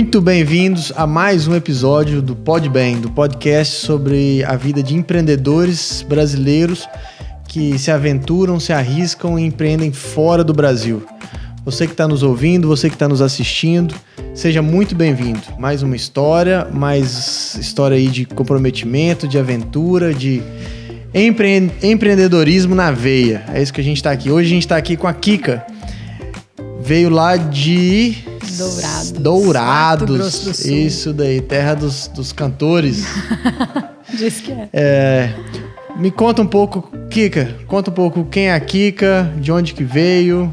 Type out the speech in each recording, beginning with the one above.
muito bem-vindos a mais um episódio do Pod Bem, do podcast sobre a vida de empreendedores brasileiros que se aventuram, se arriscam e empreendem fora do Brasil. Você que está nos ouvindo, você que está nos assistindo, seja muito bem-vindo. Mais uma história, mais história aí de comprometimento, de aventura, de empreendedorismo na veia. É isso que a gente está aqui. Hoje a gente está aqui com a Kika. Veio lá de... Dourados. Isso daí, terra dos cantores. Diz que é. Me conta um pouco, Kika. Conta um pouco quem é a Kika, de onde que veio,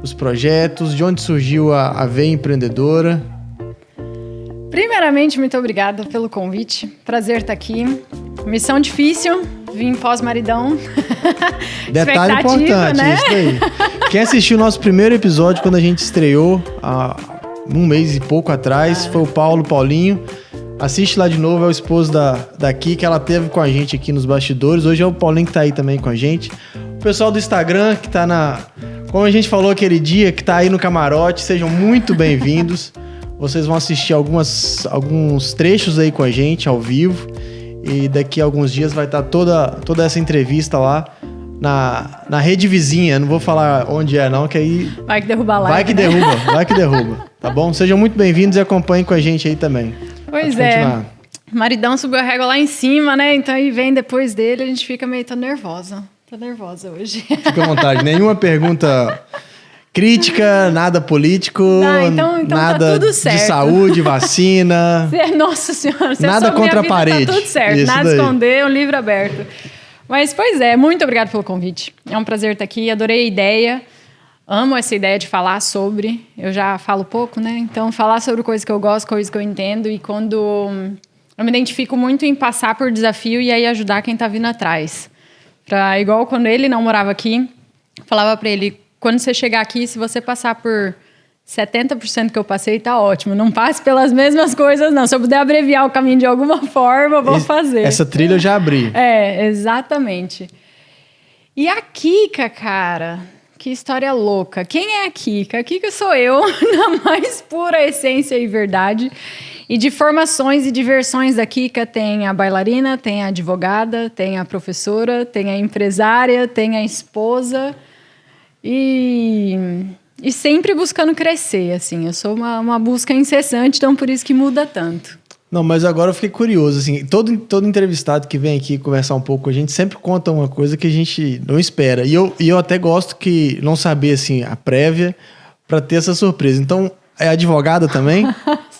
os projetos, de onde surgiu a veia empreendedora. Primeiramente, muito obrigada pelo convite. Prazer estar aqui. Missão difícil, vim pós-maridão. Detalhe importante, né? Isso daí. Quem assistiu o nosso primeiro episódio, quando a gente estreou, há um mês e pouco atrás, foi o Paulinho. Assiste lá de novo, é o esposo da Kika, ela teve com a gente aqui nos bastidores. Hoje é o Paulinho que tá aí também com a gente. O pessoal do Instagram, que tá como a gente falou aquele dia, que tá aí no camarote, sejam muito bem-vindos. Vocês vão assistir alguns trechos aí com a gente, ao vivo. E daqui a alguns dias vai estar toda essa entrevista lá na rede vizinha. Não vou falar onde é não, que aí... Vai que derruba a live, vai que derruba. Tá bom? Sejam muito bem-vindos e acompanhem com a gente aí também. Pois é. Maridão subiu a régua lá em cima, né? Então aí vem depois dele, a gente fica meio... Tô nervosa hoje. Fica à vontade. Nenhuma pergunta... crítica, nada político, então nada tá tudo certo. De saúde, vacina. Nossa Senhora, nada contra a parede. Tá tudo certo, isso nada daí. Esconder, um livro aberto. Mas, pois é, muito obrigada pelo convite. É um prazer estar aqui, adorei a ideia. Amo essa ideia de falar sobre. Eu já falo pouco, né? Então, falar sobre coisas que eu gosto, coisas que eu entendo. E quando eu me identifico muito em passar por desafio e aí ajudar quem tá vindo atrás. Igual quando ele não morava aqui, falava para ele... Quando você chegar aqui, se você passar por 70% que eu passei, tá ótimo. Não passe pelas mesmas coisas, não. Se eu puder abreviar o caminho de alguma forma, eu vou fazer. Essa trilha eu já abri. Exatamente. E a Kika, cara, que história louca. Quem é a Kika? A Kika sou eu, na mais pura essência e verdade. E de formações e diversões da Kika tem a bailarina, tem a advogada, tem a professora, tem a empresária, tem a esposa... E sempre buscando crescer, assim. Eu sou uma busca incessante, então por isso que muda tanto. Não, mas agora eu fiquei curioso, assim. Todo entrevistado que vem aqui conversar um pouco com a gente sempre conta uma coisa que a gente não espera. E eu até gosto que não saber, assim, a prévia para ter essa surpresa. Então, é advogada também?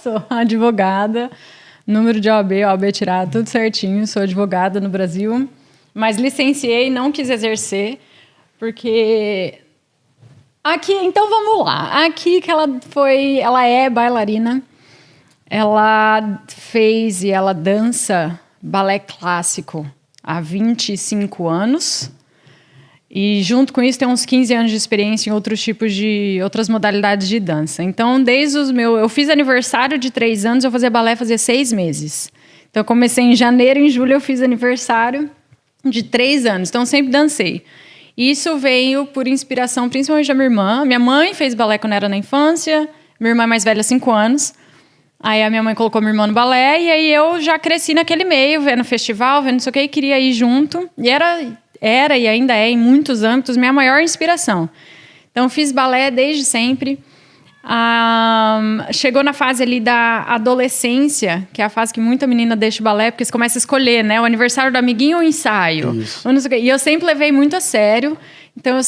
Sou advogada. Número de OAB tirado, tudo certinho. Sou advogada no Brasil. Mas licenciei, não quis exercer, porque... Aqui, então vamos lá. Aqui que ela é bailarina. Ela fez e ela dança balé clássico há 25 anos. E junto com isso tem uns 15 anos de experiência em outras modalidades de dança. Então, eu fiz aniversário de 3 anos, eu fazia balé fazia 6 meses. Então, eu comecei em janeiro, em julho eu fiz aniversário de 3 anos. Então, sempre dancei. Isso veio por inspiração principalmente da minha irmã. Minha mãe fez balé quando era na infância. Minha irmã é mais velha, 5 anos. Aí a minha mãe colocou minha irmã no balé. E aí eu já cresci naquele meio, vendo festival, vendo não sei o que. E queria ir junto. E era e ainda é, em muitos âmbitos, minha maior inspiração. Então, fiz balé desde sempre. Chegou na fase ali da adolescência, que é a fase que muita menina deixa o balé, porque você começa a escolher, né? O aniversário do amiguinho ou o ensaio. E eu sempre levei muito a sério. Então,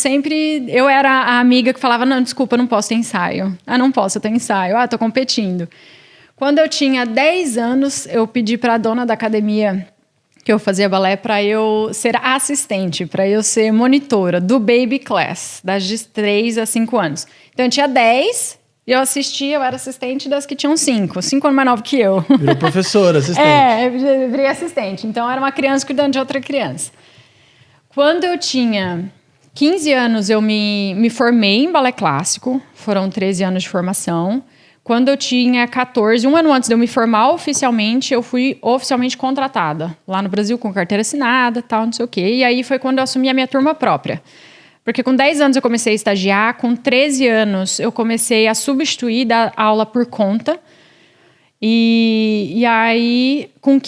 eu era a amiga que falava, não, desculpa, eu não posso ter ensaio. Não posso, eu tenho ensaio. Tô competindo. Quando eu tinha 10 anos, eu pedi para a dona da academia que eu fazia balé para eu ser assistente, para eu ser monitora do baby class, das 3 a 5 anos. Então, eu tinha 10... E eu era assistente das que tinham 5 anos mais novos que eu. Virou professora, assistente. Eu virei assistente. Então, era uma criança cuidando de outra criança. Quando eu tinha 15 anos, eu me formei em balé clássico. Foram 13 anos de formação. Quando eu tinha 14, um ano antes de eu me formar oficialmente, eu fui oficialmente contratada. Lá no Brasil, com carteira assinada, tal, não sei o quê. E aí foi quando eu assumi a minha turma própria. Porque com 10 anos eu comecei a estagiar, com 13 anos eu comecei a substituir da aula por conta, E aí, com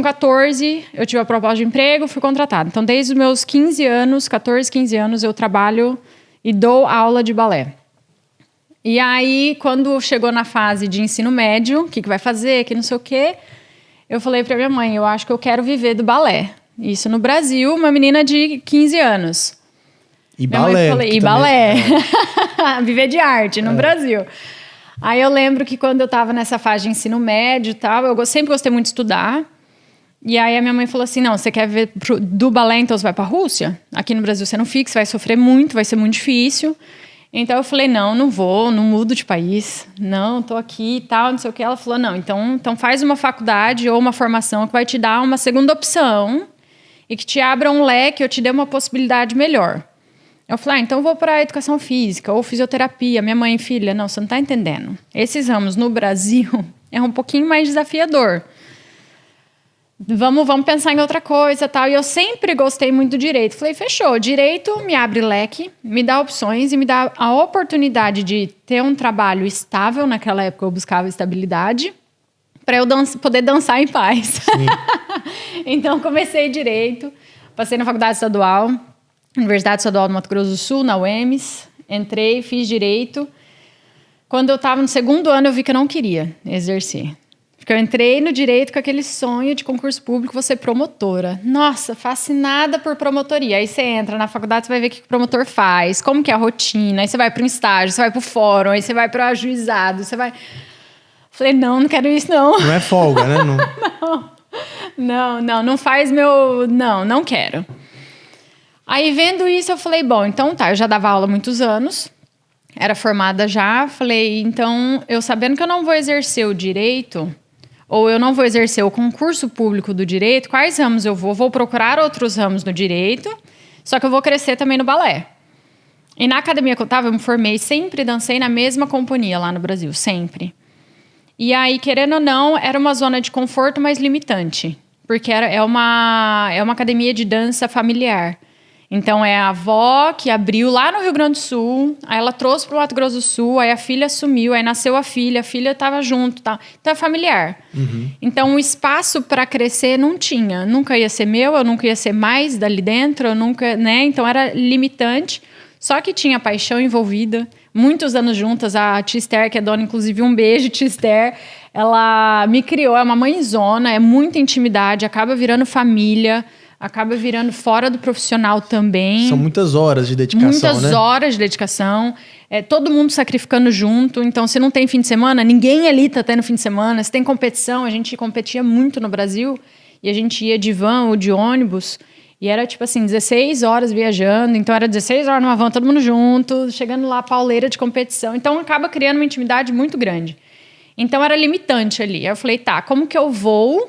14, eu tive a proposta de emprego, fui contratada. Então, desde os meus 15 anos, 14, 15 anos, eu trabalho e dou aula de balé. E aí, quando chegou na fase de ensino médio, o que vai fazer, que não sei o quê, eu falei pra minha mãe, eu acho que eu quero viver do balé. Isso no Brasil, uma menina de 15 anos. E balé. E balé. Viver de arte no Brasil. Aí eu lembro que quando eu tava nessa fase de ensino médio e tal, eu sempre gostei muito de estudar. E aí a minha mãe falou assim, não, você quer viver do balé, então você vai pra Rússia? Aqui no Brasil você não fica, você vai sofrer muito, vai ser muito difícil. Então eu falei, não vou, não mudo de país. Não, tô aqui e tal, não sei o que. Ela falou, não, então faz uma faculdade ou uma formação que vai te dar uma segunda opção e que te abra um leque ou te dê uma possibilidade melhor. Eu falei, então eu vou para educação física ou fisioterapia. Minha mãe, filha, não, você não tá entendendo. Esses ramos no Brasil é um pouquinho mais desafiador. Vamos pensar em outra coisa, tal. E eu sempre gostei muito do direito. Falei, fechou. Direito me abre leque, me dá opções e me dá a oportunidade de ter um trabalho estável. Naquela época eu buscava estabilidade para eu poder dançar em paz. Então comecei direito, passei na faculdade estadual, Universidade Estadual do Mato Grosso do Sul, na UEMS. Entrei, fiz direito. Quando eu estava no segundo ano, eu vi que eu não queria exercer. Porque eu entrei no direito com aquele sonho de concurso público, vou ser promotora. Nossa, fascinada por promotoria. Aí você entra na faculdade, você vai ver o que o promotor faz, como que é a rotina. Aí você vai para um estágio, você vai para o fórum, aí você vai para o ajuizado, você vai... Falei, não quero isso, não. Não é folga, né? Não faz meu... Não quero. Aí, vendo isso, eu falei, bom, então tá, eu já dava aula há muitos anos, era formada já, falei, então, eu sabendo que eu não vou exercer o direito, ou eu não vou exercer o concurso público do direito, quais ramos eu vou? Vou procurar outros ramos no direito, só que eu vou crescer também no balé. E na academia que eu tava, eu me formei, sempre dancei na mesma companhia lá no Brasil, sempre. E aí, querendo ou não, era uma zona de conforto mais limitante, porque é uma academia de dança familiar. Então, é a avó que abriu lá no Rio Grande do Sul, aí ela trouxe para o Mato Grosso do Sul, aí a filha assumiu, aí nasceu a filha estava junto, tá? Então é familiar. Uhum. Então, o espaço para crescer não tinha. Nunca ia ser meu, eu nunca ia ser mais dali dentro, eu nunca, né? Então, era limitante. Só que tinha paixão envolvida. Muitos anos juntas, a Tia Esther, que é dona, inclusive, um beijo, Tia Esther, ela me criou, é uma mãezona, é muita intimidade, acaba virando família, acaba virando fora do profissional também. São muitas horas de dedicação, muitas horas de dedicação. Todo mundo sacrificando junto. Então, se não tem fim de semana, ninguém ali tá tendo fim de semana. Se tem competição, a gente competia muito no Brasil. E a gente ia de van ou de ônibus. E era, tipo assim, 16 horas viajando. Então, era 16 horas numa van, todo mundo junto. Chegando lá, pauleira de competição. Então, acaba criando uma intimidade muito grande. Então, era limitante ali. Aí eu falei, tá, como que eu vou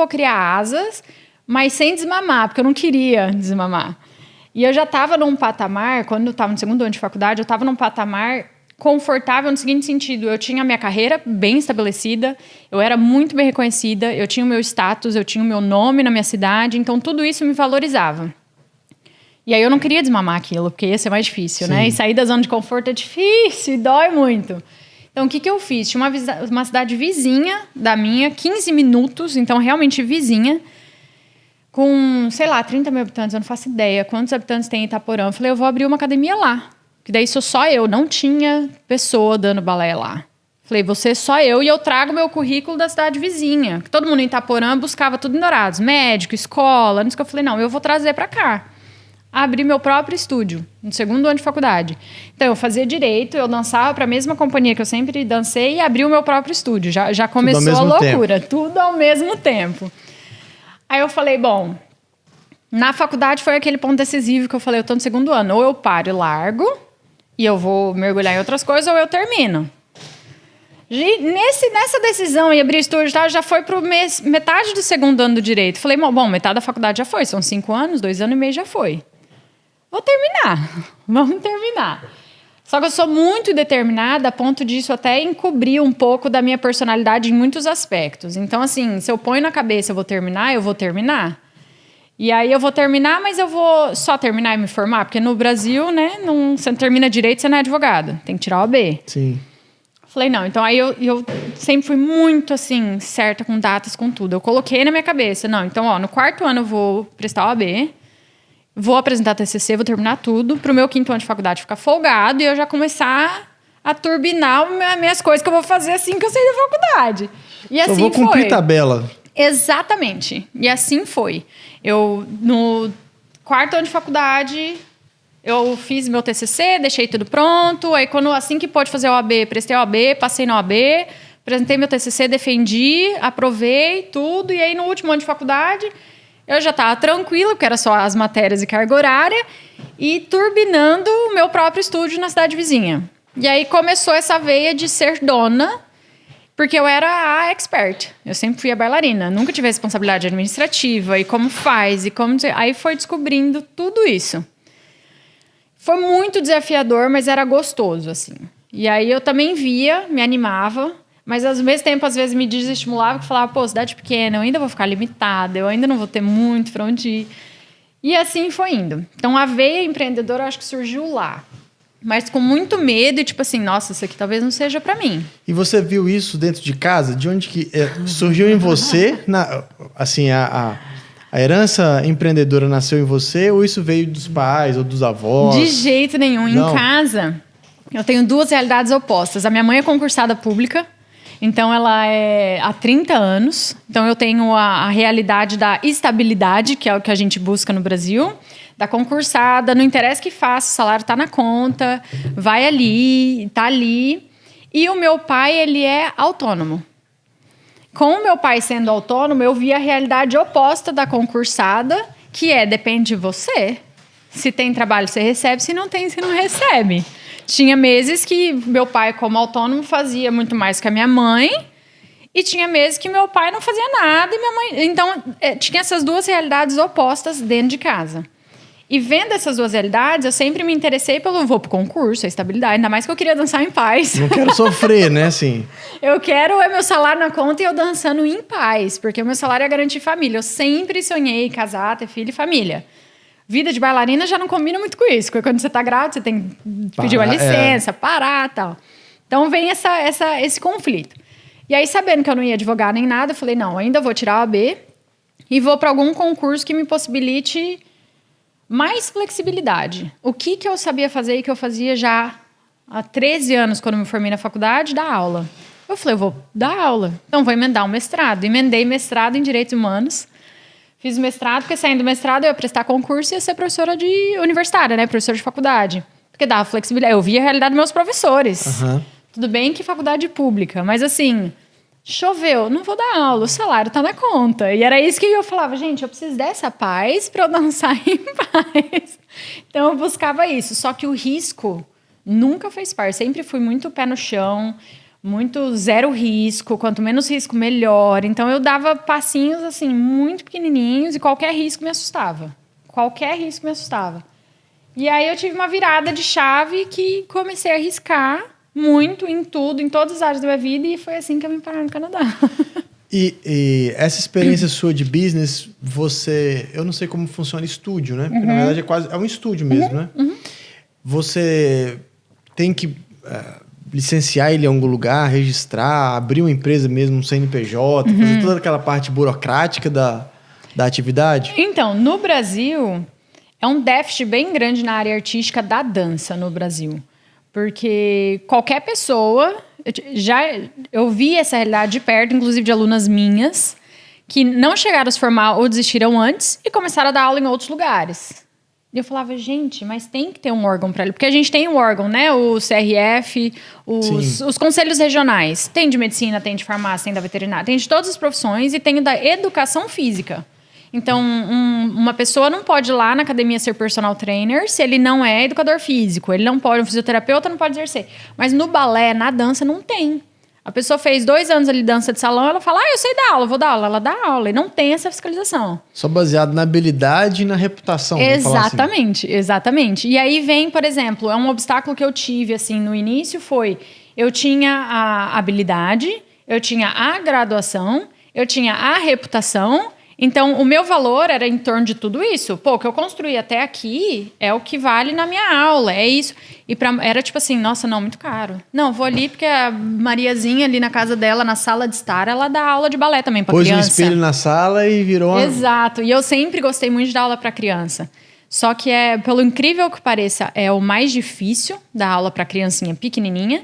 criar asas... mas sem desmamar, porque eu não queria desmamar. E eu já estava num patamar, quando eu estava no segundo ano de faculdade, eu estava num patamar confortável no seguinte sentido, eu tinha a minha carreira bem estabelecida, eu era muito bem reconhecida, eu tinha o meu status, eu tinha o meu nome na minha cidade, então tudo isso me valorizava. E aí eu não queria desmamar aquilo, porque ia ser mais difícil, né? E sair da zona de conforto é difícil e dói muito. Então, o que eu fiz? Tinha uma cidade vizinha da minha, 15 minutos, então realmente vizinha, com, sei lá, 30 mil habitantes, eu não faço ideia quantos habitantes tem em Itaporã. Eu falei, eu vou abrir uma academia lá. Que daí sou só eu, não tinha pessoa dando balé lá. Falei, você só eu e eu trago meu currículo da cidade vizinha. Todo mundo em Itaporã buscava tudo em Dourados, médico, escola, não sei o que. Eu falei, não, eu vou trazer pra cá. Abri meu próprio estúdio, no segundo ano de faculdade. Então, eu fazia direito, eu dançava pra mesma companhia que eu sempre dancei e abri o meu próprio estúdio. Já começou a loucura, tudo ao mesmo tempo. Aí eu falei, bom, na faculdade foi aquele ponto decisivo que eu falei, eu tô no segundo ano, ou eu paro e largo, e eu vou mergulhar em outras coisas, ou eu termino. Nessa decisão em abrir estúdio e tal, já foi pro metade do segundo ano do direito. Falei, bom, metade da faculdade já foi, são 5 anos, 2 anos e meio já foi. Vou terminar, vamos terminar. Só que eu sou muito determinada a ponto disso até encobrir um pouco da minha personalidade em muitos aspectos. Então, assim, se eu ponho na cabeça eu vou terminar. E aí eu vou terminar, mas eu vou só terminar e me formar. Porque no Brasil, né, você não termina direito, você não é advogado. Tem que tirar o OAB. Sim. Falei, não, então aí eu sempre fui muito, assim, certa com datas, com tudo. Eu coloquei na minha cabeça, não, então, ó, no 4º ano eu vou prestar OAB, vou apresentar TCC, vou terminar tudo, pro meu 5º ano de faculdade ficar folgado e eu já começar a turbinar as minhas coisas que eu vou fazer assim que eu sair da faculdade. E assim foi. Só vou cumprir tabela. Exatamente. E assim foi. Eu, no 4º ano de faculdade, eu fiz meu TCC, deixei tudo pronto. Aí, assim que pôde fazer a OAB, prestei a OAB, passei na OAB, apresentei meu TCC, defendi, aprovei tudo. E aí, no último ano de faculdade, eu já estava tranquila, porque era só as matérias e carga horária, e turbinando o meu próprio estúdio na cidade vizinha. E aí, começou essa veia de ser dona, porque eu era a expert. Eu sempre fui a bailarina. Nunca tive responsabilidade administrativa, e como faz, e como... Aí, foi descobrindo tudo isso. Foi muito desafiador, mas era gostoso, assim. E aí eu também via, me animava, mas ao mesmo tempo, às vezes, me desestimulava, que falava, pô, cidade pequena, eu ainda vou ficar limitada, eu ainda não vou ter muito pra onde ir. E assim foi indo. Então, a veia empreendedora, eu acho que surgiu lá. Mas com muito medo e tipo assim, nossa, isso aqui talvez não seja pra mim. E você viu isso dentro de casa? De onde que surgiu em você, assim, a herança empreendedora nasceu em você ou isso veio dos pais ou dos avós? De jeito nenhum. Não. Em casa, eu tenho 2 realidades opostas. A minha mãe é concursada pública, então ela é há 30 anos. Então eu tenho a realidade da estabilidade, que é o que a gente busca no Brasil. Da concursada, não interessa o que faça, o salário tá na conta, vai ali, tá ali. E o meu pai, ele é autônomo. Com o meu pai sendo autônomo, eu vi a realidade oposta da concursada, que depende de você. Se tem trabalho, você recebe. Se não tem, você não recebe. Tinha meses que meu pai, como autônomo, fazia muito mais que a minha mãe. E tinha meses que meu pai não fazia nada e minha mãe... Então, tinha essas 2 realidades opostas dentro de casa. E vendo essas 2 realidades, eu sempre me interessei pelo vou pro concurso, a estabilidade. Ainda mais que eu queria dançar em paz. Não quero sofrer, né, assim? Eu quero meu salário na conta e eu dançando em paz. Porque o meu salário é garantir família. Eu sempre sonhei em casar, ter filho e família. Vida de bailarina já não combina muito com isso. Porque quando você tá grávida, você tem que pedir uma licença, parar e tal. Então vem esse conflito. E aí, sabendo que eu não ia advogar nem nada, eu falei, não, ainda vou tirar a OAB e vou para algum concurso que me possibilite... mais flexibilidade. O que eu sabia fazer e que eu fazia já há 13 anos, quando me formei na faculdade, dar aula. Eu falei, eu vou dar aula. Então, vou emendar um mestrado. Emendei mestrado em Direitos Humanos. Fiz mestrado, porque saindo do mestrado, eu ia prestar concurso e ia ser professora universitária, né? Professora de faculdade. Porque dava flexibilidade. Eu via a realidade dos meus professores. Uhum. Tudo bem que faculdade pública, mas assim... Choveu, não vou dar aula, o salário tá na conta. E era isso que eu falava, gente, eu preciso dessa paz para eu dançar em paz. Então eu buscava isso. Só que o risco nunca fez parte. Sempre fui muito pé no chão, muito zero risco. Quanto menos risco, melhor. Então eu dava passinhos assim, muito pequenininhos e qualquer risco me assustava. Qualquer risco me assustava. E aí eu tive uma virada de chave que comecei a arriscar muito em tudo, em todas as áreas da minha vida, e foi assim que eu vim parar no Canadá. E essa experiência sua de business, eu não sei como funciona estúdio, né? Porque, na verdade, é um estúdio mesmo, né? Você tem que licenciar ele em algum lugar, registrar, abrir uma empresa mesmo, um CNPJ, fazer toda aquela parte burocrática da atividade? Então, no Brasil, é um déficit bem grande na área artística da dança no Brasil. Porque qualquer pessoa... Eu vi essa realidade de perto, inclusive de alunas minhas, que não chegaram a se formar ou desistiram antes e começaram a dar aula em outros lugares. E eu falava, gente, mas tem que ter um órgão para ele. Porque a gente tem um órgão, né? O CRF, os conselhos regionais. Tem de medicina, tem de farmácia, tem da veterinária, tem de todas as profissões e tem o da educação física. Então, uma pessoa não pode ir lá na academia ser personal trainer se ele não é educador físico. Ele não pode, um fisioterapeuta não pode exercer. Mas no balé, na dança, não tem. A pessoa fez 2 anos ali de dança de salão, ela fala, eu sei dar aula, vou dar aula. Ela dá aula e não tem essa fiscalização. Só baseado na habilidade e na reputação. Exatamente, assim. Exatamente. E aí vem, por exemplo, um obstáculo que eu tive assim no início foi, eu tinha a habilidade, eu tinha a graduação, eu tinha a reputação. Então, o meu valor era em torno de tudo isso. Pô, o que eu construí até aqui é o que vale na minha aula, é isso. E era tipo assim, nossa, não, muito caro. Não, vou ali porque a Mariazinha ali na casa dela, na sala de estar, ela dá aula de balé também pra criança. Pôs um espelho na sala e virou uma... Exato. E eu sempre gostei muito de dar aula pra criança. Só que pelo incrível que pareça, é o mais difícil dar aula pra criancinha pequenininha.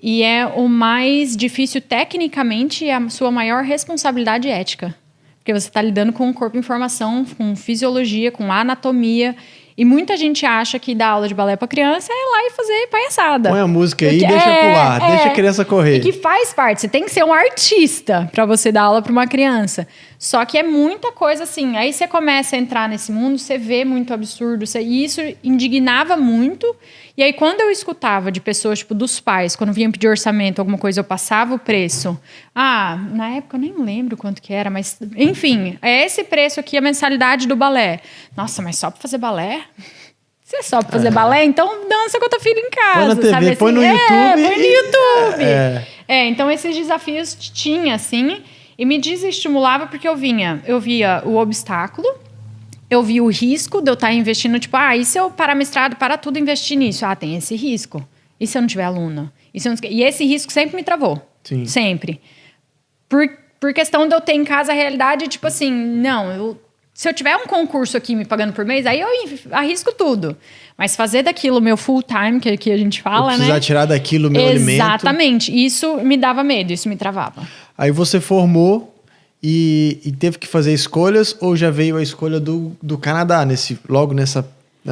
E é o mais difícil tecnicamente e a sua maior responsabilidade ética. Porque você está lidando com o corpo em formação, com fisiologia, com anatomia. E muita gente acha que dar aula de balé para criança é ir lá e fazer palhaçada. Põe a música aí e deixa pular, deixa a criança correr. E que faz parte. Você tem que ser um artista para você dar aula para uma criança. Só que é muita coisa assim. Aí você começa a entrar nesse mundo, você vê muito absurdo. E isso indignava muito. E aí, quando eu escutava de pessoas, tipo, dos pais, quando vinham pedir orçamento, alguma coisa, eu passava o preço. Na época eu nem lembro quanto que era, mas, enfim, é esse preço aqui, a mensalidade do balé. Nossa, mas só pra fazer balé? Se é só pra fazer balé, então dança com a tua filha em casa. Põe na TV, sabe? põe no YouTube. Põe no YouTube. Então esses desafios tinha, assim, e me desestimulava porque eu via o obstáculo. Eu vi o risco de eu estar investindo, tipo, e se eu parar mestrado, para tudo investir nisso? Tem esse risco. E se eu não tiver aluna? E esse risco sempre me travou. Sim. Sempre. Por questão de eu ter em casa a realidade, tipo assim, não, se eu tiver um concurso aqui me pagando por mês, aí eu arrisco tudo. Mas fazer daquilo meu full time, que a gente fala, né? Precisar tirar daquilo o meu alimento. Exatamente. Isso me dava medo, isso me travava. Aí você formou... E teve que fazer escolhas ou já veio a escolha do Canadá logo nessa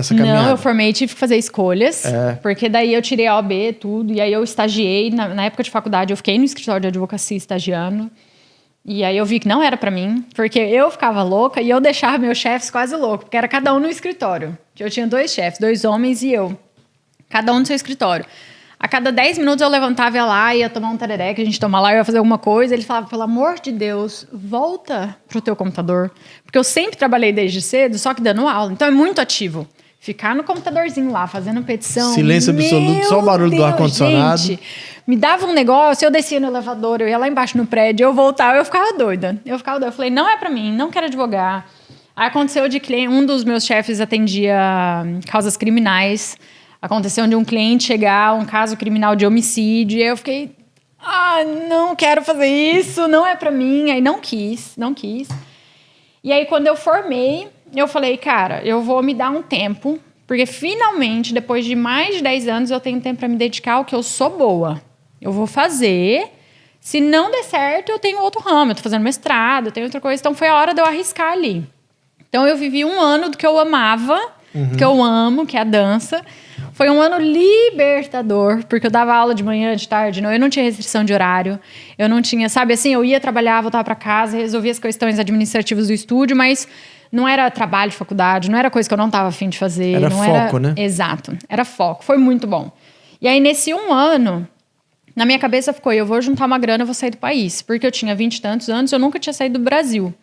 caminhada? Não, eu formei e tive que fazer escolhas, porque daí eu tirei a OAB, tudo, e aí eu estagiei, na época de faculdade eu fiquei no escritório de advocacia estagiando, e aí eu vi que não era pra mim, porque eu ficava louca e eu deixava meus chefes quase loucos, porque era cada um no escritório. Eu tinha 2 chefes, 2 homens e eu, cada um no seu escritório. A cada 10 minutos eu levantava, ia lá, ia tomar um tereré, que a gente toma lá, eu ia fazer alguma coisa. Ele falava, pelo amor de Deus, volta pro teu computador. Porque eu sempre trabalhei desde cedo, só que dando aula. Então é muito ativo. Ficar no computadorzinho lá, fazendo petição. Silêncio absoluto, só o barulho do ar-condicionado. Gente, me dava um negócio, eu descia no elevador, eu ia lá embaixo no prédio, eu voltava, eu ficava doida. Eu falei, não é pra mim, não quero advogar. Aí aconteceu de cliente, um dos meus chefes atendia causas criminais. Aconteceu de um cliente chegar, um caso criminal de homicídio, e eu fiquei, não quero fazer isso, não é pra mim. Aí não quis. E aí quando eu formei, eu falei, cara, eu vou me dar um tempo, porque finalmente, depois de mais de 10 anos, eu tenho tempo pra me dedicar ao que eu sou boa. Eu vou fazer, se não der certo, eu tenho outro ramo, eu tô fazendo mestrado, eu tenho outra coisa, então foi a hora de eu arriscar ali. Então eu vivi um ano do que eu amava, que eu amo, que é a dança. Foi um ano libertador, porque eu dava aula de manhã, de tarde, eu não tinha restrição de horário, eu não tinha, sabe, assim, eu ia trabalhar, voltava para casa, resolvia as questões administrativas do estúdio, mas não era trabalho de faculdade, não era coisa que eu não estava afim de fazer. Era não foco, né? Exato, era foco, foi muito bom. E aí, nesse um ano, na minha cabeça ficou, eu vou juntar uma grana, eu vou sair do país, porque eu tinha 20 e tantos anos, eu nunca tinha saído do Brasil.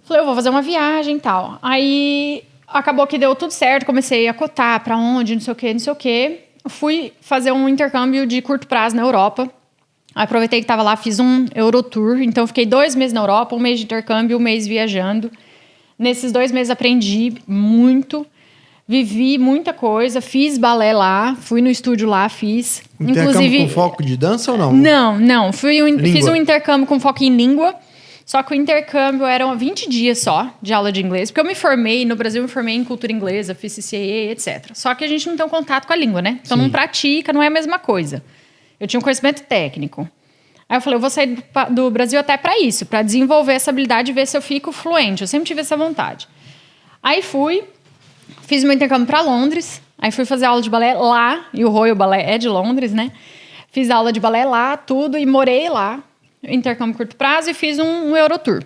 Falei, eu vou fazer uma viagem e tal. Aí... acabou que deu tudo certo, comecei a cotar pra onde, não sei o quê. Fui fazer um intercâmbio de curto prazo na Europa. Aproveitei que estava lá, fiz um Eurotour. Então, fiquei 2 meses na Europa, 1 mês de intercâmbio, 1 mês viajando. Nesses 2 meses, aprendi muito. Vivi muita coisa. Fiz balé lá, fui no estúdio lá, fiz. Intercâmbio com foco de dança ou não? Não. Fiz um intercâmbio com foco em língua. Só que o intercâmbio eram 20 dias só de aula de inglês, porque eu me formei, no Brasil eu me formei em cultura inglesa, fiz CCAA, etc. Só que a gente não tem um contato com a língua, né? Então não pratica, não é a mesma coisa. Eu tinha um conhecimento técnico. Aí eu falei, eu vou sair do Brasil até para isso, para desenvolver essa habilidade e ver se eu fico fluente. Eu sempre tive essa vontade. Aí fiz meu intercâmbio para Londres, aí fui fazer aula de balé lá, e o Royal Ballet é de Londres, né? Fiz aula de balé lá, tudo, e morei lá. Intercâmbio curto prazo e fiz um Eurotour.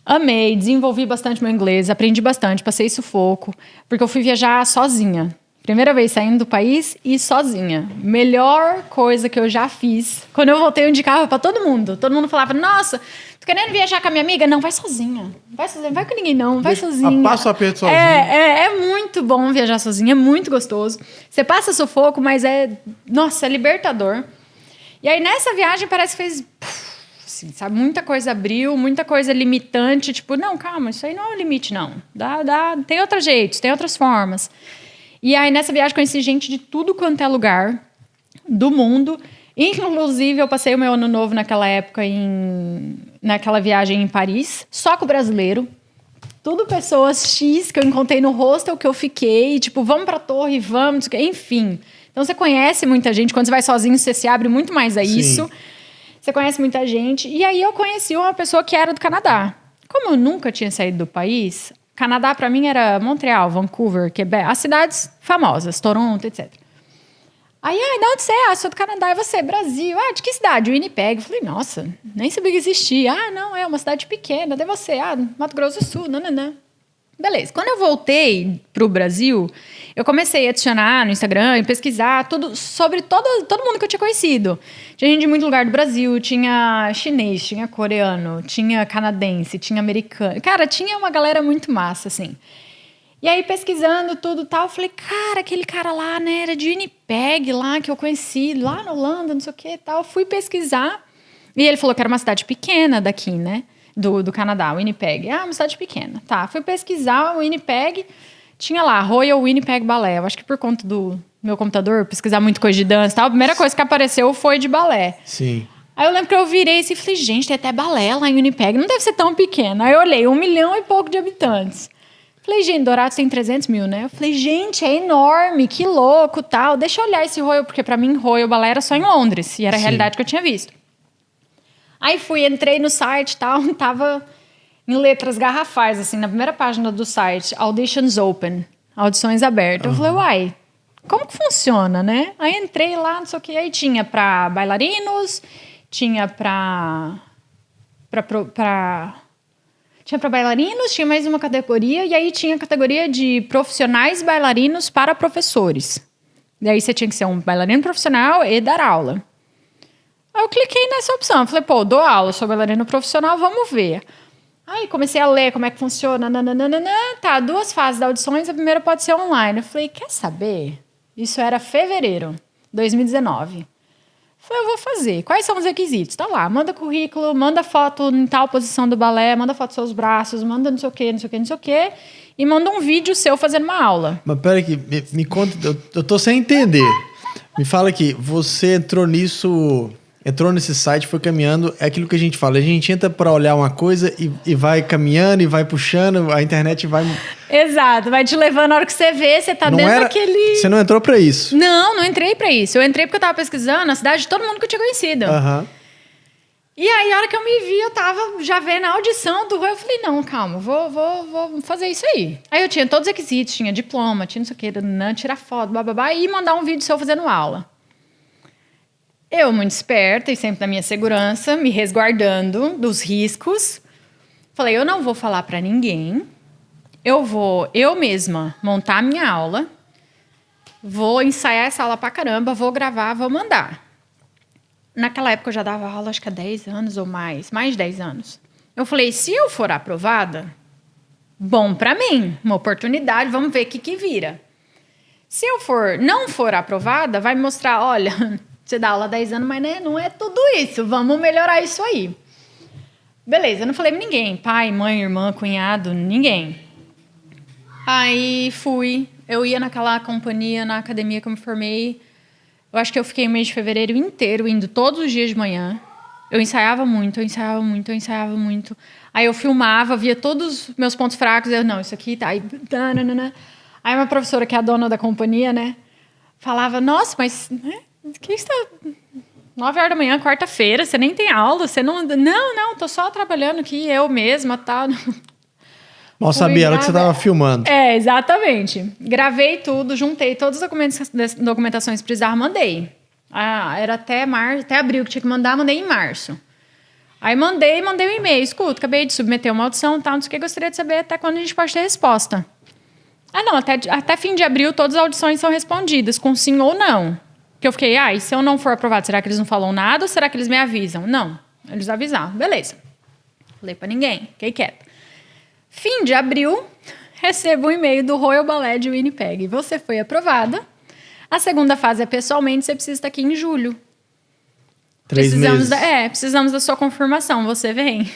Amei, desenvolvi bastante meu inglês, aprendi bastante, passei sufoco, porque eu fui viajar sozinha. Primeira vez saindo do país e sozinha. Melhor coisa que eu já fiz. Quando eu voltei, eu indicava pra todo mundo. Todo mundo falava, nossa, tô querendo viajar com a minha amiga? Não, vai sozinha. Vai sozinha, vai com ninguém não, vai sozinha. Passa o aperto sozinha. É muito bom viajar sozinha, é muito gostoso. Você passa sufoco, mas nossa, é libertador. E aí, nessa viagem, parece que fez assim, sabe? Muita coisa abriu, muita coisa limitante, tipo, não, calma, isso aí não é o limite, não. Tem outros jeitos, tem outras formas. E aí, nessa viagem, conheci gente de tudo quanto é lugar do mundo. Inclusive, eu passei o meu ano novo naquela época, naquela viagem em Paris, só com o brasileiro. Tudo pessoas X que eu encontrei no hostel que eu fiquei, tipo, vamos pra torre, vamos, enfim. Então, você conhece muita gente. Quando você vai sozinho, você se abre muito mais a isso. Sim. Você conhece muita gente. E aí, eu conheci uma pessoa que era do Canadá. Como eu nunca tinha saído do país, Canadá, pra mim, era Montreal, Vancouver, Quebec, as cidades famosas, Toronto, etc. Aí, de onde você é? Sou do Canadá. E você? Brasil. De que cidade? Winnipeg. Eu falei, nossa, nem sabia que existia. Não, é uma cidade pequena. Daí você? Mato Grosso do Sul. Não. Beleza. Quando eu voltei pro Brasil, eu comecei a adicionar no Instagram e pesquisar tudo sobre todo mundo que eu tinha conhecido. Tinha gente de muito lugar do Brasil, tinha chinês, tinha coreano, tinha canadense, tinha americano. Cara, tinha uma galera muito massa, assim. E aí, pesquisando tudo e tal, eu falei, cara, aquele cara lá, né, era de Winnipeg, lá, que eu conheci, lá na Holanda, não sei o que e tal. Eu fui pesquisar, e ele falou que era uma cidade pequena daqui, né, do Canadá, Winnipeg. Uma cidade pequena. Tá, fui pesquisar o Winnipeg, tinha lá, Royal Winnipeg Ballet. Eu acho que por conta do meu computador, pesquisar muito coisa de dança e tal, a primeira coisa que apareceu foi de balé. Sim. Aí eu lembro que eu virei assim e falei, gente, tem até balé lá em Winnipeg, não deve ser tão pequeno. Aí eu olhei, 1 milhão e pouco de habitantes. Falei, gente, Dourados tem 300 mil, né? Eu falei, gente, é enorme, que louco, tal. Deixa eu olhar esse Royal, porque pra mim, Royal Ballet era só em Londres. E era a realidade que eu tinha visto. Aí entrei no site e tal, tava em letras garrafais, assim, na primeira página do site, Auditions Open, audições abertas. Eu falei, como que funciona, né? Aí entrei lá, não sei o que, aí tinha pra bailarinos, tinha pra bailarinos, tinha mais uma categoria, e aí tinha a categoria de profissionais bailarinos para professores. E aí você tinha que ser um bailarino profissional e dar aula. Aí eu cliquei nessa opção, falei, dou aula, sou bailarino profissional, vamos ver. Aí comecei a ler como é que funciona, tá, 2 fases de audições, a primeira pode ser online. Eu falei, quer saber? Isso era fevereiro de 2019. Eu vou fazer. Quais são os requisitos? Tá lá, manda currículo, manda foto em tal posição do balé, manda foto dos seus braços, manda não sei o quê, e manda um vídeo seu fazendo uma aula. Mas pera aqui, me conta, eu tô sem entender. Me fala aqui, você entrou nesse site, foi caminhando, é aquilo que a gente fala, a gente entra pra olhar uma coisa e vai caminhando e vai puxando, a internet vai... Exato, vai te levando, na hora que você vê, você tá dentro daquele... Você não entrou pra isso? Não entrei pra isso. Eu entrei porque eu tava pesquisando a cidade de todo mundo que eu tinha conhecido. E aí, a hora que eu me vi, eu tava já vendo a audição do Royal. Eu falei, não, calma, vou fazer isso aí. Aí eu tinha todos os requisitos, tinha diploma, tinha não sei o quê, tirar foto, bababá, e mandar um vídeo seu fazendo aula. Eu, muito esperta e sempre na minha segurança, me resguardando dos riscos, falei, eu não vou falar pra ninguém, eu vou, eu mesma, montar a minha aula, vou ensaiar essa aula pra caramba, vou gravar, vou mandar. Naquela época eu já dava aula, acho que há 10 anos ou mais de 10 anos. Eu falei, se eu for aprovada, bom pra mim, uma oportunidade, vamos ver o que vira. Se eu não for aprovada, vai me mostrar, olha, você dá aula há 10 anos, mas né, não é tudo isso, vamos melhorar isso aí. Beleza, eu não falei pra ninguém, pai, mãe, irmã, cunhado, ninguém. Aí fui, eu ia naquela companhia, na academia que eu me formei, eu acho que eu fiquei o mês de fevereiro inteiro, indo todos os dias de manhã. Eu ensaiava muito. Aí eu filmava, via todos os meus pontos fracos, não, isso aqui tá... Aí uma professora, que é a dona da companhia, né, falava, nossa, mas... Né, que está 9 horas da manhã, quarta-feira, você nem tem aula, você não... Não, tô só trabalhando aqui, eu mesma, tal. Mal sabia ela que você estava filmando. Exatamente. Gravei tudo, juntei todas as documentações que precisava, mandei. Era até abril que tinha que mandar, mandei em março. Aí mandei um e-mail, escuta, acabei de submeter uma audição, tal, não sei o que, gostaria de saber até quando a gente pode ter resposta. Não, até fim de abril todas as audições são respondidas, com sim ou não. Que eu fiquei, e se eu não for aprovado, será que eles não falam nada ou será que eles me avisam? Não, eles avisaram, beleza. Falei pra ninguém, fiquei quieta. Fim de abril, recebo um e-mail do Royal Ballet de Winnipeg. Você foi aprovada. A segunda fase é pessoalmente, você precisa estar aqui em julho. 3 meses. Precisamos da sua confirmação, você vem.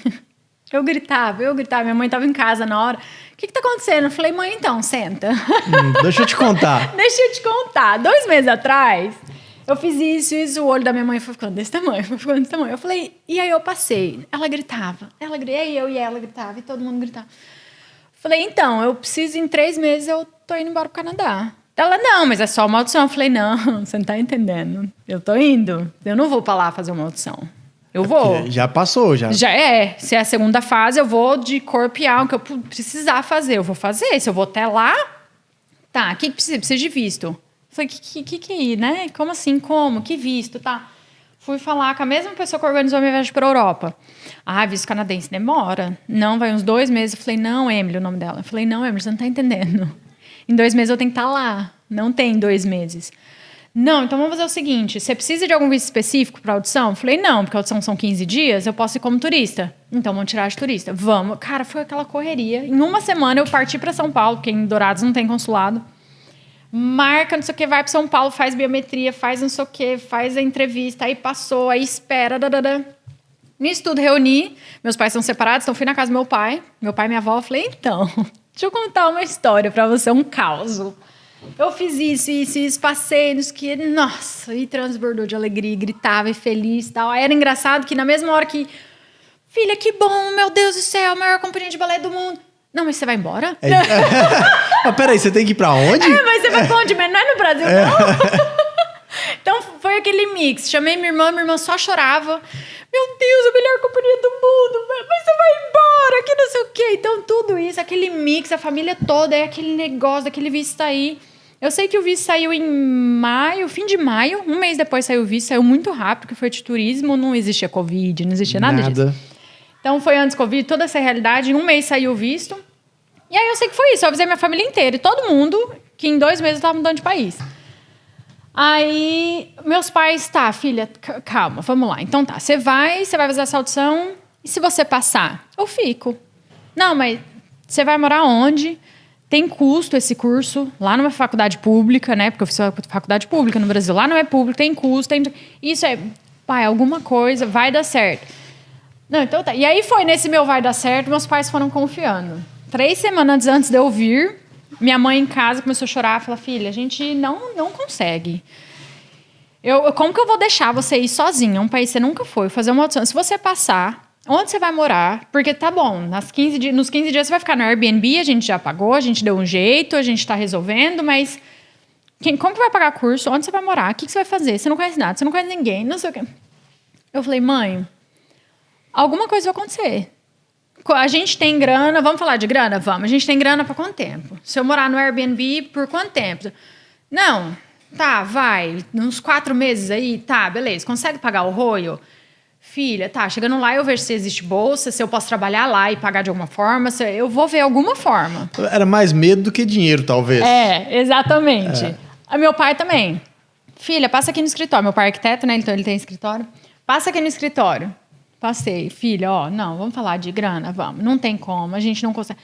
Eu gritava. Minha mãe tava em casa na hora. O que tá acontecendo? Eu falei, mãe, então, senta. Deixa eu te contar. 2 meses atrás, eu fiz isso, o olho da minha mãe foi ficando desse tamanho, Eu falei, e aí eu passei. Ela gritava. Eu e ela gritava, e todo mundo gritava. Falei, então, eu preciso, em 3 meses, eu tô indo embora pro Canadá. Ela, não, mas é só uma audição. Eu falei, não, você não tá entendendo. Eu tô indo. Eu não vou pra lá fazer uma audição. Eu vou. Já passou, já. Já é. Se é a segunda fase, eu vou de corpo e alma, que eu precisar fazer. Eu vou fazer. Se eu vou até lá, tá. O que precisa? Precisa de visto. Eu falei, que é isso, né? Como assim? Como? Que visto? Tá. Fui falar com a mesma pessoa que organizou a minha viagem pra Europa. Visto canadense demora. Não, vai uns 2 meses. Eu falei, não, Emily, o nome dela. Eu falei, não, Emily, você não tá entendendo. Em 2 meses eu tenho que estar lá. Não tem 2 meses. Não, então vamos fazer o seguinte. Você precisa de algum visto específico para audição? Eu falei, não, porque a audição são 15 dias, eu posso ir como turista. Então, vamos tirar de turista. Vamos. Cara, foi aquela correria. Em 1 semana, eu parti para São Paulo, porque em Dourados não tem consulado. Marca, não sei o que, vai para São Paulo, faz biometria, faz não sei o que, faz a entrevista, aí passou, aí espera, Nisso tudo, reuni. Meus pais são separados, então fui na casa do meu pai e minha avó. Eu falei, então, deixa eu contar uma história para você, um caos. Eu fiz isso, passei nos que... Nossa, e transbordou de alegria, gritava e feliz e tal. Aí era engraçado que na mesma hora que... Filha, que bom, meu Deus do céu, a maior companhia de balé do mundo. Não, mas você vai embora? Peraí, você tem que ir pra onde? Mas você vai pra onde? Mas não é no Brasil, não? Então foi aquele mix. Chamei minha irmã só chorava. Meu Deus, a melhor companhia do mundo, mas você vai embora, que não sei o quê. Então tudo isso, aquele mix, a família toda, é aquele negócio, daquele visto aí. Eu sei que o visto saiu em maio, fim de maio. 1 mês depois saiu o visto, saiu muito rápido, porque foi de turismo, não existia Covid, não existia nada disso. Então foi antes Covid, toda essa realidade. Em 1 mês saiu o visto. E aí eu sei que foi isso, eu avisei minha família inteira e todo mundo que em 2 meses eu tava mudando de país. Aí meus pais, tá, filha, calma, vamos lá. Então tá, você vai fazer essa audição e se você passar, eu fico. Não, mas você vai morar onde? Tem custo esse curso, lá numa faculdade pública, né? Porque eu fiz faculdade pública no Brasil. Lá não é público, tem custo, tem... Isso é, pai, alguma coisa, vai dar certo. Não, então tá. E aí foi nesse meu vai dar certo, meus pais foram confiando. 3 semanas antes de eu vir, minha mãe em casa começou a chorar, falou, filha, a gente não consegue. Como que eu vou deixar você ir sozinha, um país que você nunca foi, fazer uma audição? Se você passar... Onde você vai morar? Porque tá bom, nos 15 dias você vai ficar no Airbnb, a gente já pagou, a gente deu um jeito, a gente tá resolvendo, mas como que vai pagar curso? Onde você vai morar? O que você vai fazer? Você não conhece nada, você não conhece ninguém, não sei o quê. Eu falei, mãe, alguma coisa vai acontecer. A gente tem grana, vamos falar de grana? Vamos. A gente tem grana para quanto tempo? Se eu morar no Airbnb, por quanto tempo? Não, tá, vai, uns 4 meses aí, tá, beleza, consegue pagar o roio? Filha, tá, chegando lá eu vejo se existe bolsa, se eu posso trabalhar lá e pagar de alguma forma, eu vou ver alguma forma. Era mais medo do que dinheiro, talvez. Exatamente. Meu pai também. Filha, passa aqui no escritório. Meu pai é arquiteto, né? Então ele tem escritório. Passa aqui no escritório. Passei. Filha, não, vamos falar de grana, vamos. Não tem como, a gente não consegue...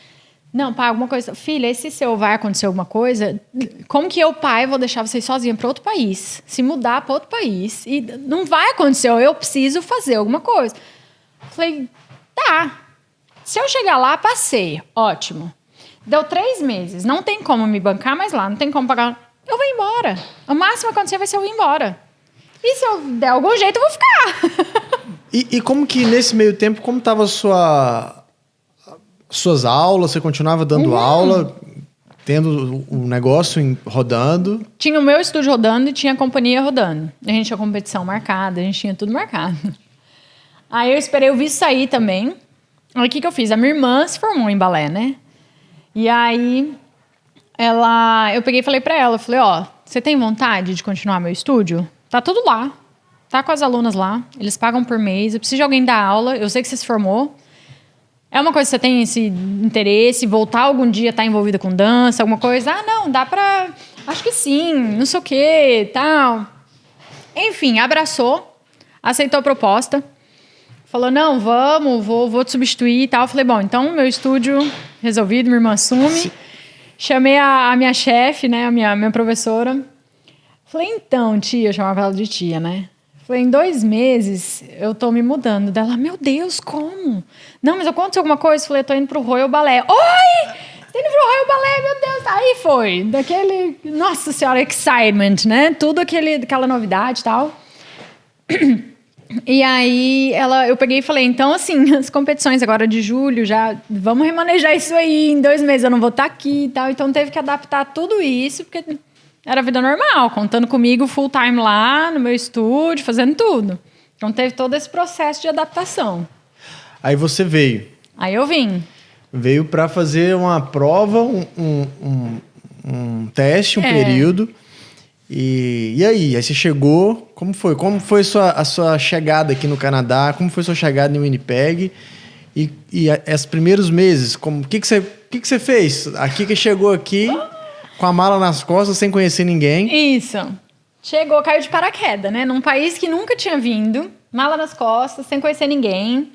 Não, pai, alguma coisa... Filha, e se vai acontecer alguma coisa, como que eu, pai, vou deixar vocês sozinha para outro país? Se mudar para outro país. E não vai acontecer, eu preciso fazer alguma coisa. Falei, tá. Se eu chegar lá, passei. Ótimo. Deu 3 meses. Não tem como me bancar mais lá, não tem como pagar. Eu vou embora. O máximo que acontecer vai ser eu ir embora. E se eu der algum jeito, eu vou ficar. E como que, nesse meio tempo, como estava suas aulas? Você continuava dando aula, tendo o negócio rodando? Tinha o meu estúdio rodando e tinha a companhia rodando. A gente tinha competição marcada, a gente tinha tudo marcado. Aí eu esperei o visto sair também. Aí o que eu fiz? A minha irmã se formou em balé, né? E aí eu peguei e falei pra ela, falei, você tem vontade de continuar meu estúdio? Tá tudo lá. Tá com as alunas lá, eles pagam por mês, eu preciso de alguém dar aula, eu sei que você se formou. É uma coisa que você tem esse interesse, voltar algum dia, estar envolvida com dança, alguma coisa? Não, dá pra... Acho que sim, não sei o quê, tal. Enfim, abraçou, aceitou a proposta. Falou, não, vamos, vou te substituir e tal. Eu falei, bom, então meu estúdio resolvido, minha irmã assume. Sim. Chamei a minha chefe, né, a minha professora. Falei, então, tia, eu chamava ela de tia, né? Falei, em 2 meses eu tô me mudando. Dela, meu Deus, como? Não, mas aconteceu alguma coisa? Falei, eu tô indo pro Royal Ballet. Oi! Tô indo pro Royal Ballet, meu Deus. Aí foi, daquele, nossa senhora, excitement, né? Tudo aquela novidade e tal. E aí eu peguei e falei, então assim, as competições agora de julho, já vamos remanejar isso aí, em 2 meses eu não vou estar aqui e tal. Então teve que adaptar tudo isso, porque era vida normal, contando comigo full time lá no meu estúdio, fazendo tudo. Então teve todo esse processo de adaptação. Aí você veio. Aí eu vim. Veio para fazer uma prova, um teste, um período. E aí? Aí você chegou, como foi? Como foi a sua chegada aqui no Canadá? Como foi a sua chegada em Winnipeg? E esses primeiros meses, o que você fez? Aqui que chegou aqui, com a mala nas costas, sem conhecer ninguém. Isso. Chegou, caiu de paraquedas, né? Num país que nunca tinha vindo, mala nas costas, sem conhecer ninguém.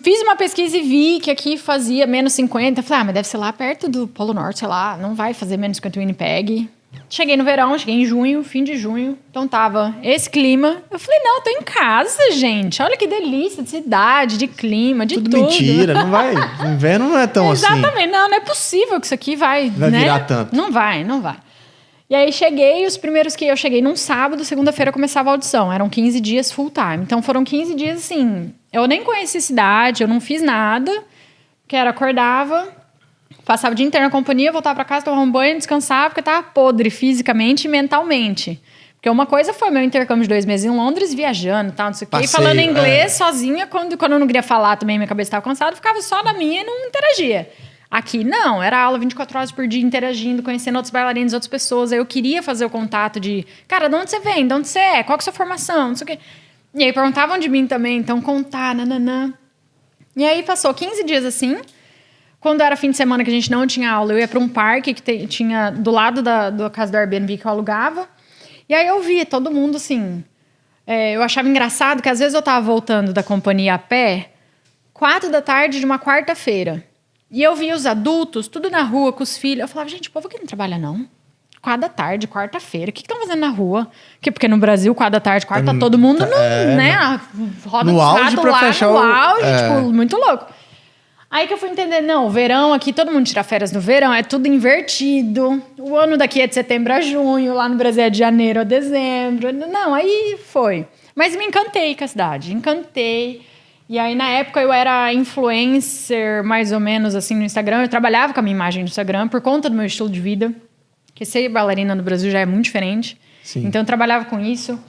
Fiz uma pesquisa e vi que aqui fazia menos 50. Falei, mas deve ser lá perto do Polo Norte, sei lá, não vai fazer menos 50 em Winnipeg. Cheguei no verão, cheguei em junho, fim de junho. Então tava esse clima. Eu falei, não, tô em casa, gente. Olha que delícia de cidade, de clima, de tudo. Tudo mentira, não vai. Inverno não é tão assim. Exatamente, não é possível que isso aqui vai né? Virar tanto. Não vai. E aí cheguei, os primeiros que eu cheguei num sábado, segunda-feira começava a audição. Eram 15 dias full time. Então foram 15 dias assim, eu nem conheci a cidade, eu não fiz nada. Que era, acordava, passava o dia inteiro na companhia, voltava pra casa, tomava um banho, descansava, porque tava podre fisicamente e mentalmente. Porque uma coisa foi meu intercâmbio de 2 meses em Londres, viajando e tal, não sei o quê. E falando inglês sozinha, quando eu não queria falar também, minha cabeça estava cansada, ficava só na minha e não interagia. Aqui, não. Era aula 24 horas por dia, interagindo, conhecendo outros bailarinos, outras pessoas. Aí eu queria fazer o contato de... Cara, de onde você vem? De onde você é? Qual que é a sua formação? Não sei o quê. E aí perguntavam de mim também. Então, contar, nananã. E aí passou 15 dias assim. Quando era fim de semana que a gente não tinha aula, eu ia para um parque que tinha do lado da casa do Airbnb que eu alugava. E aí eu via todo mundo assim... eu achava engraçado que às vezes eu tava voltando da companhia a pé, 4 da tarde de uma quarta-feira. E eu via os adultos, tudo na rua, com os filhos. Eu falava, gente, o povo aqui não trabalha, não. 4 da tarde, quarta-feira. O que estão fazendo na rua? Porque no Brasil, 4 da tarde, quarta, tá todo mundo né? Roda no auge pra fechar no auge, tipo, muito louco. Aí que eu fui entender, não, o verão aqui, todo mundo tira férias no verão, é tudo invertido. O ano daqui é de setembro a junho, lá no Brasil é de janeiro a dezembro. Não, aí foi. Mas me encantei com a cidade, encantei. E aí, na época, eu era influencer, mais ou menos, assim, no Instagram. Eu trabalhava com a minha imagem no Instagram por conta do meu estilo de vida. Porque ser bailarina no Brasil já é muito diferente. Sim. Então, eu trabalhava com isso.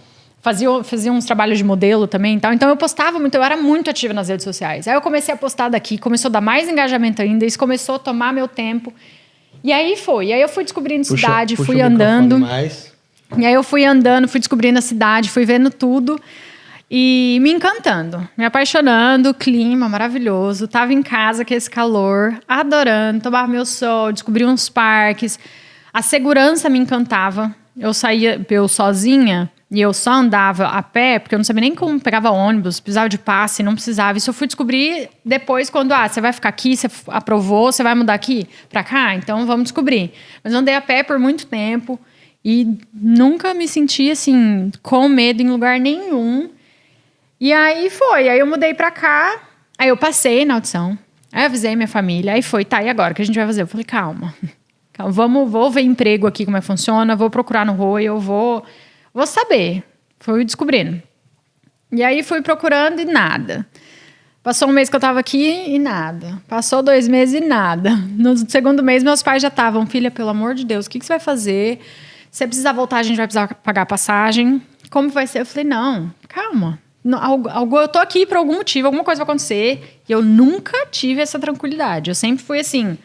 Fazia uns trabalhos de modelo também e tal. Então, eu postava muito, eu era muito ativa nas redes sociais. Aí, eu comecei a postar daqui, começou a dar mais engajamento ainda. Isso começou a tomar meu tempo. E aí, foi. E aí, eu fui descobrindo cidade, fui andando. E aí, eu fui andando, fui descobrindo a cidade, fui vendo tudo. E me encantando, me apaixonando, clima maravilhoso. Tava em casa com esse calor, adorando, tomava meu sol, descobri uns parques. A segurança me encantava. Eu saía sozinha e eu só andava a pé, porque eu não sabia nem como pegava ônibus, precisava de passe, não precisava. Isso eu fui descobrir depois, quando, você vai ficar aqui, você aprovou, você vai mudar aqui pra cá? Então vamos descobrir. Mas eu andei a pé por muito tempo e nunca me senti, assim, com medo em lugar nenhum. E aí foi, aí eu mudei pra cá, aí eu passei na audição, aí eu avisei minha família, aí foi, tá, e agora, o que a gente vai fazer? Eu falei, calma, vou ver emprego aqui, como é que funciona, vou procurar no Royal, vou saber. Fui descobrindo. E aí fui procurando e nada. Passou 1 mês que eu tava aqui e nada. Passou 2 meses e nada. No segundo mês, meus pais já estavam, filha, pelo amor de Deus, o que você vai fazer? Se você precisar voltar, a gente vai precisar pagar a passagem. Como vai ser? Eu falei, não, calma. Eu tô aqui por algum motivo, alguma coisa vai acontecer. E eu nunca tive essa tranquilidade. Eu sempre fui assim,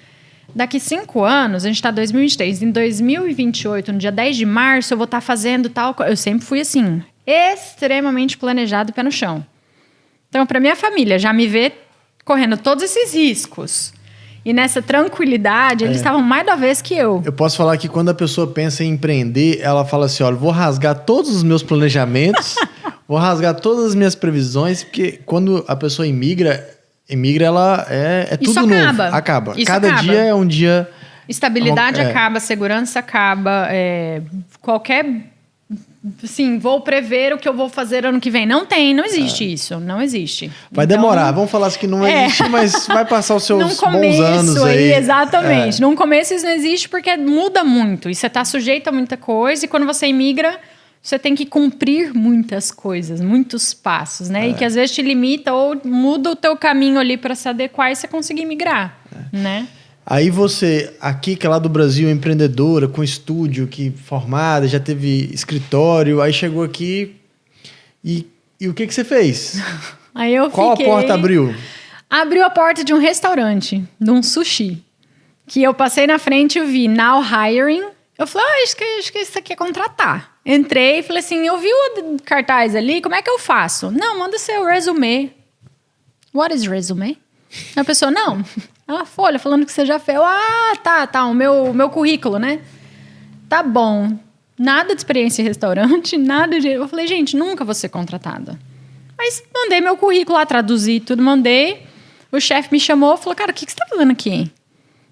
daqui 5 anos, a gente tá em 2023, em 2028, no dia 10 de março, eu vou estar fazendo tal coisa. Eu sempre fui assim, extremamente planejado, pé no chão. Então, pra minha família, já me ver correndo todos esses riscos e nessa tranquilidade, eles estavam mais da vez que eu. Eu posso falar que quando a pessoa pensa em empreender, ela fala assim, olha, vou rasgar todos os meus planejamentos, vou rasgar todas as minhas previsões, porque quando a pessoa imigra ela é tudo isso novo. Acaba. Cada dia é um dia... Estabilidade acaba, segurança acaba, qualquer assim, vou prever o que eu vou fazer ano que vem. Não existe isso, não existe. Vai demorar, vamos falar assim que não existe, mas vai passar os seus bons anos aí. Exatamente. Num começo isso não existe porque muda muito. E você está sujeito a muita coisa. E quando você imigra, você tem que cumprir muitas coisas, muitos passos, né? E que às vezes te limita ou muda o teu caminho ali para se adequar e você conseguir migrar, né? Aí você, aqui que é lá do Brasil, empreendedora, com estúdio, que formada, já teve escritório, aí chegou aqui e o que você fez? Aí eu Qual a porta abriu? Abriu a porta de um restaurante, de um sushi. Que eu passei na frente e vi Now Hiring. Eu falei, acho que isso aqui é contratar. Entrei e falei assim, eu vi o cartaz ali, como é que eu faço? Não, manda seu resume. What is resume? A pessoa, não... uma folha falando que você já fez. Tá, o meu currículo, né? Tá bom. Nada de experiência em restaurante, nada de... Eu falei, gente, nunca vou ser contratada. Mas mandei meu currículo lá, traduzi tudo, mandei. O chefe me chamou e falou, cara, o que você tá fazendo aqui?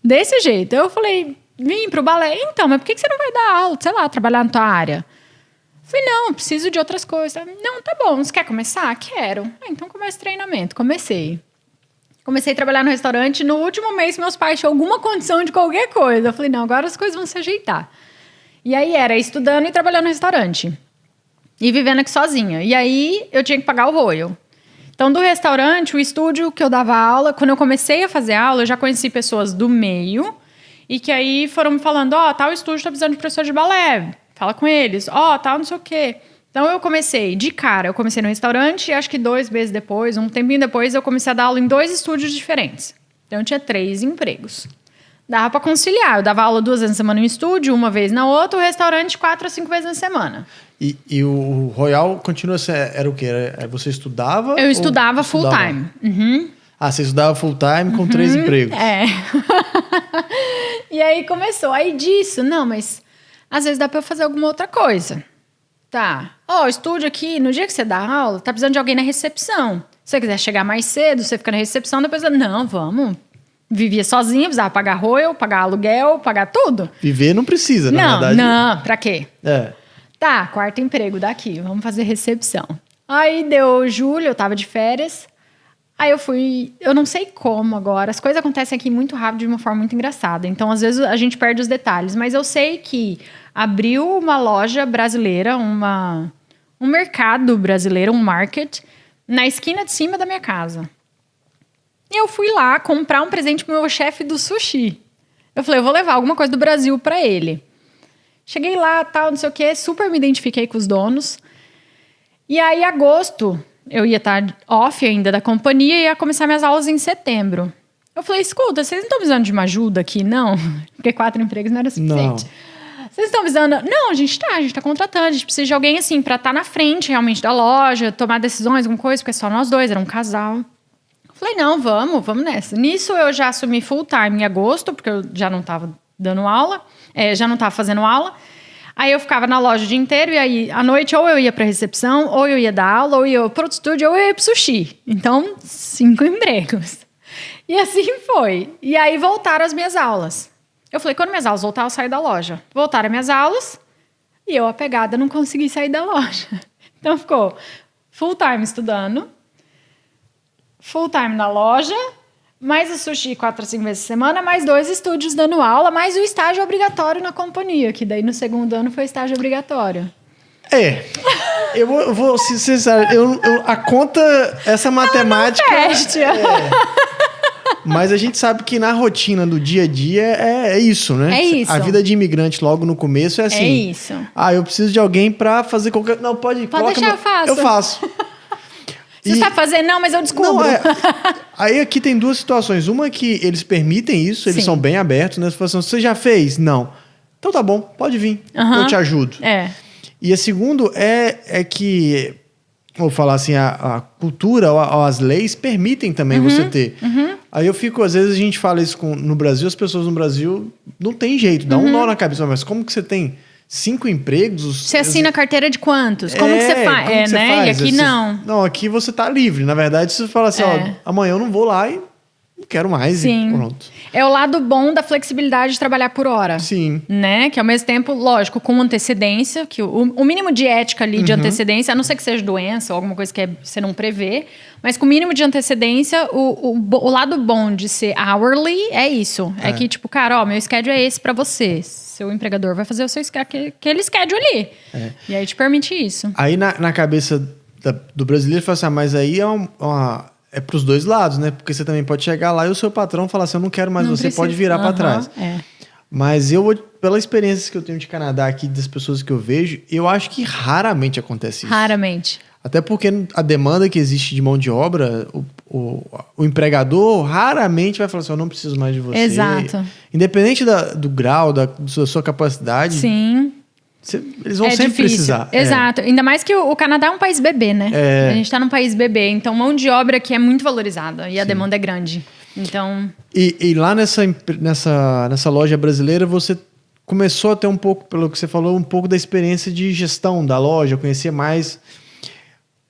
Desse jeito. Eu falei, vim pro balé. Então, mas por que você não vai dar aula? Sei lá, trabalhar na tua área? Eu falei, não, preciso de outras coisas. Não, tá bom, você quer começar? Quero. Então começa o treinamento. Comecei a trabalhar no restaurante. No último mês, meus pais tinham alguma condição de qualquer coisa. Eu falei, não, agora as coisas vão se ajeitar. E aí era estudando e trabalhando no restaurante. E vivendo aqui sozinha. E aí eu tinha que pagar o Royal. Então, do restaurante, o estúdio que eu dava aula, quando eu comecei a fazer aula, eu já conheci pessoas do meio. E que aí foram me falando, tal estúdio tá precisando de professor de balé. Fala com eles. Tal não sei o quê. Então, eu comecei no restaurante e acho que 2 meses depois, um tempinho depois, eu comecei a dar aula em 2 estúdios diferentes. Então, eu tinha 3 empregos. Dava para conciliar. Eu dava aula 2 vezes na semana em um estúdio, 1 vez na outra, o restaurante 4 a 5 vezes na semana. E o Royal continua sendo... Era o quê? Você estudava? Eu estudava full time. Uhum. Você estudava full time com 3 empregos. E aí começou. Aí disso, não, mas às vezes dá para eu fazer alguma outra coisa. Tá. O estúdio aqui, no dia que você dá aula, tá precisando de alguém na recepção. Se você quiser chegar mais cedo, você fica na recepção, depois não, vamos. Vivia sozinha, precisava pagar Royal, pagar aluguel, pagar tudo. Viver não precisa, na verdade. Não, pra quê? Tá, 4º emprego daqui, vamos fazer recepção. Aí deu julho, eu tava de férias. Aí eu não sei como agora, as coisas acontecem aqui muito rápido de uma forma muito engraçada. Então, às vezes, a gente perde os detalhes. Mas eu sei que abriu uma loja brasileira, um mercado brasileiro, um market, na esquina de cima da minha casa. E eu fui lá comprar um presente pro meu chefe do sushi. Eu falei, eu vou levar alguma coisa do Brasil para ele. Cheguei lá, tal, não sei o quê, super me identifiquei com os donos. E aí, agosto, eu ia estar off ainda da companhia e ia começar minhas aulas em setembro. Eu falei, escuta, vocês não estão precisando de uma ajuda aqui, não? Porque 4 empregos não era suficiente. Não. Vocês estão precisando... Não, a gente tá contratando, a gente precisa de alguém, assim, pra estar na frente, realmente, da loja, tomar decisões, alguma coisa, porque só nós 2, era um casal. Eu falei, não, vamos nessa. Nisso, eu já assumi full time em agosto, porque eu já não tava dando aula, já não tava fazendo aula. Aí eu ficava na loja o dia inteiro e aí à noite ou eu ia pra recepção, ou eu ia dar aula, ou eu ia pro estúdio, ou eu ia pro sushi. Então, 5 empregos. E assim foi. E aí voltaram as minhas aulas. Eu falei, quando minhas aulas voltaram, eu saí da loja. Voltaram as minhas aulas e eu, apegada, não consegui sair da loja. Então ficou full time estudando, full time na loja, mais o sushi 4 a 5 vezes por semana, mais 2 estúdios dando aula, mais o estágio obrigatório na companhia, que daí no 2º ano foi estágio obrigatório. Eu vou ser sincero, a conta, essa matemática... Mas a gente sabe que na rotina do dia a dia é isso, né? É isso. A vida de imigrante logo no começo é assim. É isso. Eu preciso de alguém pra fazer qualquer... Não, pode deixar, eu faço. Eu faço. Você sabe fazer? Não, mas eu descubro. Não, aí aqui tem 2 situações. Uma é que eles permitem isso, eles são bem abertos, né? Você já fez? Não. Então tá bom, pode vir. Eu te ajudo. E a segunda é que, vou falar assim, a cultura ou as leis permitem também você ter. Aí eu fico, às vezes a gente fala isso no Brasil, as pessoas no Brasil não tem jeito, dá um nó na cabeça. Mas como que você tem 5 empregos? Você assina carteira de quantos? Como que você faz? Como que você faz? E aqui não. Não, aqui você tá livre. Na verdade, você fala assim, amanhã eu não vou lá e não quero mais Sim. e pronto. É o lado bom da flexibilidade de trabalhar por hora. Sim. Né? Que ao mesmo tempo, lógico, com antecedência, que o mínimo de ética ali de antecedência, a não ser que seja doença ou alguma coisa que você não prevê, mas com o mínimo de antecedência, o lado bom de ser hourly é isso. É que, tipo, cara, ó, meu schedule é esse pra você. Seu empregador vai fazer o seu aquele schedule ali. E aí te permite isso. Aí na cabeça do brasileiro, fala assim, mas aí é pros dois lados, né? Porque você também pode chegar lá e o seu patrão falar assim, eu não quero mais você, pode virar pra trás. Mas pela experiência que eu tenho de Canadá aqui, das pessoas que eu vejo, eu acho que raramente acontece isso. Raramente. Até porque a demanda que existe de mão de obra, o empregador raramente vai falar assim, eu não preciso mais de você. Exato. Independente da grau, da sua capacidade. Sim. Eles vão sempre precisar. Exato. Ainda mais que o Canadá é um país bebê, né? A gente tá num país bebê, então mão de obra aqui é muito valorizada e a demanda é grande. Então... E lá nessa loja brasileira, você começou a ter um pouco, pelo que você falou, um pouco da experiência de gestão da loja, conhecia mais.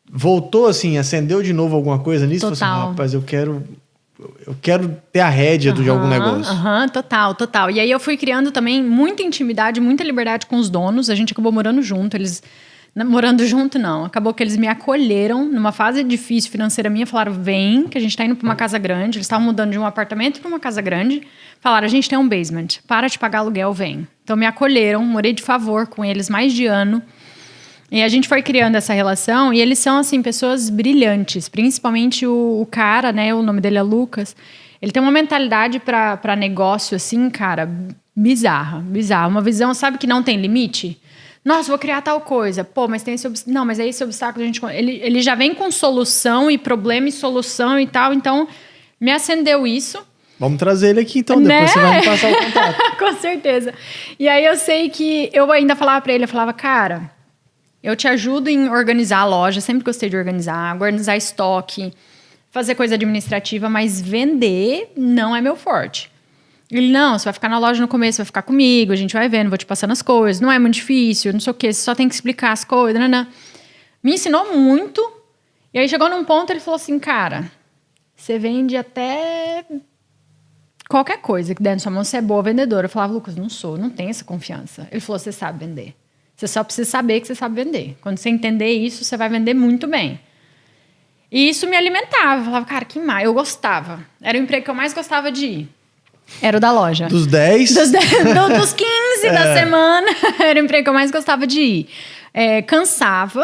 Voltou assim, acendeu de novo alguma coisa nisso? Total. Falou assim, rapaz, eu quero ter a rédea de algum negócio. Total. E aí eu fui criando também muita intimidade, muita liberdade com os donos. A gente acabou morando junto. Morando junto, não. Acabou que eles me acolheram numa fase difícil financeira minha. Falaram, vem, que a gente tá indo pra uma casa grande. Eles estavam mudando de um apartamento pra uma casa grande. Falaram, a gente tem um basement. Para de pagar aluguel, vem. Então me acolheram, morei de favor com eles mais de ano. E a gente foi criando essa relação e eles são, assim, pessoas brilhantes. Principalmente o cara, né? O nome dele é Lucas. Ele tem uma mentalidade pra negócio, assim, cara, bizarra. Uma visão, sabe, que não tem limite? Nossa, vou criar tal coisa. Pô, mas tem esse obstáculo. Não, mas é esse obstáculo. Ele já vem com solução e problema e solução e tal. Então, me acendeu isso. Vamos trazer ele aqui, então. Depois você vai me passar o contato. Com certeza. E aí, eu sei que eu ainda falava pra ele, eu falava, cara... Eu te ajudo em organizar a loja, sempre gostei de organizar estoque, fazer coisa administrativa, mas vender não é meu forte. Ele, não, você vai ficar na loja no começo, vai ficar comigo, a gente vai vendo, vou te passando as coisas, não é muito difícil, não sei o quê, você só tem que explicar as coisas, nanã. Me ensinou muito, e aí chegou num ponto, ele falou assim, cara, você vende até qualquer coisa que der na sua mão, você é boa vendedora. Eu falava, Lucas, não tenho essa confiança. Ele falou, você sabe vender. Você só precisa saber que você sabe vender. Quando você entender isso, você vai vender muito bem. E isso me alimentava. Eu falava, cara, que mais? Eu gostava. Era o emprego que eu mais gostava de ir. Era o da loja. Dos 10? Dos 15 da semana. Era o emprego que eu mais gostava de ir. Cansava.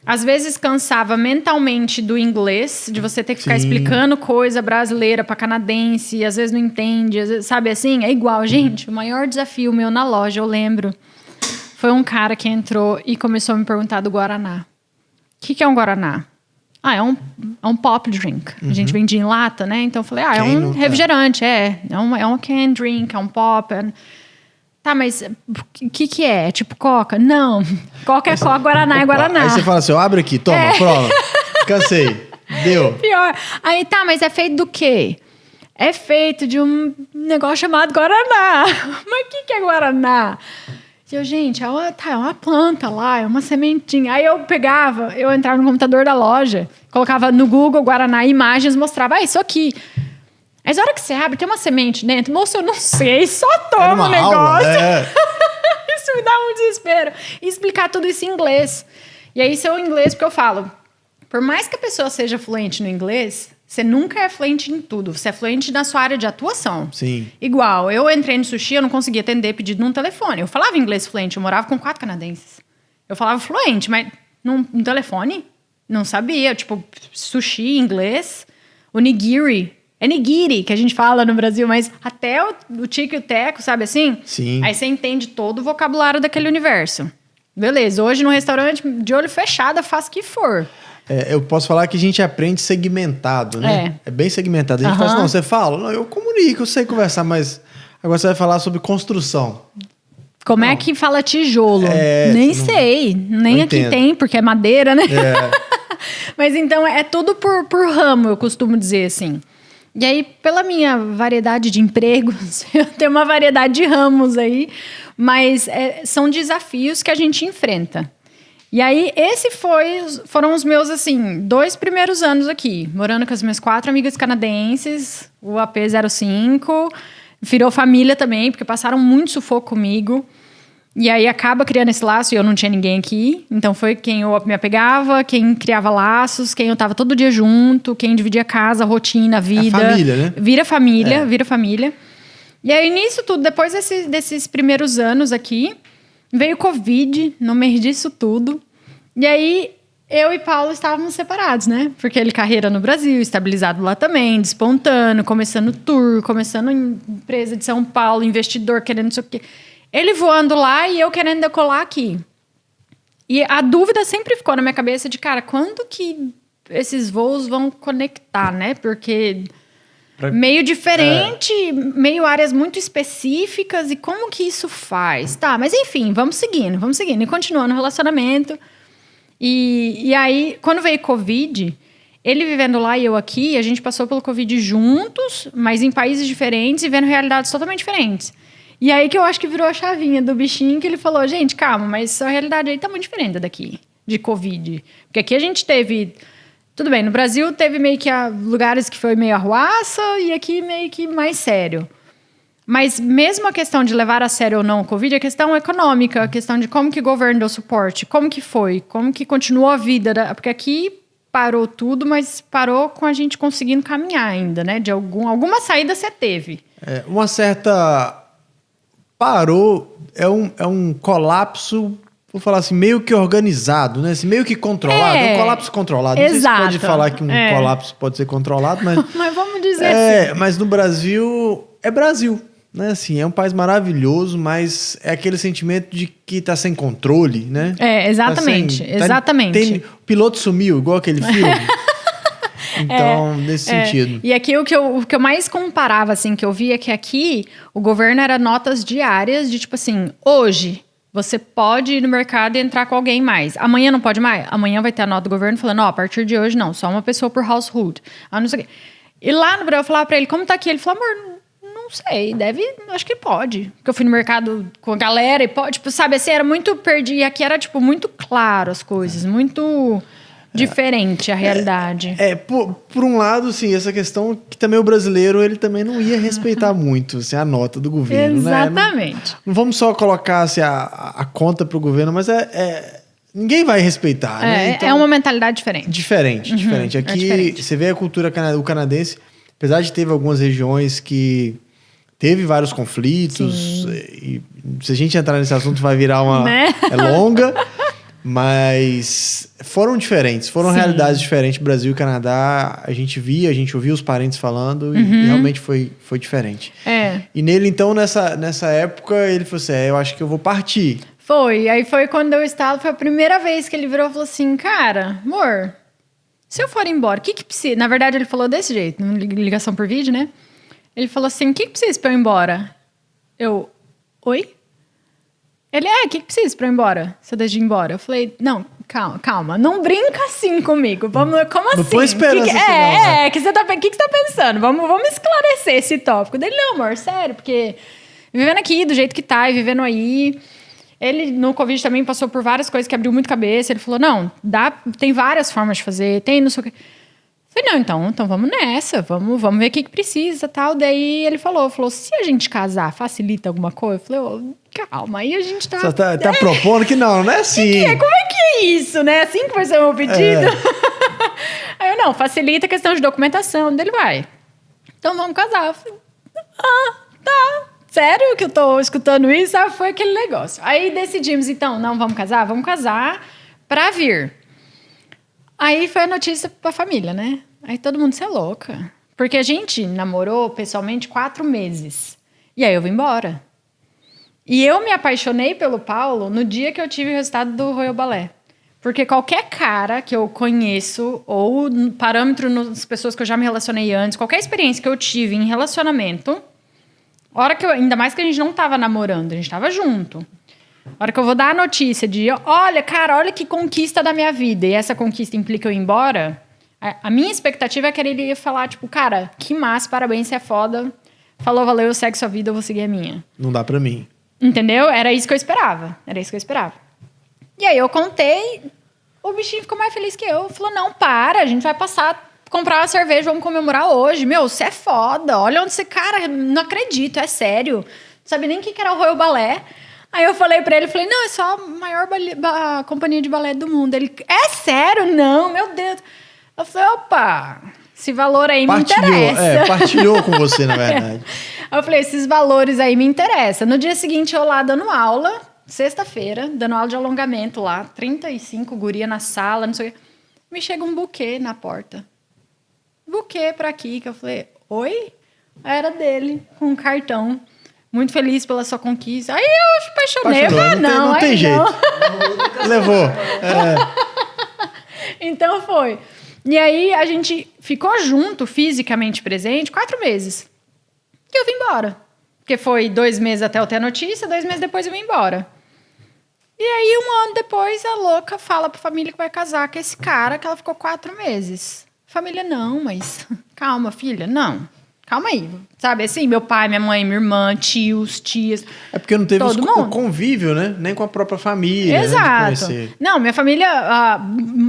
Às vezes cansava mentalmente do inglês, de você ter que ficar explicando coisa brasileira para canadense. Às vezes não entende. Às vezes, sabe assim? É igual, gente. O maior desafio meu na loja, eu lembro... Foi um cara que entrou e começou a me perguntar do Guaraná. O que é um Guaraná? É um pop drink. A gente vende em lata, né? Então eu falei, é um refrigerante, é um canned drink, é um pop. Tá, mas o que é? É tipo Coca? Não, Coca é Coca, Guaraná é Guaraná. Aí você fala assim, abre aqui, toma, prova. Cansei, deu. Pior. Aí tá, mas é feito do quê? É feito de um negócio chamado Guaraná. Mas o que é Guaraná? Gente, é uma planta lá, é uma sementinha. Aí eu entrava no computador da loja, colocava no Google Guaraná imagens, mostrava, isso aqui. Mas a hora que você abre, tem uma semente dentro. Moço, eu não sei, só toma o negócio. Isso me dá um desespero. E explicar tudo isso em inglês. E aí, isso é o inglês, porque eu falo, por mais que a pessoa seja fluente no inglês... Você nunca é fluente em tudo. Você é fluente na sua área de atuação. Sim. Igual, eu entrei no sushi, eu não conseguia atender pedido num telefone. Eu falava inglês fluente, eu morava com 4 canadenses. Eu falava fluente, mas num telefone, não sabia. Tipo, sushi, inglês, onigiri. É nigiri que a gente fala no Brasil, mas até o tico e o teco, sabe assim? Sim. Aí você entende todo o vocabulário daquele universo. Beleza, hoje no restaurante, de olho fechado, eu faço o que for. Eu posso falar que a gente aprende segmentado, né? É bem segmentado. A gente fala assim, não, você fala, não, eu comunico, eu sei conversar, mas agora você vai falar sobre construção. Como é que fala tijolo? Nem sei. Nem aqui tem, porque é madeira, né? Mas então, é tudo por ramo, eu costumo dizer assim. E aí, pela minha variedade de empregos, eu tenho uma variedade de ramos aí, mas são desafios que a gente enfrenta. E aí, foram os meus, assim, 2 primeiros anos aqui. Morando com as minhas 4 amigas canadenses, o AP05. Virou família também, porque passaram muito sufoco comigo. E aí, acaba criando esse laço e eu não tinha ninguém aqui. Então, foi quem eu me apegava, quem criava laços, quem eu tava todo dia junto, quem dividia casa, rotina, vida. É família, né? Vira família. E aí, nisso tudo, depois desses primeiros anos aqui... Veio Covid no meio disso tudo. E aí, eu e Paulo estávamos separados, né? Porque ele carreira no Brasil, estabilizado lá também, despontando, começando tour, começando empresa de São Paulo, investidor querendo não sei o quê. Ele voando lá e eu querendo decolar aqui. E a dúvida sempre ficou na minha cabeça de, cara, quando que esses voos vão conectar, né? Porque... meio diferente, meio áreas muito específicas, e como que isso faz? Tá, mas enfim, vamos seguindo. E continuando o relacionamento. E aí, quando veio Covid, ele vivendo lá e eu aqui, a gente passou pelo Covid juntos, mas em países diferentes e vendo realidades totalmente diferentes. E aí que eu acho que virou a chavinha do bichinho, que ele falou, gente, calma, mas a realidade aí tá muito diferente daqui, de Covid. Porque aqui a gente teve... Tudo bem, no Brasil teve meio que lugares que foi meio arruaça e aqui meio que mais sério. Mas mesmo a questão de levar a sério ou não o Covid, a questão econômica, a questão de como que o governo deu suporte, como que foi, como que continuou a vida. Porque aqui parou tudo, mas parou com a gente conseguindo caminhar ainda, né? De alguma saída você teve. Uma certa... Parou, é um colapso... Vou falar assim, meio que organizado, né? Assim, meio que controlado. É um colapso controlado. Não exato. sei se pode falar que um colapso pode ser controlado, mas... mas vamos dizer assim. Mas no Brasil, é Brasil, né? Assim, é um país maravilhoso, mas é aquele sentimento de que tá sem controle, né? Exatamente, exatamente. O piloto sumiu, igual aquele filme. Então, nesse sentido. E aqui o que eu mais comparava, assim, que eu via que aqui o governo era notas diárias de tipo assim, hoje... Você pode ir no mercado e entrar com alguém mais. Amanhã não pode mais? Amanhã vai ter a nota do governo falando, a partir de hoje não, só uma pessoa por household. Não sei o quê. E lá no Brasil eu falava pra ele, como tá aqui? Ele falou, amor, não sei, acho que pode. Porque eu fui no mercado com a galera e pode, tipo, sabe, assim, era muito perdido. E aqui era, tipo, muito claro as coisas, muito... diferente a realidade. Por um lado, assim, essa questão que também o brasileiro, ele também não ia respeitar muito, assim, a nota do governo, exatamente. Né? Não vamos só colocar, assim, a conta pro governo, mas ninguém vai respeitar, né? Então, é uma mentalidade diferente. Diferente. Aqui, diferente. Você vê a cultura canadense, apesar de ter algumas regiões que teve vários conflitos, e se a gente entrar nesse assunto vai virar uma... né? É longa... Mas foram diferentes, foram realidades diferentes. Brasil e Canadá, a gente ouvia os parentes falando e realmente foi diferente. E nele, então, nessa época, ele falou assim, eu acho que eu vou partir. Aí foi quando eu estava, foi a primeira vez que ele virou e falou assim, cara, amor, se eu for embora, o que precisa? Na verdade, ele falou desse jeito, ligação por vídeo, né? Ele falou assim, o que precisa pra eu ir embora? Oi? Ele, o que precisa pra eu ir embora? Você deixa de ir embora? Eu falei, não, calma, não brinca assim comigo. Como assim? Não põe esperança que você tá pensando? Vamos esclarecer esse tópico. Dele, não, amor, sério, porque vivendo aqui do jeito que tá e vivendo aí... Ele, no Covid, também passou por várias coisas que abriu muito cabeça. Ele falou, não, tem várias formas de fazer, tem não sei o quê. Eu falei, não, então vamos nessa, vamos ver o que precisa, tal. Daí ele falou, se a gente casar, facilita alguma coisa? Eu falei, calma, aí a gente tá... Você tá propondo que não é assim. Como é que é isso, né? Assim que vai ser o meu pedido? Aí eu, não, facilita a questão de documentação. Daí ele vai, então vamos casar. Eu falei, tá. Sério que eu tô escutando isso? Foi aquele negócio. Aí decidimos, então, não, vamos casar pra vir. Aí foi a notícia pra família, né? Aí todo mundo, você é louca. Porque a gente namorou pessoalmente 4 meses. E aí eu vim embora. E eu me apaixonei pelo Paulo no dia que eu tive o resultado do Royal Ballet. Porque qualquer cara que eu conheço, ou parâmetro nas pessoas que eu já me relacionei antes, qualquer experiência que eu tive em relacionamento, ainda mais que a gente não tava namorando, a gente tava junto. A hora que eu vou dar a notícia de, olha que conquista da minha vida, e essa conquista implica eu ir embora, a minha expectativa é que ele ia falar, tipo, cara, que massa, parabéns, você é foda, falou, valeu, eu segue sua vida, eu vou seguir a minha. Não dá pra mim. Entendeu? Era isso que eu esperava. E aí eu contei, o bichinho ficou mais feliz que eu. Falou, não, para, a gente vai comprar uma cerveja, vamos comemorar hoje. Meu, você é foda, olha onde você... Cara, não acredito, é sério. Não sabia nem o que era o Royal Ballet. Aí eu falei pra ele, não, é só a maior companhia de balé do mundo. Ele, é sério? Não, meu Deus. Eu falei, opa, esse valor aí me interessa. Partilhou com você, na verdade. Eu falei, esses valores aí me interessam. No dia seguinte, eu lá dando aula, sexta-feira, dando aula de alongamento lá, 35 guria na sala, não sei o quê. Me chega um buquê na porta. Buquê pra aqui, que eu falei, oi? Era dele, com um cartão. Muito feliz pela sua conquista. Aí eu apaixonei. Não tem jeito. Levou. Então foi. E aí a gente ficou junto, fisicamente presente, 4 meses. E eu vim embora. Porque foi 2 meses até eu ter a notícia, 2 meses depois eu vim embora. E aí 1 ano depois a louca fala pra família que vai casar com esse cara que ela ficou 4 meses. Família, não, mas calma, filha, não. Calma aí, sabe? Assim, meu pai, minha mãe, minha irmã, tios, tias. É porque não teve o convívio, né? Nem com a própria família. Exato. Né? Não, minha família,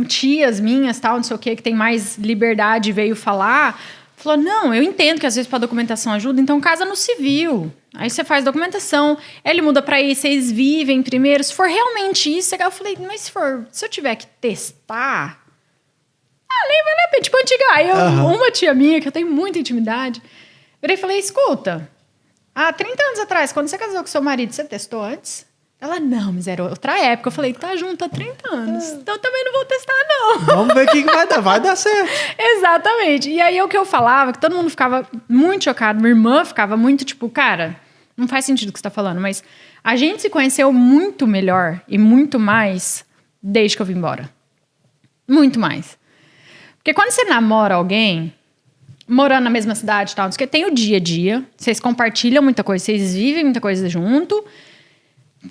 tias minhas, tal, não sei o que tem mais liberdade, veio falar. Falou, não, eu entendo que às vezes para documentação ajuda, então casa no civil. Aí você faz documentação, ele muda para aí, vocês vivem primeiro. Se for realmente isso, eu falei, mas se eu tiver que testar... nem vale a pena. Tipo, antiga. Aí uma tia minha, que eu tenho muita intimidade, eu falei, escuta, há 30 anos atrás, quando você casou com seu marido, você testou antes? Ela, não, mas era outra época. Eu falei, tá junto há 30 anos. Então também não vou testar, não. Vamos ver o que vai dar certo. Exatamente. E aí o que eu falava, que todo mundo ficava muito chocado, minha irmã ficava muito tipo, cara, não faz sentido o que você tá falando, mas a gente se conheceu muito melhor e muito mais desde que eu vim embora. Muito mais. Porque quando você namora alguém, morando na mesma cidade e tal, porque tem o dia a dia, vocês compartilham muita coisa, vocês vivem muita coisa junto,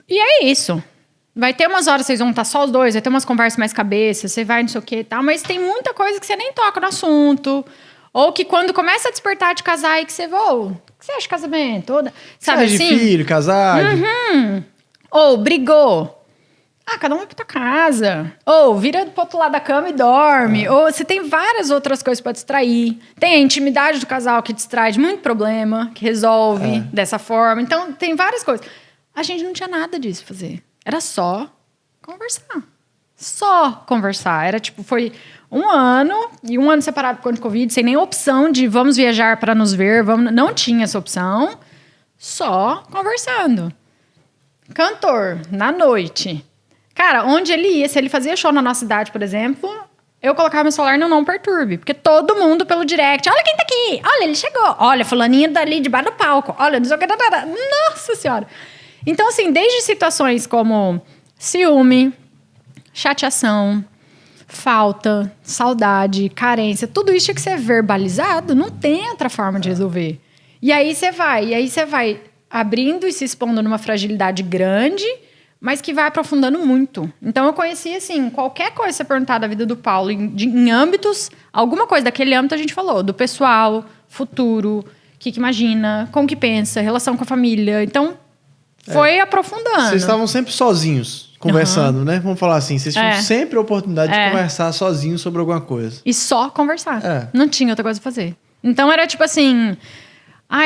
e é isso. Vai ter umas horas que vocês vão estar só os dois, vai ter umas conversas mais cabeça, você vai não sei o que e tal, mas tem muita coisa que você nem toca no assunto, ou que quando começa a despertar de casar, aí que você vai, o que você acha de casamento? Sabe assim? De filho, casar. Ou brigou. Cada um vai pra tua casa. Ou vira pro outro lado da cama e dorme. Ou você tem várias outras coisas pra distrair. Tem a intimidade do casal que distrai de muito problema, que resolve dessa forma. Então, tem várias coisas. A gente não tinha nada disso pra fazer. Era só conversar. Só conversar. Era tipo, foi 1 ano, e 1 ano separado por conta de Covid, sem nem opção de vamos viajar pra nos ver. Não tinha essa opção. Só conversando. Cantor, na noite. Cara, onde ele ia, se ele fazia show na nossa cidade, por exemplo, eu colocava meu celular no não perturbe. Porque todo mundo pelo direct, olha quem tá aqui, olha, ele chegou, olha, fulaninha dali debaixo do palco, olha, não sei o que, nossa senhora. Então, assim, desde situações como ciúme, chateação, falta, saudade, carência, tudo isso tinha que ser verbalizado, não tem outra forma de resolver. E aí você vai abrindo e se expondo numa fragilidade grande, mas que vai aprofundando muito. Então, eu conheci, assim, qualquer coisa que você perguntar da vida do Paulo, em âmbitos, alguma coisa daquele âmbito a gente falou, do pessoal, futuro, o que imagina, como que pensa, relação com a família. Então, foi aprofundando. Vocês estavam sempre sozinhos, conversando, né? Vamos falar assim, vocês tinham sempre a oportunidade de conversar sozinhos sobre alguma coisa. E só conversar. Não tinha outra coisa a fazer. Então, era tipo assim...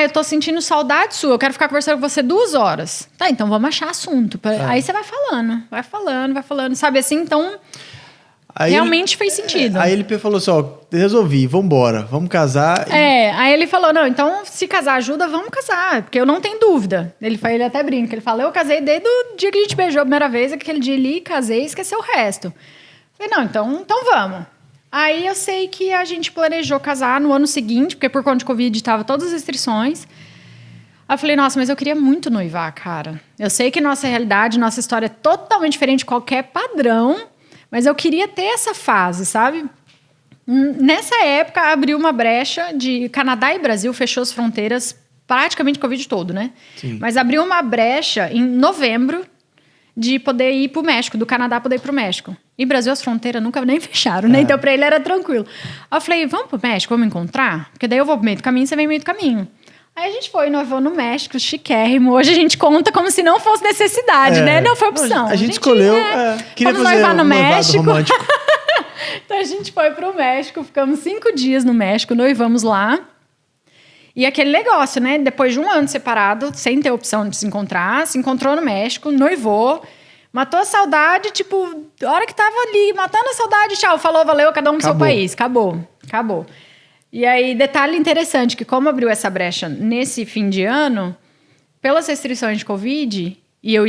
eu tô sentindo saudade sua, eu quero ficar conversando com você 2 horas. Tá, então vamos achar assunto. Aí você vai falando, sabe assim? Então, aí realmente fez sentido. Aí ele falou assim, resolvi, vambora, vamos casar. Aí ele falou, não, então se casar ajuda, vamos casar, porque eu não tenho dúvida. Ele até brinca, ele fala, eu casei desde o dia que a gente beijou a primeira vez, aquele dia ali, casei e esqueceu o resto. Eu falei, não, então vamos. Aí eu sei que a gente planejou casar no ano seguinte, porque por conta de Covid tava todas as restrições. Aí eu falei, nossa, mas eu queria muito noivar, cara. Eu sei que nossa realidade, nossa história é totalmente diferente de qualquer padrão, mas eu queria ter essa fase, sabe? Nessa época, abriu uma brecha de Canadá e Brasil, fechou as fronteiras praticamente Covid todo, né? Sim. Mas abriu uma brecha em novembro de poder ir pro México, do Canadá poder ir pro México. E Brasil, as fronteiras nunca nem fecharam, né? Então, pra ele era tranquilo. Aí eu falei, vamos pro México, vamos encontrar? Porque daí eu vou pro meio do caminho, você vem no meio do caminho. Aí a gente foi, noivou no México, chiquérrimo. Hoje a gente conta como se não fosse necessidade, né? Não foi opção. A gente escolheu... queria fazer noivar no México. Romântico. Então a gente foi pro México, ficamos 5 dias no México, noivamos lá. E aquele negócio, né? Depois de 1 ano separado, sem ter opção de se encontrar, se encontrou no México, noivou, matou a saudade, tipo, a hora que tava ali, matando a saudade, tchau, falou, valeu, cada um pro seu país. Acabou. E aí, detalhe interessante, que como abriu essa brecha nesse fim de ano, pelas restrições de Covid, e eu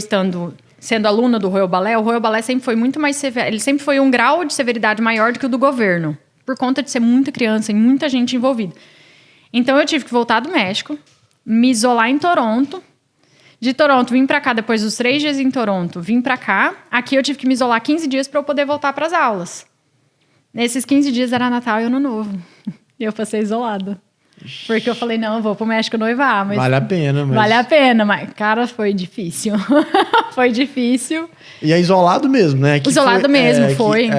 sendo aluna do Royal Ballet, o Royal Ballet sempre foi muito mais severo, ele sempre foi um grau de severidade maior do que o do governo, por conta de ser muita criança e muita gente envolvida. Então, eu tive que voltar do México, me isolar em Toronto. De Toronto, vim pra cá, depois dos 3 dias em Toronto, vim pra cá. Aqui eu tive que me isolar 15 dias para eu poder voltar para as aulas. Nesses 15 dias era Natal e Ano Novo. E eu passei isolada. Porque eu falei, não, eu vou pro México noivar. Mas vale a pena, mas... Vale a pena, mas, cara, foi difícil. Foi difícil. E é isolado mesmo, né? Isolado mesmo, foi.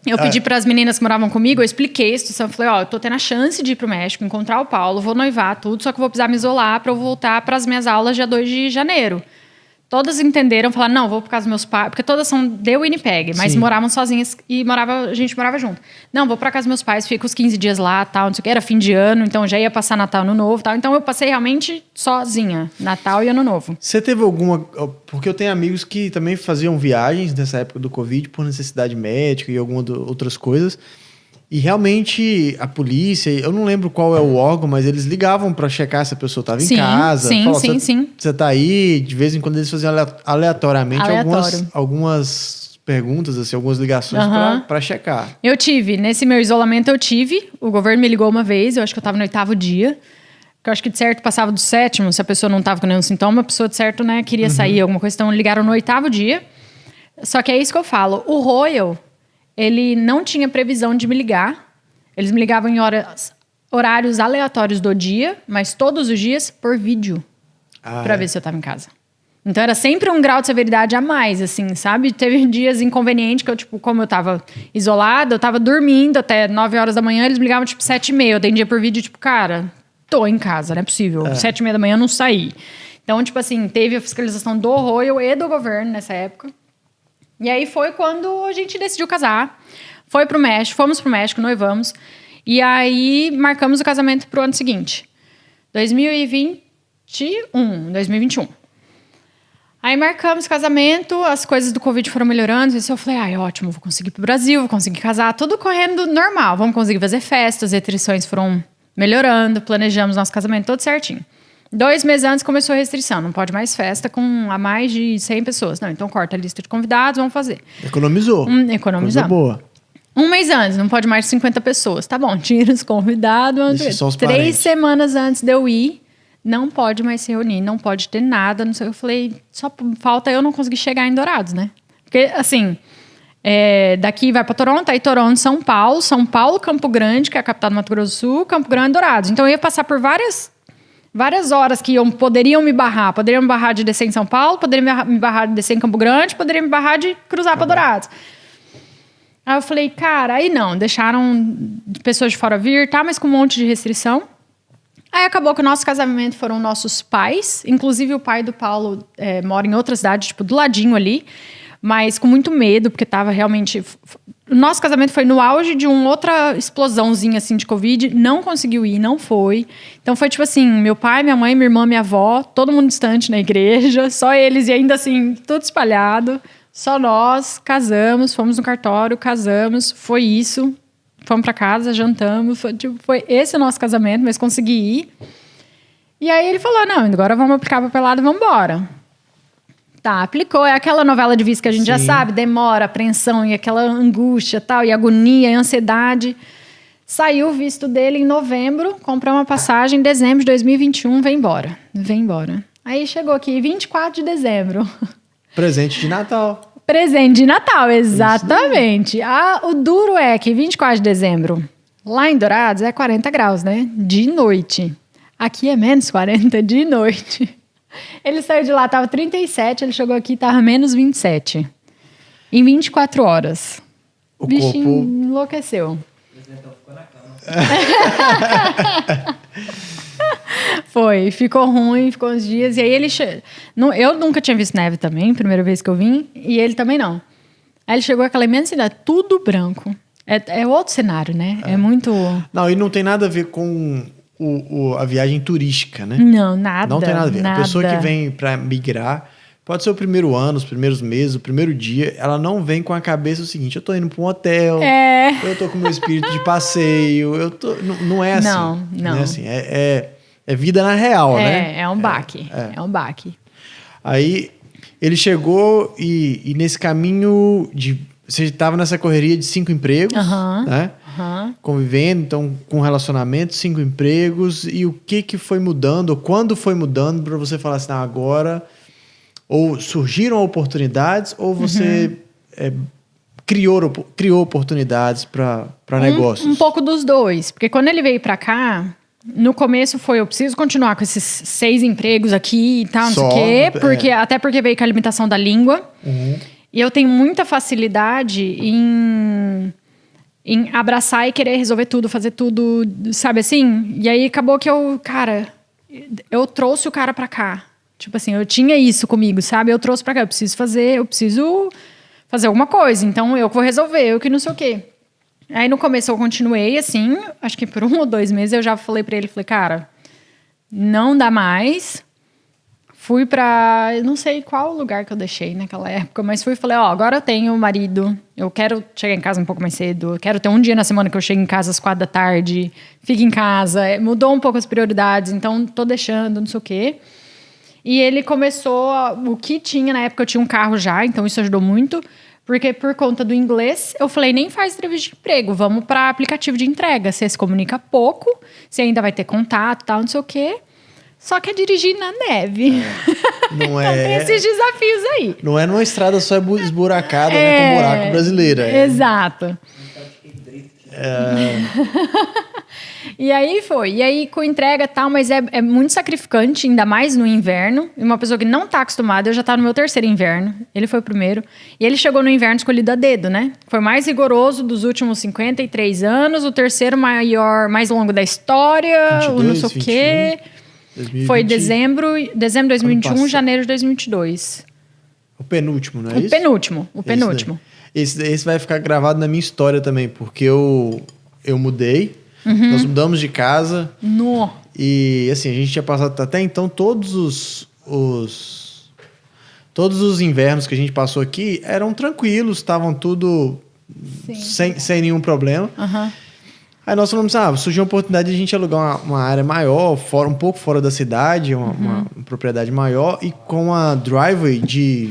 Eu pedi para as meninas que moravam comigo, eu expliquei a situação. Eu falei, eu tô tendo a chance de ir pro México, encontrar o Paulo, vou noivar tudo, só que eu vou precisar me isolar para eu voltar para as minhas aulas dia 2 de janeiro. Todas entenderam, falaram, não, vou por causa dos meus pais, porque todas são de Winnipeg, mas moravam sozinhas e a gente morava junto. Não, vou pra casa dos meus pais, fico os 15 dias lá, tal, não sei o que, era fim de ano, então já ia passar Natal, Ano Novo, tal. Então eu passei realmente sozinha, Natal e Ano Novo. Você teve alguma... Porque eu tenho amigos que também faziam viagens nessa época do Covid por necessidade médica e algumas outras coisas. E realmente a polícia, eu não lembro qual é o órgão, mas eles ligavam para checar se a pessoa estava em casa. Sim. Você tá aí, de vez em quando eles faziam aleatoriamente algumas perguntas, assim, algumas ligações para checar. Eu tive, nesse meu isolamento o governo me ligou uma vez, eu acho que eu estava no 8º dia, porque eu acho que de certo passava do 7º, se a pessoa não estava com nenhum sintoma, a pessoa de certo, né, queria sair, alguma coisa, então ligaram no 8º dia. Só que é isso que eu falo, o Royal... Ele não tinha previsão de me ligar. Eles me ligavam em horários aleatórios do dia, mas todos os dias por vídeo, para ver se eu estava em casa. Então era sempre um grau de severidade a mais, assim, sabe? Teve dias inconvenientes que eu, tipo, como eu estava isolada, eu estava dormindo até 9 horas da manhã, eles me ligavam, tipo, 7h30. Eu atendia por vídeo, tipo, cara, tô em casa, não é possível. 7h30 da manhã eu não saí. Então, tipo assim, teve a fiscalização do Royal e do governo nessa época. E aí foi quando a gente decidiu casar. Fomos pro México, noivamos. E aí marcamos o casamento pro ano seguinte. 2021. Aí marcamos o casamento, as coisas do Covid foram melhorando. E eu falei, ótimo, vou conseguir ir pro Brasil, vou conseguir casar. Tudo correndo normal, vamos conseguir fazer festas, as restrições foram melhorando. Planejamos nosso casamento todo certinho. 2 meses antes começou a restrição. Não pode mais festa com a mais de 100 pessoas. Não, então corta a lista de convidados, vamos fazer. Economizou. Economizamos. Coisa boa. 1 mês antes, não pode mais de 50 pessoas. Tá bom, tira os convidados. Deixa só os 3 parentes. semanas antes de eu ir, não pode mais se reunir, não pode ter nada. Não sei. Eu falei, só falta eu não conseguir chegar em Dourados, né? Porque, assim, daqui vai para Toronto, aí Toronto, São Paulo, Campo Grande, que é a capital do Mato Grosso do Sul, Campo Grande, Dourados. Então eu ia passar por várias horas que poderiam me barrar. Poderiam me barrar de descer em São Paulo, poderiam me barrar de descer em Campo Grande, poderiam me barrar de cruzar para Dourados. Aí eu falei, cara, aí não. Deixaram pessoas de fora vir, tá? Mas com um monte de restrição. Aí acabou que o nosso casamento foram nossos pais. Inclusive o pai do Paulo mora em outra cidade, tipo, do ladinho ali. Mas com muito medo, porque tava realmente... O nosso casamento foi no auge de uma outra explosãozinha, assim, de Covid. Não conseguiu ir, não foi. Então, foi tipo assim, meu pai, minha mãe, minha irmã, minha avó, todo mundo distante na igreja, só eles, e ainda assim, tudo espalhado. Só nós, casamos, fomos no cartório, casamos, foi isso. Fomos pra casa, jantamos, foi esse o nosso casamento, mas consegui ir. E aí ele falou, não, agora vamos aplicar papelada, vamos embora. Tá, aplicou. É aquela novela de visto que a gente já sabe, demora, apreensão e aquela angústia tal, e agonia, e ansiedade. Saiu o visto dele em novembro, comprou uma passagem em dezembro de 2021, vem embora. Aí chegou aqui, 24 de dezembro. Presente de Natal. Presente de Natal, exatamente. O duro é que 24 de dezembro, lá em Dourados, é 40 graus, né? De noite. Aqui é menos 40 de noite. Ele saiu de lá, tava 37, ele chegou aqui, tava menos 27. Em 24 horas. O bichinho corpo... enlouqueceu. O presidente ficou na cama. Foi, ficou ruim, ficou uns dias. E aí ele... Eu nunca tinha visto neve também, primeira vez que eu vim. E ele também não. Aí ele chegou àquela imensa cidade, tudo branco. É outro cenário, né? É muito... Não, e não tem nada a ver com a viagem turística, né? Não, nada. Não tem nada a ver. Nada. A pessoa que vem para migrar, pode ser o primeiro ano, os primeiros meses, o primeiro dia, ela não vem com a cabeça o seguinte, eu tô indo para um hotel, eu tô com o meu espírito de passeio, não é assim. Não. Não é assim. É vida na real, né? É um baque. É um baque. Aí ele chegou e nesse caminho de... Você estava nessa correria de 5 empregos, né? Convivendo, então, com relacionamento, 5 empregos. E o que foi mudando, ou quando foi mudando para você falar assim, agora... Ou surgiram oportunidades, ou você criou oportunidades para negócios? Um pouco dos dois. Porque quando ele veio para cá... No começo foi, eu preciso continuar com esses 6 empregos aqui e tal, não sei o quê. Até porque veio com a limitação da língua. E eu tenho muita facilidade em abraçar e querer resolver tudo, fazer tudo, sabe assim? E aí acabou que eu trouxe o cara pra cá. Tipo assim, eu tinha isso comigo, sabe? Eu trouxe pra cá, eu preciso fazer alguma coisa. Então eu vou resolver, eu que não sei o quê. Aí no começo eu continuei assim, acho que por 1 ou 2 meses eu já falei pra ele, cara, não dá mais. Fui pra, eu não sei qual lugar que eu deixei naquela época, mas fui e falei, agora eu tenho marido, eu quero chegar em casa um pouco mais cedo, eu quero ter um dia na semana que eu chego em casa às 4 da tarde, fico em casa, mudou um pouco as prioridades, então tô deixando, não sei o quê. E ele começou, o que tinha na época, eu tinha um carro já, então isso ajudou muito. Porque por conta do inglês, eu falei, nem faz entrevista de emprego, vamos para aplicativo de entrega. Você se comunica pouco, você ainda vai ter contato e tal, não sei o quê. Só que é dirigir na neve. Não então tem esses desafios aí. Não é numa estrada só esburacada, né, com buraco brasileira. Exato. E aí foi. E aí com entrega e tal, mas é muito sacrificante, ainda mais no inverno. E uma pessoa que não tá acostumada, eu já tá no meu 3º inverno. Ele foi o primeiro. E ele chegou no inverno escolhido a dedo, né? Foi o mais rigoroso dos últimos 53 anos, o 3º mais longo da história, 22, o não sei o quê. 2020, foi dezembro de 2021, janeiro de 2022. O penúltimo, não é isso? O penúltimo. Esse vai ficar gravado na minha história também, porque eu mudei, nós mudamos de casa. E assim, a gente tinha passado até então todos os invernos que a gente passou aqui eram tranquilos, estavam tudo sem nenhum problema. Aí nós falamos, surgiu a oportunidade de a gente alugar uma área maior, um pouco fora da cidade, uma propriedade maior, e com uma driveway de,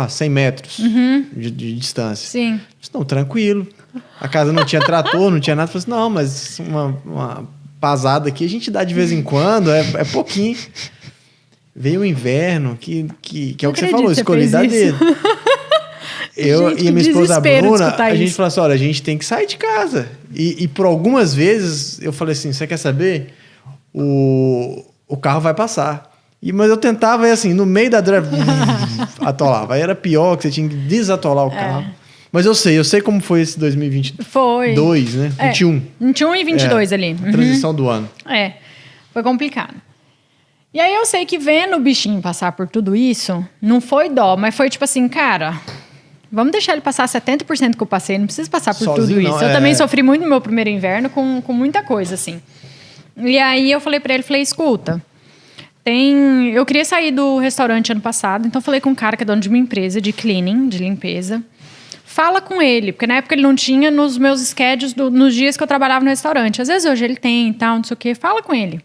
100 metros de distância. Sim. Não, tranquilo. A casa não tinha trator, não tinha nada. Eu falei assim, não, mas uma pasada aqui a gente dá de vez em quando, é pouquinho. Veio o inverno, que é o que você falou, escolhi dar dedo. Eu e a minha esposa Bruna, a gente falou assim, olha, a gente tem que sair de casa. E por algumas vezes eu falei assim, você quer saber? O carro vai passar. Mas eu tentava, assim, no meio da drive, atolava. Aí era pior, que você tinha que desatolar o carro. Mas eu sei como foi esse 2022, foi. Né? 21. 21 e 22 ali. A transição do ano. Foi complicado. E aí eu sei que vendo o bichinho passar por tudo isso, não foi dó, mas foi tipo assim, cara, vamos deixar ele passar 70% que eu passei, não precisa passar por sozinho, tudo isso. Eu também sofri muito no meu primeiro inverno com muita coisa, assim. E aí eu falei pra ele, escuta, eu queria sair do restaurante ano passado, então eu falei com um cara que é dono de uma empresa de cleaning, de limpeza. Fala com ele, porque na época ele não tinha nos meus schedules nos dias que eu trabalhava no restaurante. Às vezes hoje ele tem e tal, não sei o quê. Fala com ele.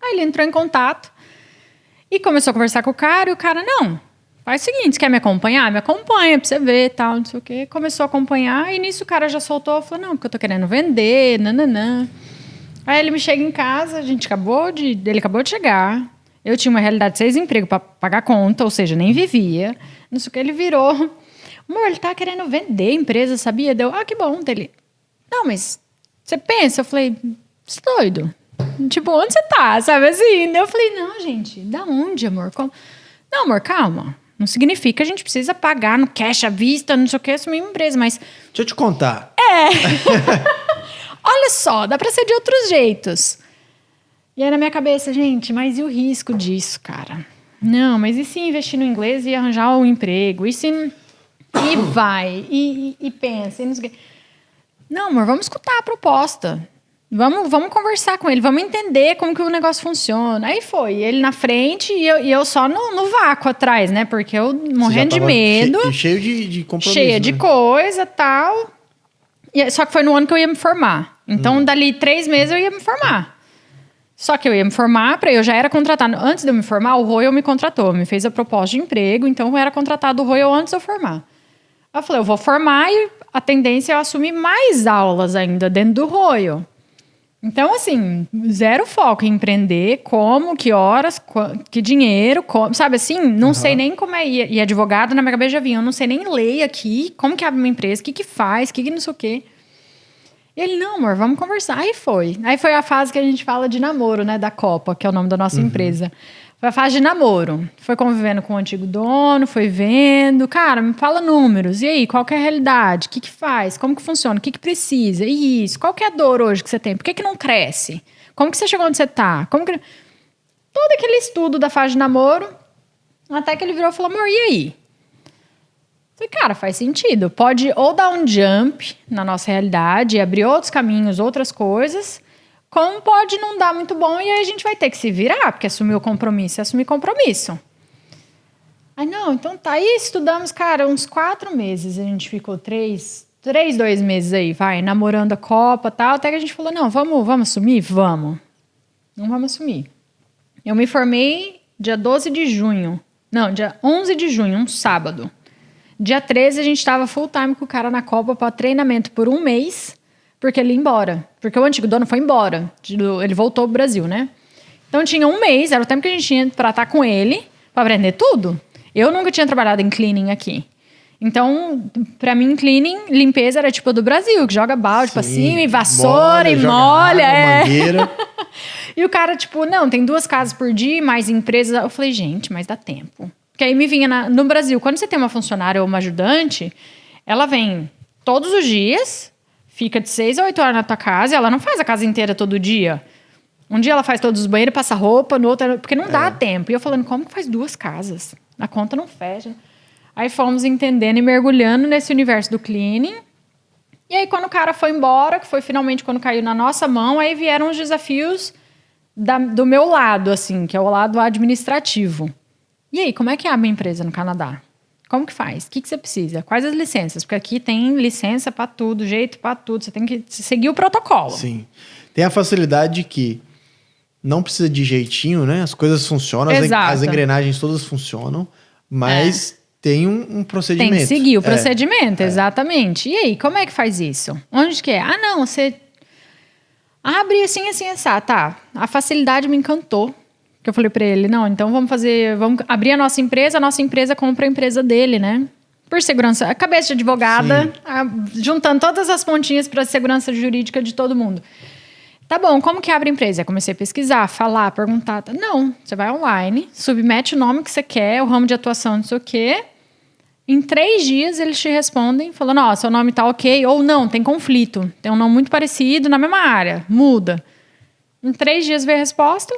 Aí ele entrou em contato e começou a conversar com o cara. E o cara, não, faz o seguinte, você quer me acompanhar? Me acompanha pra você ver e tal, não sei o quê. Começou a acompanhar e nisso o cara já soltou. Falou, não, porque eu tô querendo vender, nananã. Aí ele me chega em casa, ele acabou de chegar. Eu tinha uma realidade de 6 empregos pra pagar conta, ou seja, nem vivia. Não sei o que, ele virou. Amor, ele tá querendo vender a empresa, sabia? Deu, que bom dele. Não, mas você pensa? Eu falei, você é doido? Tipo, onde você tá? Sabe assim? Eu falei, não, gente, da onde, amor? Como? Não, amor, calma. Não significa que a gente precisa pagar no cash à vista, não sei o que, assumir uma empresa, mas... Deixa eu te contar. Olha só, dá pra ser de outros jeitos. E aí na minha cabeça, gente, mas e o risco disso, cara? Não, mas e se investir no inglês e arranjar um emprego? E se... E vai, e pensa, e não sei o quê. Não, amor, vamos escutar a proposta. Vamos conversar com ele, vamos entender como que o negócio funciona. Aí foi, ele na frente e eu só no vácuo atrás, né? Porque eu morrendo de medo. Cheio de compromisso. Cheia de coisa e tal. Só que foi no ano que eu ia me formar. Então, dali 3 meses eu ia me formar. Só que eu ia me formar, eu já era contratada. Antes de eu me formar, o Royal me contratou, me fez a proposta de emprego, então eu era contratada do Royal antes de eu formar. Eu falei, eu vou formar e a tendência é eu assumir mais aulas ainda dentro do Royal. Então, assim, zero foco em empreender, como, que horas, que dinheiro, como, sabe assim? Não sei nem como é. E advogado na minha cabeça já vinha, eu não sei nem ler aqui, como que abre uma empresa, o que faz, o que não sei o quê. E ele, não, amor, vamos conversar. Aí foi a fase que a gente fala de namoro, né, da Copa, que é o nome da nossa empresa. Foi a fase de namoro. Foi convivendo com o antigo dono, foi vendo. Cara, me fala números. E aí, qual que é a realidade? O que faz? Como que funciona? O que precisa? E isso? Qual que é a dor hoje que você tem? Por que não cresce? Como que você chegou onde você tá? Todo aquele estudo da fase de namoro, até que ele virou e falou, amor, e aí? Falei, cara, faz sentido. Pode ou dar um jump na nossa realidade, abrir outros caminhos, outras coisas... Como pode não dar muito bom e aí a gente vai ter que se virar, porque assumir o compromisso é assumir compromisso. Aí, não, então tá. Aí estudamos, cara, uns 4 meses. A gente ficou 2 meses aí, namorando a Copa e tal. Até que a gente falou, não, vamos assumir? Vamos. Não vamos assumir. Eu me formei dia 12 de junho. Não, dia 11 de junho, um sábado. Dia 13 a gente tava full time com o cara na Copa para treinamento por 1 mês. Porque ele ia embora. Porque o antigo dono foi embora. Ele voltou pro Brasil, né? Então tinha 1 mês, era o tempo que a gente tinha pra estar com ele, pra aprender tudo. Eu nunca tinha trabalhado em cleaning aqui. Então, pra mim, cleaning, limpeza era tipo do Brasil, que joga balde pra cima, e vassoura, e molha. Mangueira. E o cara, tipo, não, tem 2 casas por dia, mais empresas. Eu falei, gente, mas dá tempo. Porque aí me vinha no Brasil, quando você tem uma funcionária ou uma ajudante, ela vem todos os dias... Fica de 6 a 8 horas na tua casa e ela não faz a casa inteira todo dia. Um dia ela faz todos os banheiros, passa roupa, no outro... Porque não dá tempo. E eu falando, como que faz 2 casas? A conta não fecha. Aí fomos entendendo e mergulhando nesse universo do cleaning. E aí quando o cara foi embora, que foi finalmente quando caiu na nossa mão, aí vieram os desafios do meu lado, assim, que é o lado administrativo. E aí, como é que abre uma empresa no Canadá? Como que faz? O que você precisa? Quais as licenças? Porque aqui tem licença para tudo, jeito para tudo. Você tem que seguir o protocolo. Sim. Tem a facilidade de que não precisa de jeitinho, né? As coisas funcionam, as engrenagens todas funcionam, mas tem um procedimento. Tem que seguir o procedimento, exatamente. E aí, como é que faz isso? Onde que é? Ah, não, você abre assim, tá. A facilidade me encantou. Que eu falei pra ele, não, então vamos abrir a nossa empresa compra a empresa dele, né? Por segurança, a cabeça de advogada, juntando todas as pontinhas para segurança jurídica de todo mundo. Tá bom, como que abre a empresa? Eu comecei a pesquisar, falar, perguntar. Não, você vai online, submete o nome que você quer, o ramo de atuação, não sei o quê. Em 3 dias eles te respondem, falando, ó, seu nome tá ok, ou não, tem conflito. Tem um nome muito parecido na mesma área, muda. Em 3 dias veio a resposta.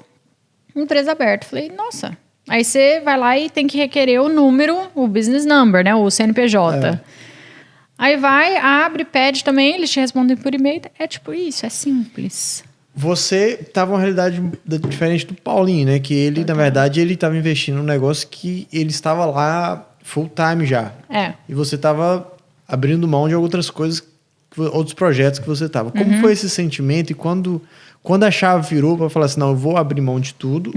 Empresa aberta. Falei, nossa. Aí você vai lá e tem que requerer o número, o business number, né? O CNPJ. Aí vai, abre, pede também, eles te respondem por e-mail. É tipo isso, é simples. Você tava uma realidade diferente do Paulinho, né? Que ele, na verdade, ele tava investindo num negócio que ele estava lá full time já. E você tava abrindo mão de outras coisas, outros projetos que você tava. Como foi esse sentimento e quando a chave virou para falar assim, não, eu vou abrir mão de tudo.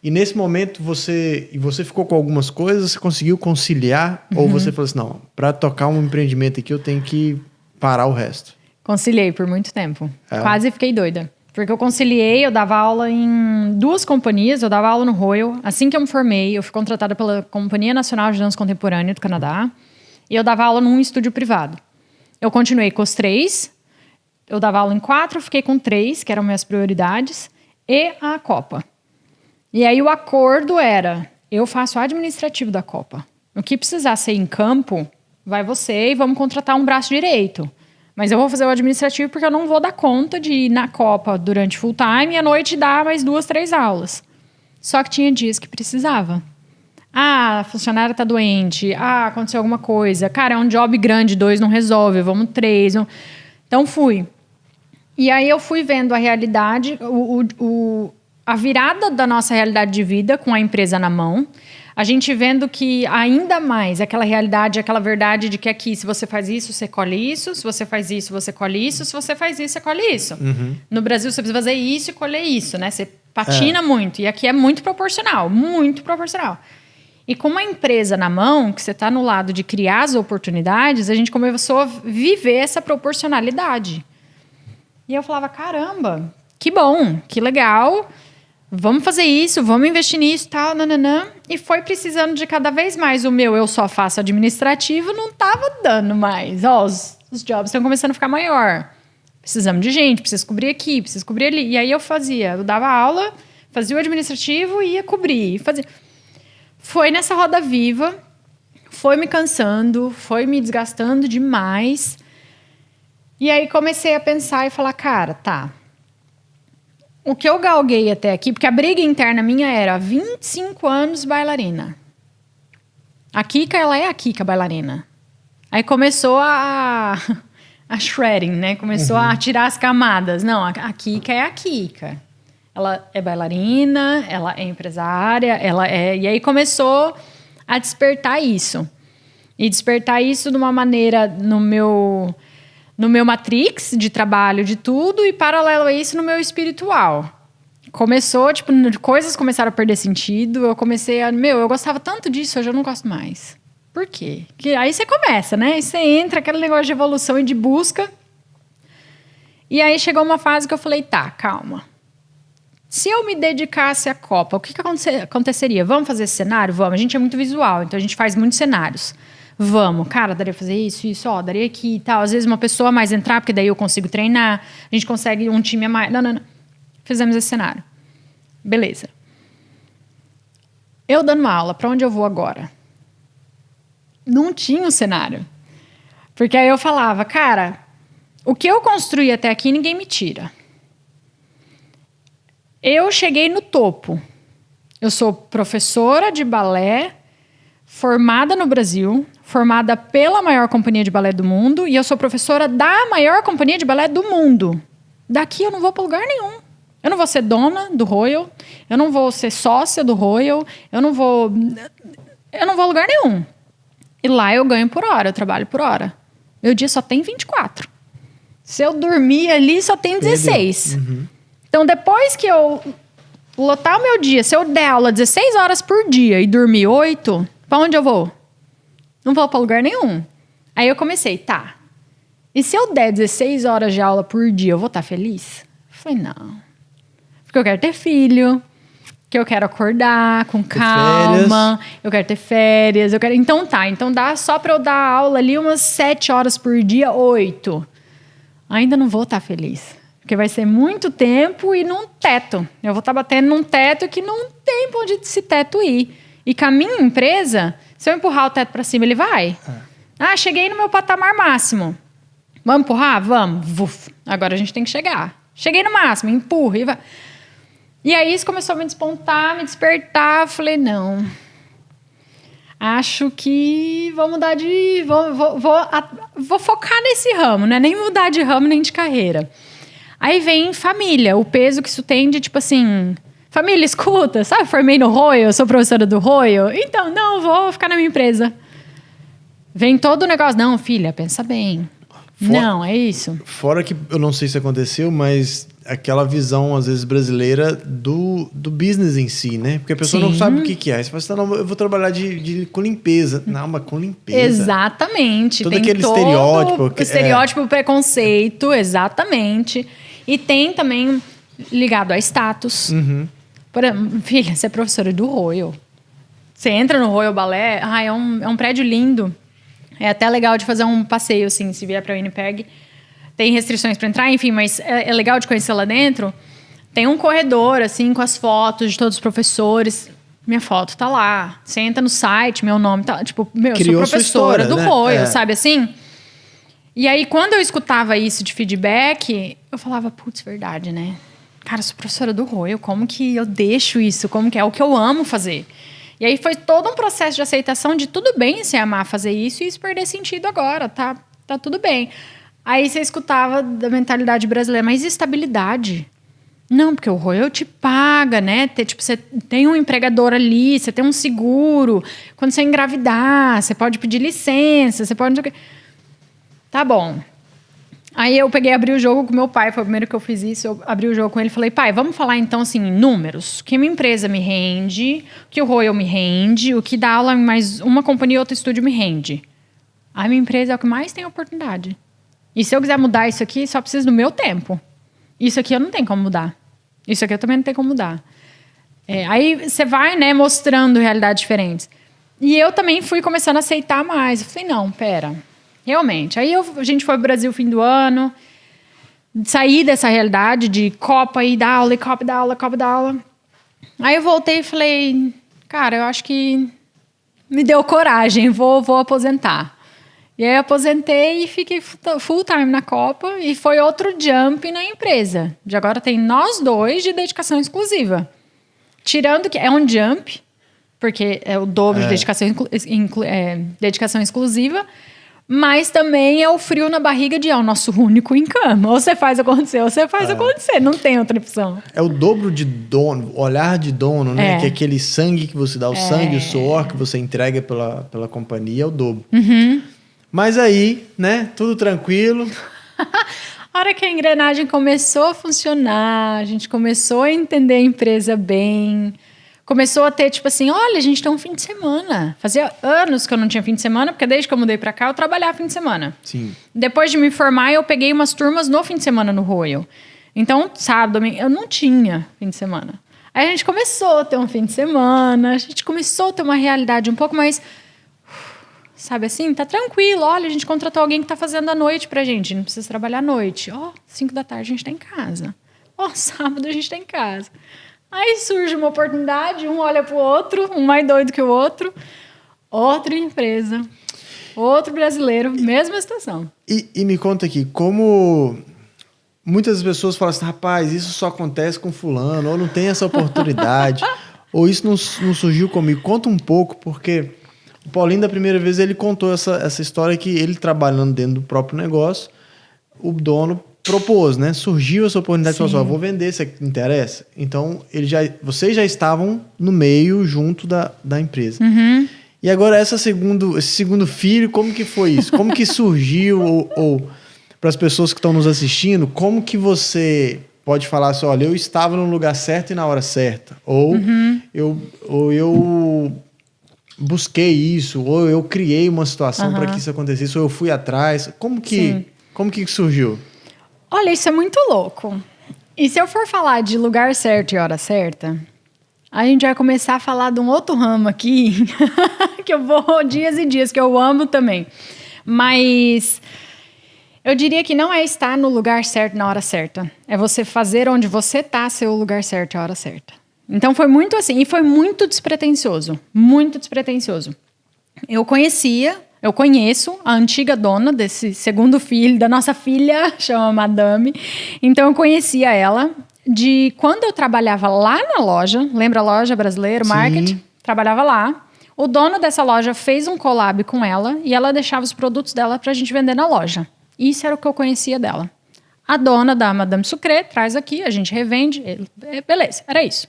E nesse momento você ficou com algumas coisas, você conseguiu conciliar? Ou você falou assim, não, para tocar um empreendimento aqui eu tenho que parar o resto? Conciliei por muito tempo. Quase fiquei doida. Porque eu conciliei, eu dava aula em 2 companhias, eu dava aula no Royal. Assim que eu me formei, eu fui contratada pela Companhia Nacional de Dança Contemporânea do Canadá. E eu dava aula num estúdio privado. Eu continuei com os 3. Eu dava aula em 4, fiquei com 3, que eram minhas prioridades, e a Copa. E aí o acordo era, eu faço o administrativo da Copa. O que precisar ser em campo, vai você e vamos contratar um braço direito. Mas eu vou fazer o administrativo porque eu não vou dar conta de ir na Copa durante full time e à noite dar mais 2, 3 aulas. Só que tinha dias que precisava. A funcionária tá doente. Aconteceu alguma coisa. Cara, é um job grande, 2 não resolve, vamos 3. Então fui. E aí eu fui vendo a realidade, a virada da nossa realidade de vida com a empresa na mão. A gente vendo que ainda mais aquela realidade, aquela verdade de que aqui, se você faz isso, você colhe isso. Se você faz isso, você colhe isso. Se você faz isso, você colhe isso. Uhum. No Brasil, você precisa fazer isso e colher isso, né? Você patina muito. E aqui é muito proporcional, muito proporcional. E com uma empresa na mão, que você está no lado de criar as oportunidades, a gente começou a viver essa proporcionalidade. E eu falava, caramba, que bom, que legal... Vamos fazer isso, vamos investir nisso, tal, nananã. E foi precisando de cada vez mais. O meu eu só faço administrativo, não estava dando mais. Os jobs estão começando a ficar maior. Precisamos de gente, preciso cobrir aqui, preciso cobrir ali. E aí eu dava aula, fazia o administrativo e ia cobrir. Foi nessa roda viva, foi me cansando, foi me desgastando demais. E aí comecei a pensar e falar, cara, tá... O que eu galguei até aqui, porque a briga interna minha era 25 anos bailarina. A Kika, ela é a Kika bailarina. Aí começou a shredding, né? Começou a tirar as camadas. Não, a Kika é a Kika. Ela é bailarina, ela é empresária, E aí começou a despertar isso. E despertar isso de uma maneira no meu matrix de trabalho, de tudo, e paralelo a isso no meu espiritual. Começou, coisas começaram a perder sentido, eu comecei a... eu gostava tanto disso, hoje eu não gosto mais. Por quê? Porque aí você começa, né? Aí você entra, aquele negócio de evolução e de busca. E aí chegou uma fase que eu falei, tá, calma. Se eu me dedicasse à Copa, o que aconteceria? Vamos fazer esse cenário? Vamos. A gente é muito visual, então a gente faz muitos cenários. Vamos, cara, daria pra fazer isso, daria aqui e tal. Às vezes uma pessoa a mais entrar, porque daí eu consigo treinar. A gente consegue um time a mais. Não. Fizemos esse cenário. Beleza. Eu dando aula, pra onde eu vou agora? Não tinha um cenário. Porque aí eu falava, cara, o que eu construí até aqui, ninguém me tira. Eu cheguei no topo. Eu sou professora de balé, formada no Brasil, formada pela maior companhia de balé do mundo, e eu sou professora da maior companhia de balé do mundo. Daqui eu não vou para lugar nenhum. Eu não vou ser dona do Royal, eu não vou ser sócia do Royal, eu não vou a lugar nenhum. E lá eu ganho por hora, eu trabalho por hora. Meu dia só tem 24. Se eu dormir ali, só tem 16. Uhum. Então, depois que eu lotar o meu dia, se eu der aula 16 horas por dia e dormir 8, para onde eu vou? Não vou para lugar nenhum. Aí eu comecei, tá. E se eu der 16 horas de aula por dia, eu vou estar feliz? Eu falei, não. Porque eu quero ter filho, que eu quero acordar com calma, eu quero ter férias, eu quero... Então tá, então dá só para eu dar aula ali umas 7 horas por dia, 8. Ainda não vou estar feliz. Porque vai ser muito tempo e num teto. Eu vou estar batendo num teto que não tem pra onde esse teto ir. E com a minha empresa, se eu empurrar o teto para cima, ele vai. Cheguei no meu patamar máximo. Vamos empurrar? Vamos. Uf. Agora a gente tem que chegar. Cheguei no máximo, empurra e vai. E aí isso começou a me despontar, me despertar. Falei, não. Acho que vou mudar de... Vou focar nesse ramo, né? Nem mudar de ramo, nem de carreira. Aí vem família, o peso que isso tem de, tipo assim... Família, escuta, sabe? Formei no Royal, sou professora do Royal. Então, não, vou ficar na minha empresa. Vem todo o negócio. Não, filha, pensa bem. Não, é isso. Fora que, eu não sei se aconteceu, mas aquela visão, às vezes, brasileira do business em si, né? Porque a pessoa não sabe o que é. Aí você fala assim, não, eu vou trabalhar com limpeza. Não, mas com limpeza. Exatamente. Todo aquele estereótipo. Estereótipo, preconceito, exatamente. E tem também ligado a status. Uhum. Filha, você é professora do Royal. Você entra no Royal Ballet, é um prédio lindo. É até legal de fazer um passeio, assim, se vier para o Winnipeg. Tem restrições para entrar, enfim, mas é legal de conhecer lá dentro. Tem um corredor, assim, com as fotos de todos os professores. Minha foto tá lá. Você entra no site, meu nome tá... Tipo, eu sou professora do Royal, sabe assim? E aí, quando eu escutava isso de feedback, eu falava, putz, verdade, né? Cara, eu sou professora do Royal, como que eu deixo isso? Como que é o que eu amo fazer? E aí foi todo um processo de aceitação de tudo bem você amar fazer isso e isso perder sentido agora, tá tudo bem. Aí você escutava da mentalidade brasileira, mas estabilidade? Não, porque o Royal te paga, né? Você tem um empregador ali, você tem um seguro. Quando você engravidar, você pode pedir licença, você pode... Tá bom. Aí eu peguei e abri o jogo com meu pai, foi o primeiro que eu fiz isso, eu abri o jogo com ele e falei, pai, vamos falar então assim, em números, o que minha empresa me rende, o que o Royal me rende, o que dá aula em mais uma companhia e outro estúdio me rende. A minha empresa é o que mais tem oportunidade. E se eu quiser mudar isso aqui, só preciso do meu tempo. Isso aqui eu não tenho como mudar. Isso aqui eu também não tenho como mudar. Aí você vai, né, mostrando realidades diferentes. E eu também fui começando a aceitar mais. Eu falei, não, pera, realmente. Aí a gente foi pro Brasil fim do ano, saí dessa realidade de Copa e dar aula, e Copa da aula, Copa da aula. Aí eu voltei e falei, cara, eu acho que me deu coragem, vou aposentar. E aí eu aposentei e fiquei full time na Copa e foi outro jump na empresa. De agora tem nós dois de dedicação exclusiva. Tirando que é um jump, porque é o dobro de dedicação exclusiva, mas também é o frio na barriga de o nosso único em cama. Ou você faz acontecer, ou você faz acontecer. Não tem outra opção. É o dobro de dono, olhar de dono, né? Que é aquele sangue que você dá, o sangue, o suor que você entrega pela companhia, é o dobro. Uhum. Mas aí, né, tudo tranquilo. A hora que a engrenagem começou a funcionar, a gente começou a entender a empresa bem, começou a ter, tipo assim, olha, a gente tem um fim de semana. Fazia anos que eu não tinha fim de semana, porque desde que eu mudei pra cá, eu trabalhava fim de semana. Sim. Depois de me formar, eu peguei umas turmas no fim de semana no Royal. Então, sábado, domingo, eu não tinha fim de semana. Aí a gente começou a ter um fim de semana, a gente começou a ter uma realidade um pouco mais... Sabe assim, tá tranquilo, olha, a gente contratou alguém que tá fazendo a noite pra gente, não precisa trabalhar à noite. 5 da tarde a gente tá em casa. Sábado a gente tá em casa. Aí surge uma oportunidade, um olha pro outro, um mais doido que o outro. Outra empresa, outro brasileiro, mesma situação. E me conta aqui, como muitas pessoas falam assim, rapaz, isso só acontece com fulano, ou não tem essa oportunidade, ou isso não surgiu comigo. Conta um pouco, porque... O Paulinho, da primeira vez, ele contou essa história que ele, trabalhando dentro do próprio negócio, o dono propôs, né? Surgiu essa oportunidade de falar, vou vender, você interessa? Então, vocês já estavam no meio, junto da empresa. Uhum. E agora, esse segundo filho, como que foi isso? Como que surgiu? ou para as pessoas que estão nos assistindo, como que você pode falar assim, olha, eu estava no lugar certo e na hora certa? Ou eu busquei isso, ou eu criei uma situação para que isso acontecesse, ou eu fui atrás. Como que surgiu? Olha, isso é muito louco. E se eu for falar de lugar certo e hora certa, a gente vai começar a falar de um outro ramo aqui, que eu vou dias e dias, que eu amo também. Mas eu diria que não é estar no lugar certo na hora certa. É você fazer onde você está ser o lugar certo e a hora certa. Então foi muito assim, e foi muito despretensioso, muito despretensioso. Eu conheço a antiga dona desse segundo filho, da nossa filha, chama Madame. Então eu conhecia ela de quando eu trabalhava lá na loja, lembra a loja brasileira, marketing? Trabalhava lá. O dono dessa loja fez um collab com ela e ela deixava os produtos dela pra gente vender na loja. Isso era o que eu conhecia dela. A dona da Madame Sucre traz aqui, a gente revende, beleza, era isso.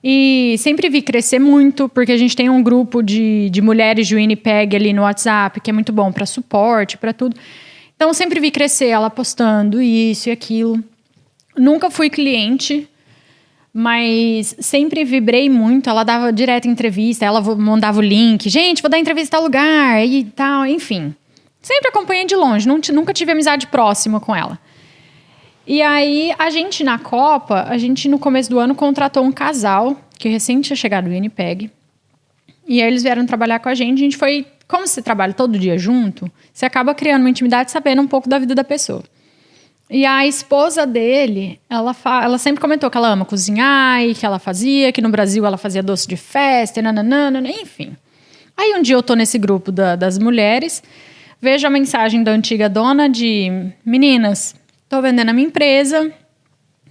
E sempre vi crescer muito, porque a gente tem um grupo de mulheres de Winnipeg ali no WhatsApp, que é muito bom para suporte, para tudo. Então, sempre vi crescer ela postando isso e aquilo. Nunca fui cliente, mas sempre vibrei muito. Ela dava direto entrevista, ela mandava o link. Gente, vou dar entrevista em tal lugar e tal, enfim. Sempre acompanhei de longe, nunca tive amizade próxima com ela. E aí, a gente na Copa, no começo do ano contratou um casal que recém tinha chegado do Winnipeg. E aí eles vieram trabalhar com a gente foi... Como você trabalha todo dia junto, você acaba criando uma intimidade sabendo um pouco da vida da pessoa. E a esposa dele, ela sempre comentou que ela ama cozinhar e que ela fazia, que no Brasil ela fazia doce de festa, enfim. Aí um dia eu tô nesse grupo das mulheres, vejo a mensagem da antiga dona de... Meninas, tô vendendo a minha empresa,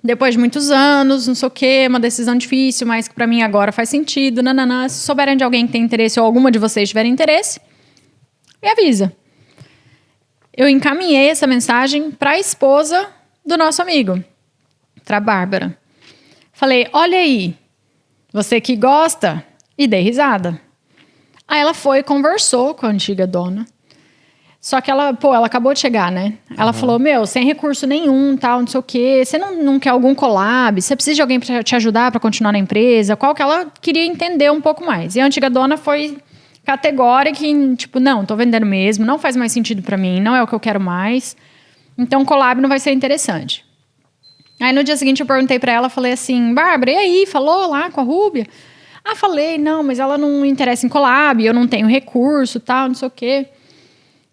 depois de muitos anos, não sei o quê, uma decisão difícil, mas que pra mim agora faz sentido, nananã. Se souberem de alguém que tem interesse ou alguma de vocês tiverem interesse, me avisa. Eu encaminhei essa mensagem pra esposa do nosso amigo, pra Bárbara. Falei, olha aí, você que gosta, e dei risada. Aí ela foi e conversou com a antiga dona. Só que ela acabou de chegar, né? Ela falou, sem recurso nenhum, tal, não sei o quê. Você não quer algum collab? Você precisa de alguém para te ajudar para continuar na empresa? Qual que ela queria entender um pouco mais. E a antiga dona foi categórica em, tipo, não, tô vendendo mesmo, não faz mais sentido para mim, não é o que eu quero mais. Então, collab não vai ser interessante. Aí, no dia seguinte, eu perguntei para ela, falei assim, Bárbara, e aí, falou lá com a Rúbia? Ah, falei, não, mas ela não interessa em collab, eu não tenho recurso, tal, não sei o quê.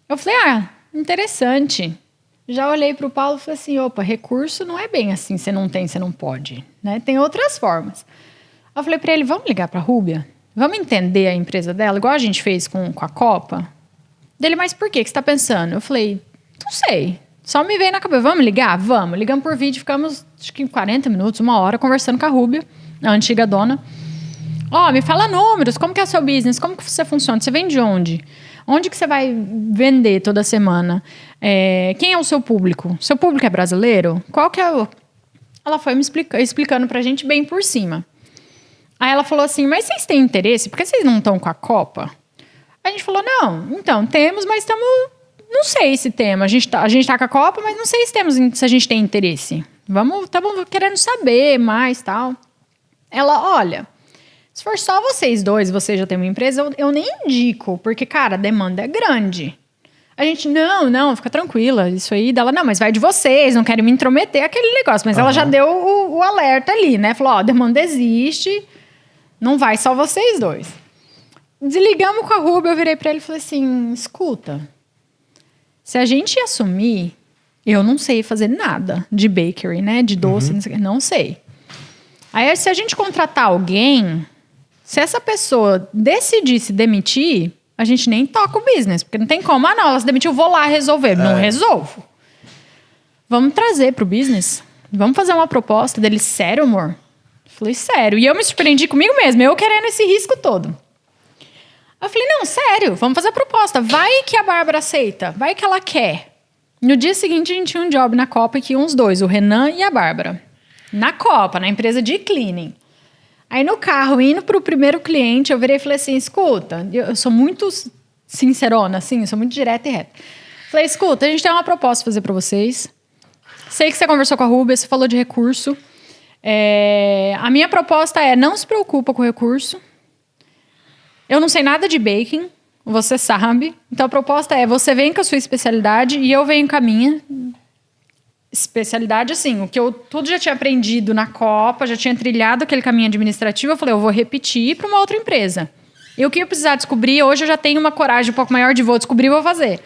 Eu falei, interessante. Já olhei pro Paulo e falei assim, opa, recurso não é bem assim, você não tem, você não pode, né? Tem outras formas. Eu falei pra ele, vamos ligar pra Rúbia? Vamos entender a empresa dela, igual a gente fez com a Copa? Dele, mas por quê? O que você tá pensando? Eu falei, não sei, só me veio na cabeça, vamos ligar? Vamos. Ligamos por vídeo, ficamos, acho que 40 minutos, 1 hora, conversando com a Rúbia, a antiga dona. Me fala números, como que é o seu business, como que você funciona, você vende onde? Onde que você vai vender toda semana? Quem é o seu público? Seu público é brasileiro? Qual que é o... Ela foi me explicando pra gente bem por cima. Aí ela falou assim, mas vocês têm interesse? Por que vocês não estão com a Copa? A gente falou, não, então, temos, mas estamos... Não sei se temos. A gente tá com a Copa, mas não sei se a gente tem interesse. Estamos querendo saber mais, tal. Ela, olha... Se for só vocês dois, você já tem uma empresa, eu nem indico, porque, cara, a demanda é grande. A gente, não, fica tranquila, isso aí dela, não, mas vai de vocês, não querem me intrometer, aquele negócio. Mas ela já deu o alerta ali, né? Falou, a demanda existe, não vai só vocês dois. Desligamos com a Rúbia, eu virei pra ele e falei assim, escuta, se a gente assumir, eu não sei fazer nada de bakery, né? De doce, não sei. Aí, se a gente contratar alguém... Se essa pessoa decidir se demitir, a gente nem toca o business. Porque não tem como. Ela se demitiu, eu vou lá resolver. Não resolvo. Vamos trazer pro business. Vamos fazer uma proposta dele. Sério, amor? Falei, sério. E eu me surpreendi comigo mesma. Eu querendo esse risco todo. Eu falei, não, sério. Vamos fazer a proposta. Vai que a Bárbara aceita. Vai que ela quer. No dia seguinte, a gente tinha um job na Copa que iam os dois. O Renan e a Bárbara. Na Copa, na empresa de cleaning. Aí no carro, indo pro primeiro cliente, eu virei e falei assim, escuta, eu sou muito sincerona, assim, eu sou muito direta e reta. Falei, escuta, a gente tem uma proposta pra fazer pra vocês. Sei que você conversou com a Rúbia, você falou de recurso. A minha proposta é, não se preocupa com o recurso. Eu não sei nada de baking, você sabe. Então a proposta é, você vem com a sua especialidade e eu venho com a minha especialidade, assim, o que eu tudo já tinha aprendido na Copa, já tinha trilhado aquele caminho administrativo, eu falei, eu vou repetir para uma outra empresa. E o que eu precisar descobrir, hoje eu já tenho uma coragem um pouco maior de vou descobrir e vou fazer.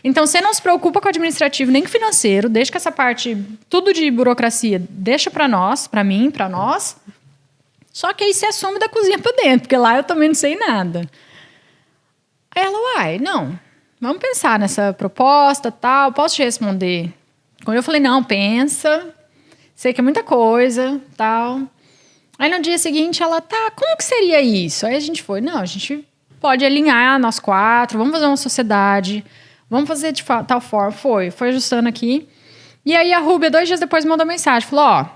Então, você não se preocupa com o administrativo nem com o financeiro, deixa que essa parte, tudo de burocracia, deixa para nós, para mim, para nós. Só que aí você assume da cozinha para dentro, porque lá eu também não sei nada. Aí ela, não, vamos pensar nessa proposta, tal, posso te responder? Quando eu falei, não, pensa, sei que é muita coisa, tal. Aí no dia seguinte ela, como que seria isso? Aí a gente foi, não, a gente pode alinhar nós 4, vamos fazer uma sociedade, vamos fazer de tal forma. Foi ajustando aqui. E aí a Rúbia, 2 dias depois, mandou mensagem, falou,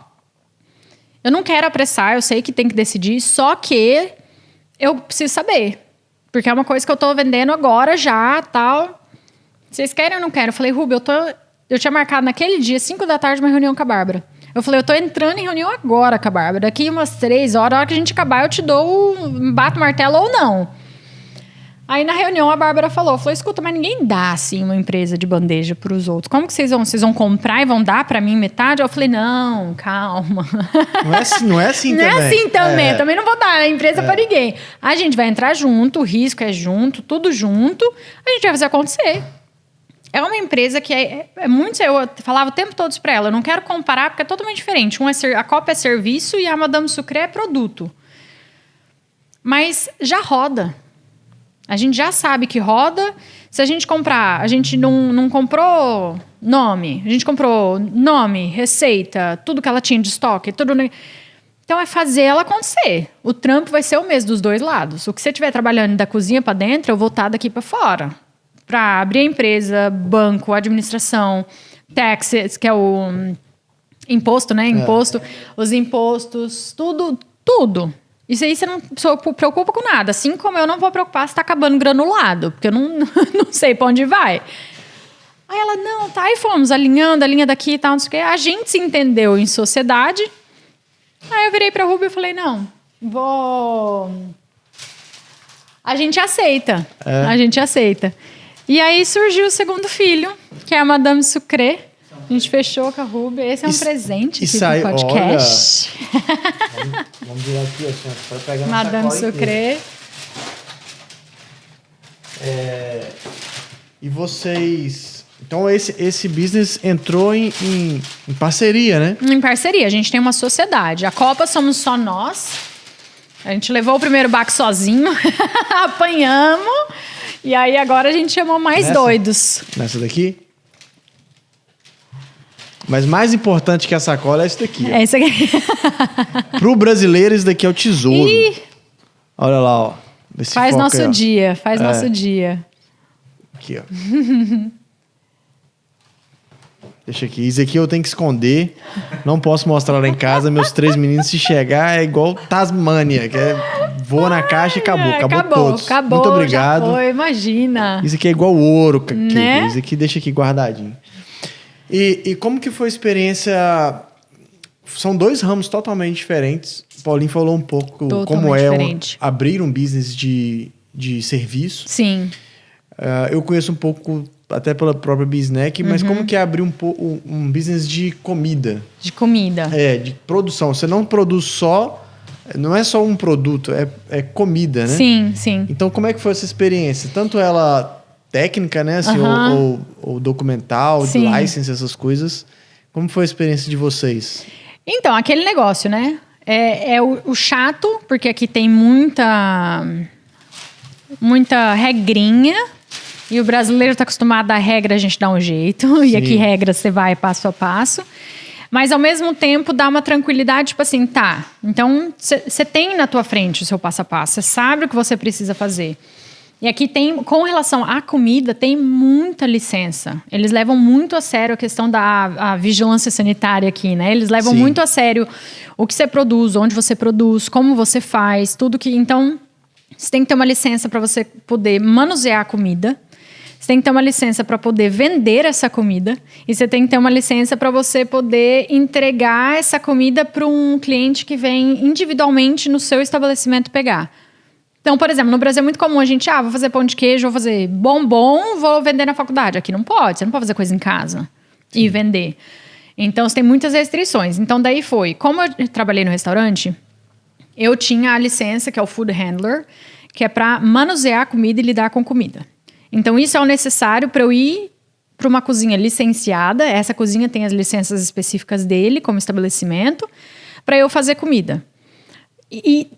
eu não quero apressar, eu sei que tem que decidir, só que eu preciso saber, porque é uma coisa que eu tô vendendo agora já, tal. Vocês querem ou não querem? Eu falei, Rúbia, eu tinha marcado naquele dia, 5 da tarde, uma reunião com a Bárbara. Eu falei, eu tô entrando em reunião agora com a Bárbara. Daqui umas 3 horas, a hora que a gente acabar, eu te dou, bato o martelo ou não. Aí na reunião a Bárbara falou, escuta, mas ninguém dá assim uma empresa de bandeja para os outros. Como que vocês vão comprar e vão dar para mim metade? Eu falei, não, calma. Não é assim também. Não é assim também. Eu também não vou dar a empresa para ninguém. A gente vai entrar junto, o risco é junto, tudo junto. A gente vai fazer acontecer. É uma empresa que é muito... Eu falava o tempo todo para ela, eu não quero comparar porque é totalmente diferente. A Copa é serviço e a Madame Sucre é produto. Mas já roda. A gente já sabe que roda. Se a gente comprar, a gente não comprou nome. A gente comprou nome, receita, tudo que ela tinha de estoque, tudo... Então, é fazer ela acontecer. O trampo vai ser o mesmo dos dois lados. O que você estiver trabalhando da cozinha para dentro, eu vou estar daqui para fora. Para abrir a empresa, banco, administração, taxes, que é o imposto, né? Imposto, os impostos, tudo. Isso aí você não se preocupa com nada. Assim como eu não vou preocupar se está acabando granulado, porque eu não sei para onde vai. Aí ela, não, tá. Aí fomos alinhando a linha daqui e tal, não sei o quê. A gente se entendeu em sociedade. Aí eu virei pra Ruby e falei, não, a gente aceita. A gente aceita. E aí surgiu o segundo filho, que é a Madame Sucré. A gente fechou com a Ruby. Esse é um presente aqui do podcast. Olha, vamos virar aqui, assim, para pegar na Madame Sucré. E vocês... Então, esse business entrou em parceria, né? Em parceria. A gente tem uma sociedade. A Copa somos só nós. A gente levou o primeiro baque sozinho. Apanhamos. E aí, agora a gente chamou mais doidos. Nessa daqui? Mas mais importante que a sacola é esse daqui. É esse aqui. Pro brasileiro, esse daqui é o tesouro. Olha lá, ó. Faz nosso dia. Faz nosso dia. Aqui, ó. Deixa aqui. Isso aqui eu tenho que esconder. Não posso mostrar lá em casa. Meus 3 meninos, se chegar, é igual Tasmânia. Que voa na caixa e acabou. Acabou todos. Acabou. Muito obrigado. Já foi, imagina. Isso aqui é igual ouro. Né? Isso aqui deixa aqui guardadinho. E como que foi a experiência... São 2 ramos totalmente diferentes. O Paulinho falou um pouco como é abrir um business de serviço. Sim. Eu conheço um pouco... até pela própria Bisnec, mas como que é abrir um business de comida? De comida. De produção. Você não produz só... Não é só um produto, é comida, né? Sim, sim. Então, como é que foi essa experiência? Tanto ela técnica, né? Assim, ou documental, de license, essas coisas. Como foi a experiência de vocês? Então, aquele negócio, né? É o chato, porque aqui tem muita regrinha. E o brasileiro está acostumado a regra, a gente dá um jeito. Sim. E aqui regra você vai passo a passo. Mas ao mesmo tempo dá uma tranquilidade, tipo assim, tá. Então você tem na tua frente o seu passo a passo. Você sabe o que você precisa fazer. E aqui tem, com relação à comida, tem muita licença. Eles levam muito a sério a questão da vigilância sanitária aqui, né? Eles levam muito a sério o que você produz, onde você produz, como você faz, tudo que... Então, você tem que ter uma licença para você poder manusear a comida. Você tem que ter uma licença para poder vender essa comida. E você tem que ter uma licença para você poder entregar essa comida para um cliente que vem individualmente no seu estabelecimento pegar. Então, por exemplo, no Brasil é muito comum a gente... vou fazer pão de queijo, vou fazer bombom, vou vender na faculdade. Aqui não pode. Você não pode fazer coisa em casa e vender. Então, você tem muitas restrições. Então, daí foi. Como eu trabalhei no restaurante, eu tinha a licença, que é o Food Handler, que é para manusear a comida e lidar com comida. Então, isso é o necessário para eu ir para uma cozinha licenciada. Essa cozinha tem as licenças específicas dele, como estabelecimento, para eu fazer comida. E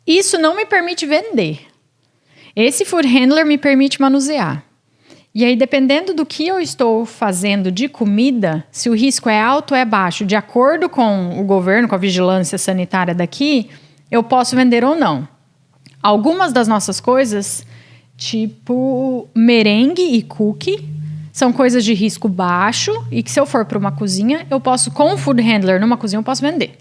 isso não me permite vender. Esse food handler me permite manusear. E aí, dependendo do que eu estou fazendo de comida, se o risco é alto ou é baixo, de acordo com o governo, com a vigilância sanitária daqui, eu posso vender ou não. Algumas das nossas coisas... tipo merengue e cookie, são coisas de risco baixo e que se eu for para uma cozinha, eu posso, com o food handler numa cozinha, eu posso vender.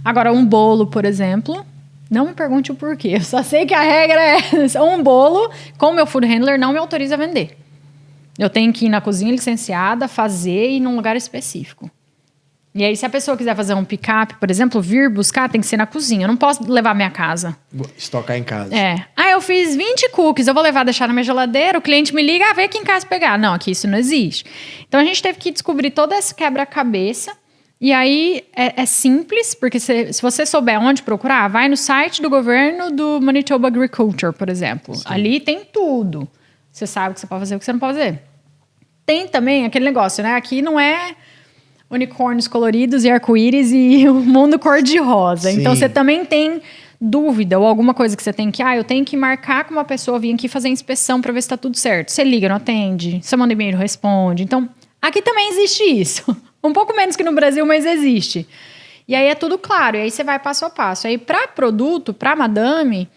Agora, um bolo, por exemplo, não me pergunte o porquê, eu só sei que a regra é um bolo com o meu food handler não me autoriza a vender. Eu tenho que ir na cozinha licenciada, fazer e ir num lugar específico. E aí, se a pessoa quiser fazer um pick-up, por exemplo, vir buscar, tem que ser na cozinha. Eu não posso levar à minha casa. Estocar em casa. Eu fiz 20 cookies, eu vou levar, deixar na minha geladeira, o cliente me liga, vem aqui em casa pegar. Não, aqui isso não existe. Então, a gente teve que descobrir todo esse quebra-cabeça. E aí, é simples, porque se você souber onde procurar, vai no site do governo do Manitoba Agriculture, por exemplo. Sim. Ali tem tudo. Você sabe o que você pode fazer e o que você não pode fazer. Tem também aquele negócio, né? Aqui não é... unicórnios coloridos e arco-íris e o mundo cor-de-rosa. Então, você também tem dúvida ou alguma coisa que você tem que... eu tenho que marcar com uma pessoa, vir aqui fazer inspeção para ver se está tudo certo. Você liga, não atende. Você manda e-mail, não responde. Então, aqui também existe isso. Um pouco menos que no Brasil, mas existe. E aí é tudo claro. E aí você vai passo a passo. Aí para produto, para madame,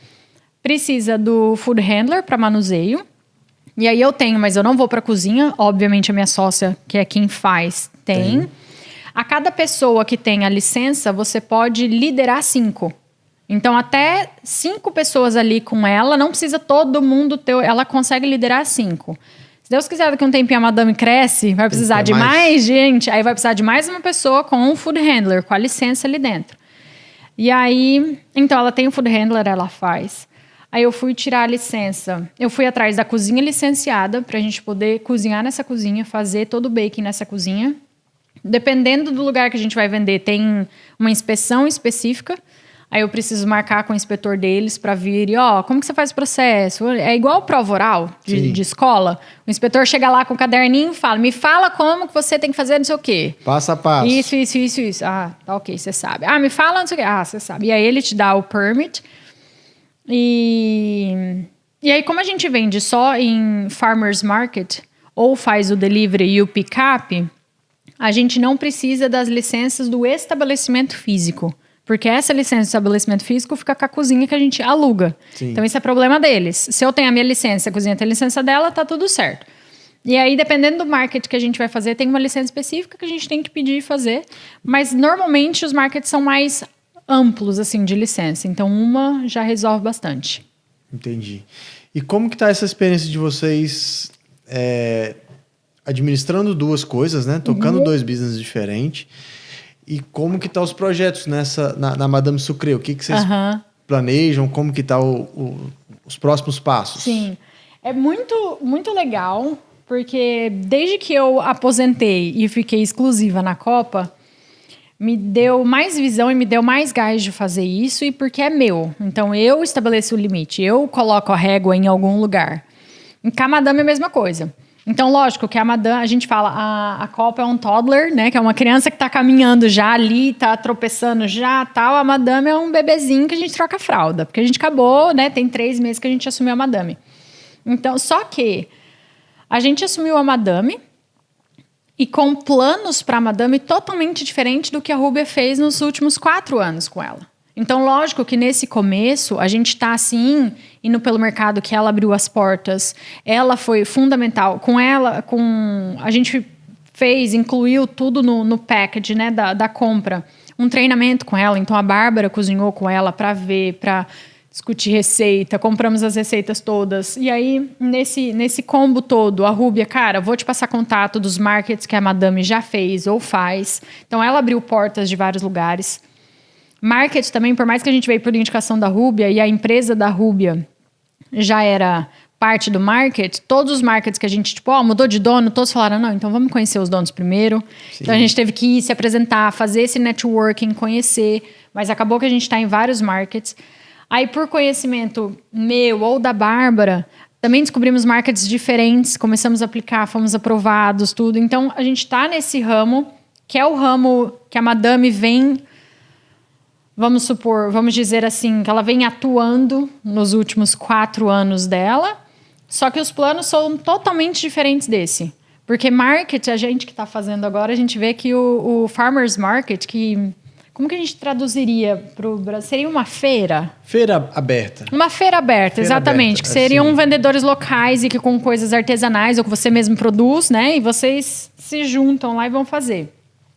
precisa do food handler para manuseio. E aí eu tenho, mas eu não vou para a cozinha. Obviamente a minha sócia, que é quem faz, tem. A cada pessoa que tem a licença, você pode liderar 5. Então, até 5 pessoas ali com ela, não precisa todo mundo ter... Ela consegue liderar 5. Se Deus quiser, daqui a um tempinho a madame cresce, vai precisar de mais gente. Aí vai precisar de mais uma pessoa com um food handler, com a licença ali dentro. E aí, então ela tem o food handler, ela faz. Aí eu fui tirar a licença. Eu fui atrás da cozinha licenciada pra gente poder cozinhar nessa cozinha, fazer todo o baking nessa cozinha. Dependendo do lugar que a gente vai vender, tem uma inspeção específica. Aí eu preciso marcar com o inspetor deles para vir e, como que você faz o processo? É igual prova oral de escola. O inspetor chega lá com o caderninho e fala, me fala como que você tem que fazer não sei o quê. Passo a passo. Isso. Ah, tá ok, você sabe. Ah, me fala não sei o quê. Ah, você sabe. E aí ele te dá o permit. E aí, como a gente vende só em farmers market, ou faz o delivery e o pick-up, a gente não precisa das licenças do estabelecimento físico. Porque essa licença do estabelecimento físico fica com a cozinha que a gente aluga. Sim. Então, esse é problema deles. Se eu tenho a minha licença, a cozinha tem a licença dela, tá tudo certo. E aí, dependendo do market que a gente vai fazer, tem uma licença específica que a gente tem que pedir e fazer. Mas, normalmente, os markets são mais amplos, assim, de licença. Então, uma já resolve bastante. Entendi. E como que tá essa experiência de vocês administrando 2 coisas, né? Tocando 2 business diferentes. E como que tá os projetos na Madame Sucre? O que vocês planejam? Como que tá os próximos passos? Sim. É muito, muito legal, porque desde que eu aposentei e fiquei exclusiva na Copa, me deu mais visão e me deu mais gás de fazer isso, e porque é meu. Então, eu estabeleço o limite, eu coloco a régua em algum lugar. Em cá, a Madame é a mesma coisa. Então, lógico que a Madame, a gente fala, a Copa é um toddler, né? Que é uma criança que tá caminhando já ali, tá tropeçando já, tal. A Madame é um bebezinho que a gente troca a fralda. Porque a gente acabou, né? Tem 3 meses que a gente assumiu a Madame. Então, só que a gente assumiu a Madame e com planos para a Madame totalmente diferente do que a Rúbia fez nos últimos 4 anos com ela. Então, lógico que nesse começo, a gente está assim, indo pelo mercado que ela abriu as portas. Ela foi fundamental. Com ela, a gente incluiu tudo no package, né, da compra. Um treinamento com ela. Então, a Bárbara cozinhou com ela para ver, para discutir receita. Compramos as receitas todas. E aí, nesse combo todo, a Rúbia, cara, vou te passar contato dos markets que a Madame já fez ou faz. Então, ela abriu portas de vários lugares. Market também, por mais que a gente veio por indicação da Rúbia e a empresa da Rúbia já era parte do market, todos os markets que a gente, mudou de dono, todos falaram, não, então vamos conhecer os donos primeiro. Sim. Então a gente teve que ir se apresentar, fazer esse networking, conhecer, mas acabou que a gente está em vários markets. Aí, por conhecimento meu ou da Bárbara, também descobrimos markets diferentes, começamos a aplicar, fomos aprovados, tudo. Então, a gente está nesse ramo, que é o ramo que a Madame vem... Vamos dizer assim, que ela vem atuando nos últimos 4 anos dela, só que os planos são totalmente diferentes desse. Porque market, a gente que está fazendo agora, a gente vê que o farmers market, como que a gente traduziria para o Brasil? Seria uma feira? Feira aberta. Uma feira aberta, exatamente. Aberta, que seriam vendedores locais e que com coisas artesanais ou que você mesmo produz, né? E vocês se juntam lá e vão fazer.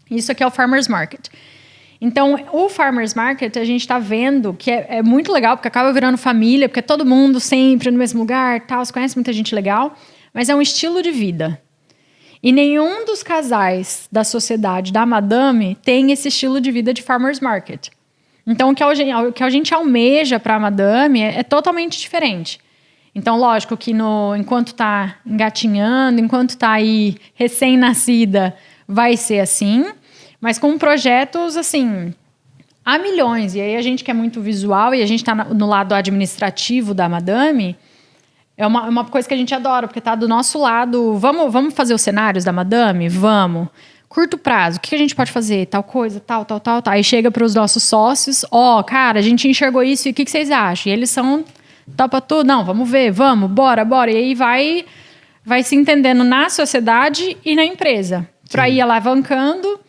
Isso aqui é o farmers market. Então, o Farmers Market, a gente está vendo que é muito legal, porque acaba virando família, porque é todo mundo sempre no mesmo lugar, tal, você conhece muita gente legal, mas é um estilo de vida. E nenhum dos casais da sociedade da Madame tem esse estilo de vida de Farmers Market. Então, o que a gente almeja para a Madame é totalmente diferente. Então, lógico que enquanto está engatinhando, enquanto está aí recém-nascida, vai ser assim... Mas com projetos, assim, há milhões. E aí a gente que é muito visual e a gente está no lado administrativo da Madame, é uma coisa que a gente adora, porque está do nosso lado. Vamos fazer os cenários da Madame? Vamos. curto prazo, o que a gente pode fazer? Tal coisa, tal. Aí chega para os nossos sócios, cara, a gente enxergou isso, e o que vocês acham? E eles são, topa tudo, não, vamos ver, vamos, bora. E aí vai se entendendo na sociedade e na empresa. Para ir alavancando,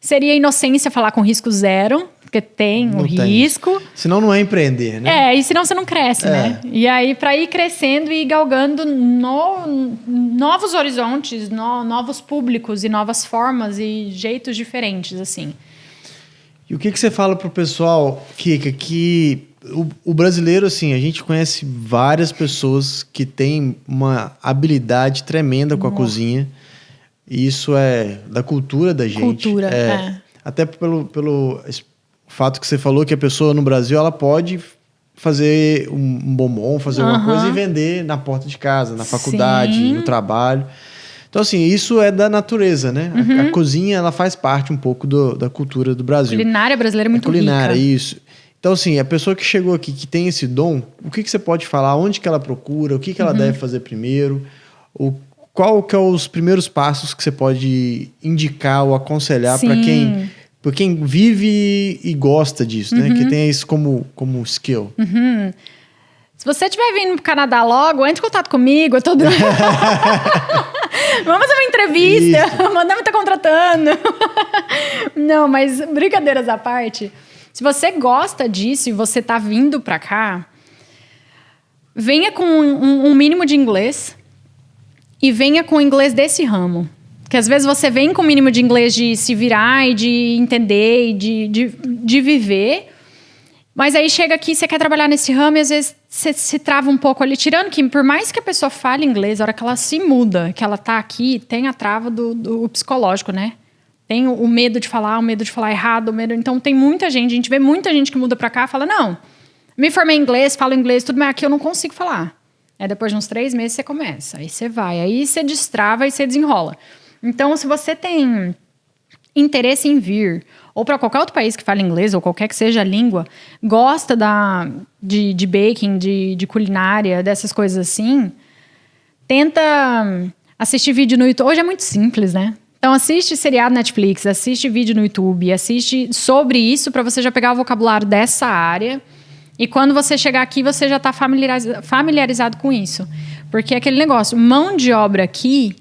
seria inocência falar com risco zero, porque tem o risco. Senão não é empreender, né? E senão você não cresce, né? E aí, para ir crescendo e galgando novos horizontes, novos públicos e novas formas e jeitos diferentes, assim. E o que você fala pro pessoal, Kika, que o brasileiro, assim, a gente conhece várias pessoas que têm uma habilidade tremenda com a cozinha. E isso é da cultura da gente. Cultura, Até pelo fato que você falou que a pessoa no Brasil, ela pode fazer um bombom, fazer alguma coisa e vender na porta de casa, na faculdade, no trabalho. Então, assim, isso é da natureza, né? A cozinha, ela faz parte um pouco da cultura do Brasil. A culinária brasileira é muito rica. Culinária, isso. Então, assim, a pessoa que chegou aqui, que tem esse dom, o que você pode falar? Onde que ela procura? O que ela deve fazer primeiro? Qual que é os primeiros passos que você pode indicar ou aconselhar para quem vive e gosta disso, né? Que tem isso como skill. Se você estiver vindo pro Canadá logo, entre em contato comigo. Vamos fazer uma entrevista. Mandamos estar contratando. Não, mas brincadeiras à parte. Se você gosta disso e você tá vindo para cá, venha com um mínimo de inglês e venha com o inglês desse ramo. Porque às vezes você vem com o mínimo de inglês de se virar e de entender e de viver, mas aí chega aqui, você quer trabalhar nesse ramo e às vezes você se trava um pouco ali. Tirando que, por mais que a pessoa fale inglês, a hora que ela se muda, que ela tá aqui, tem a trava do psicológico, né? Tem o medo de falar, o medo de falar errado, o medo... Então tem muita gente, a gente vê muita gente que muda pra cá e fala, não, me formei em inglês, falo inglês, tudo, mas aqui eu não consigo falar. Aí depois de uns 3 meses você começa, aí você vai, aí você destrava e você desenrola. Então, se você tem interesse em vir, ou para qualquer outro país que fale inglês, ou qualquer que seja a língua, gosta de baking, de culinária, dessas coisas assim, tenta assistir vídeo no YouTube. Hoje é muito simples, né? Então, assiste seriado Netflix, assiste vídeo no YouTube, assiste sobre isso para você já pegar o vocabulário dessa área. E quando você chegar aqui, você já está familiarizado com isso. Porque aquele negócio, mão de obra aqui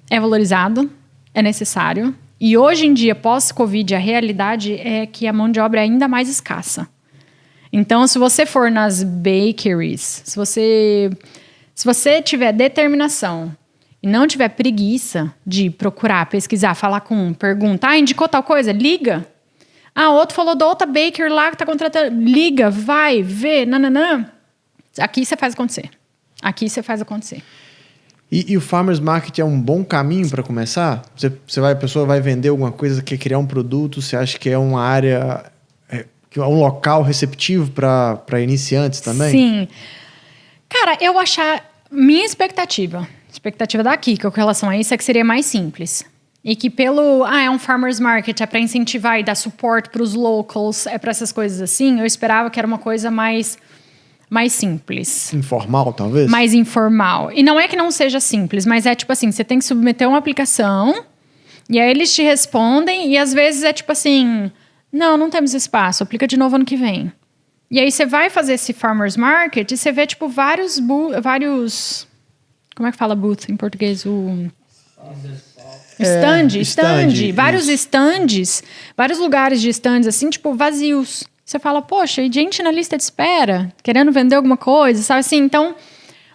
é valorizado, é necessário. E hoje em dia, pós-Covid, a realidade é que a mão de obra é ainda mais escassa. Então, se você for nas bakeries, se você tiver determinação e não tiver preguiça de procurar, pesquisar, falar com pergunta, indicou tal coisa? Liga. Outro falou da outra baker lá que está contratando. Liga, vai, vê, nananã. Aqui você faz acontecer. E o Farmers Market é um bom caminho para começar? A pessoa vai vender alguma coisa, quer criar um produto, você acha que é uma área, que é um local receptivo para iniciantes também? Sim. Cara, minha expectativa daqui, com relação a isso, é que seria mais simples. E que é um Farmers Market, é para incentivar e dar suporte para os locals, é para essas coisas assim, eu esperava que era uma coisa mais simples. Informal, talvez? Mais informal. E não é que não seja simples, mas é tipo assim, você tem que submeter uma aplicação, e aí eles te respondem, e às vezes é tipo assim, não temos espaço, aplica de novo ano que vem. E aí você vai fazer esse Farmers Market, e você vê tipo vários como é que fala booth em português? Stand. Vários stands, vários lugares de stands assim, tipo, vazios. Você fala, poxa, e gente na lista de espera, querendo vender alguma coisa, sabe assim? Então,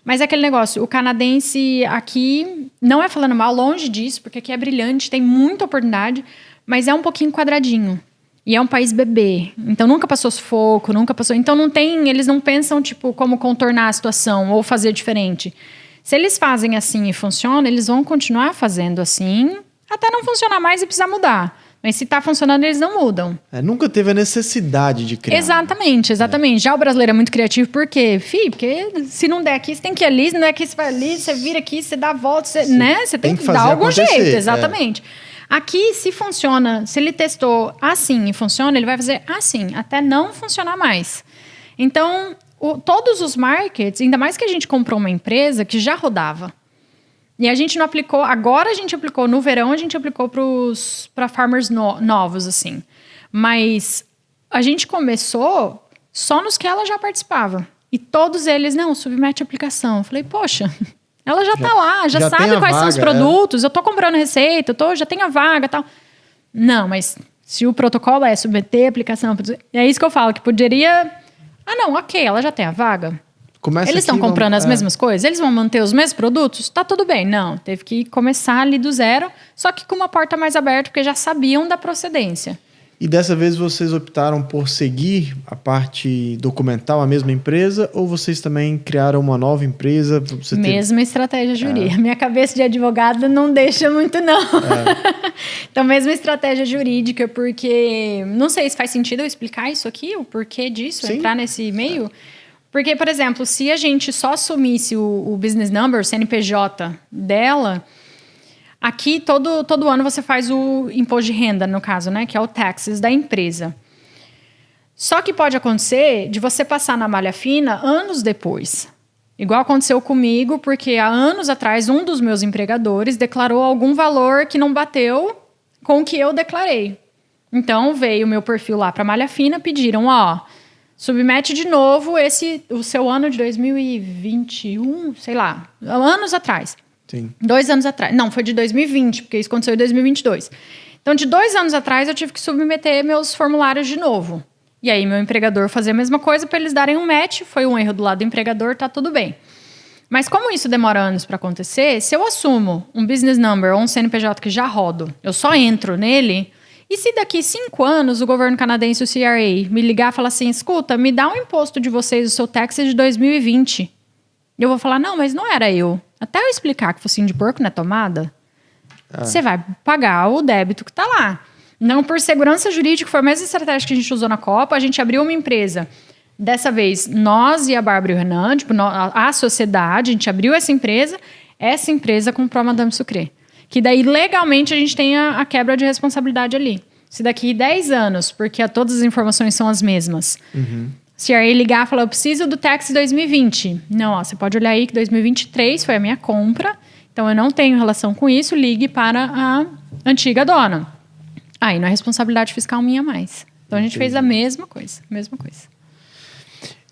mas é aquele negócio, o canadense aqui, não é falando mal, longe disso, porque aqui é brilhante, tem muita oportunidade, mas é um pouquinho quadradinho. E é um país bebê, então nunca passou sufoco, então eles não pensam, tipo, como contornar a situação ou fazer diferente. Se eles fazem assim e funciona, eles vão continuar fazendo assim, até não funcionar mais e precisar mudar. Mas se está funcionando, eles não mudam. Nunca teve a necessidade de criar. Exatamente. Já o brasileiro é muito criativo, por quê? Porque se não der aqui, você tem que ir ali, se não der aqui, você vai ali, você vira aqui, você dá a volta, você tem que dar algum jeito. Exatamente. Aqui, se funciona, se ele testou assim e funciona, ele vai fazer assim, até não funcionar mais. Então, todos os markets, ainda mais que a gente comprou uma empresa que já rodava. E a gente não aplicou, agora a gente aplicou, no verão a gente aplicou para farmers novos, assim. Mas a gente começou só nos que ela já participava. E todos eles, não, submete a aplicação. Eu falei, poxa, ela já tá lá, já sabe quais são os produtos, eu tô comprando receita, já tenho a vaga e tal. Não, mas se o protocolo é submeter a aplicação, é isso que eu falo, que poderia... Ah, não, ok, ela já tem a vaga. Eles estão comprando as mesmas coisas? Eles vão manter os mesmos produtos? Tá tudo bem. Não, teve que começar ali do zero, só que com uma porta mais aberta, porque já sabiam da procedência. E dessa vez vocês optaram por seguir a parte documental, a mesma empresa, ou vocês também criaram uma nova empresa? Mesma estratégia jurídica. Minha cabeça de advogada não deixa muito, não. Então, mesma estratégia jurídica, porque... Não sei se faz sentido eu explicar isso aqui, o porquê disso, Sim. entrar nesse meio. Porque, por exemplo, se a gente só assumisse o business number, o CNPJ dela... Aqui, todo ano você faz o imposto de renda, no caso, né? Que é o taxes da empresa. Só que pode acontecer de você passar na malha fina anos depois. Igual aconteceu comigo, porque há anos atrás, um dos meus empregadores declarou algum valor que não bateu com o que eu declarei. Então, veio o meu perfil lá para a malha fina, pediram, submete de novo o seu ano de 2021, sei lá, anos atrás. Sim. 2 anos atrás. Não, foi de 2020, porque isso aconteceu em 2022. Então, de 2 anos atrás, eu tive que submeter meus formulários de novo. E aí, meu empregador fazia a mesma coisa para eles darem um match. Foi um erro do lado do empregador, tá tudo bem. Mas como isso demora anos para acontecer, se eu assumo um business number ou um CNPJ que já rodo, eu só entro nele... E se daqui 5 anos o governo canadense, o CRA, me ligar e falar assim, escuta, me dá um imposto de vocês, o seu tax de 2020. Eu vou falar, não, mas não era eu. Até eu explicar que focinho de porco não é tomada, você vai pagar o débito que está lá. Não por segurança jurídica, foi a mesma estratégia que a gente usou na Copa. A gente abriu uma empresa. Dessa vez, nós e a Bárbara e o Renan, a sociedade, a gente abriu essa empresa comprou a Madame Sucre. Que daí, legalmente, a gente tem a quebra de responsabilidade ali. Se daqui 10 anos, porque todas as informações são as mesmas... Se aí ligar e falar, eu preciso do tax 2020. Não, você pode olhar aí que 2023 foi a minha compra, então eu não tenho relação com isso, ligue para a antiga dona. Aí não é responsabilidade fiscal minha mais. Então a gente fez a mesma coisa.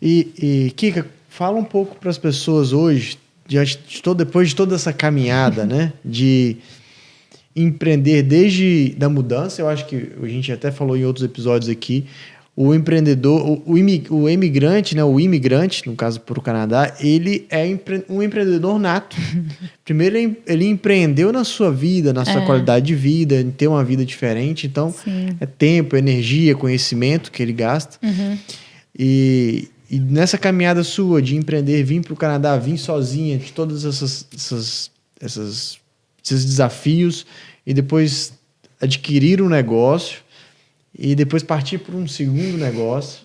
E Kika, fala um pouco para as pessoas hoje, depois de toda essa caminhada, né, de empreender desde da mudança, eu acho que a gente até falou em outros episódios aqui, o empreendedor, o imigrante, né, o imigrante, no caso para o Canadá, ele é um empreendedor nato. Primeiro, ele empreendeu na sua vida, na sua qualidade de vida, em ter uma vida diferente. Então, é tempo, energia, conhecimento que ele gasta. E nessa caminhada sua de empreender, vir para o Canadá, vir sozinha, de todos esses desafios, e depois adquirir um negócio, e depois partir para um segundo negócio.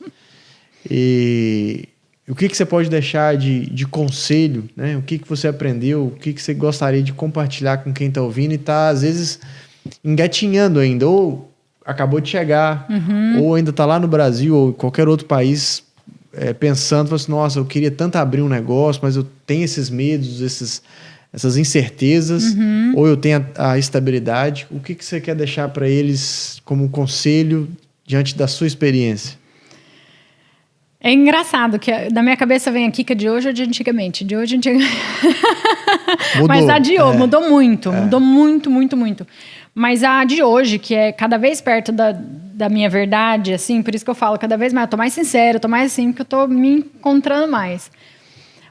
E o que você pode deixar de conselho, né? O que você aprendeu, o que você gostaria de compartilhar com quem está ouvindo e está, às vezes, engatinhando ainda, ou acabou de chegar, ou ainda está lá no Brasil, ou em qualquer outro país, pensando, assim, nossa, eu queria tanto abrir um negócio, mas eu tenho esses medos, essas incertezas, ou eu tenho a estabilidade. O que você quer deixar para eles como conselho diante da sua experiência? É engraçado que da minha cabeça vem a Kika de hoje ou de antigamente. De hoje, mudou. Mas a de hoje mudou muito. Mudou muito, muito, muito. Mas a de hoje, que é cada vez perto da minha verdade, assim, por isso que eu falo cada vez mais, eu tô mais sincero, eu tô mais assim, porque eu tô me encontrando mais.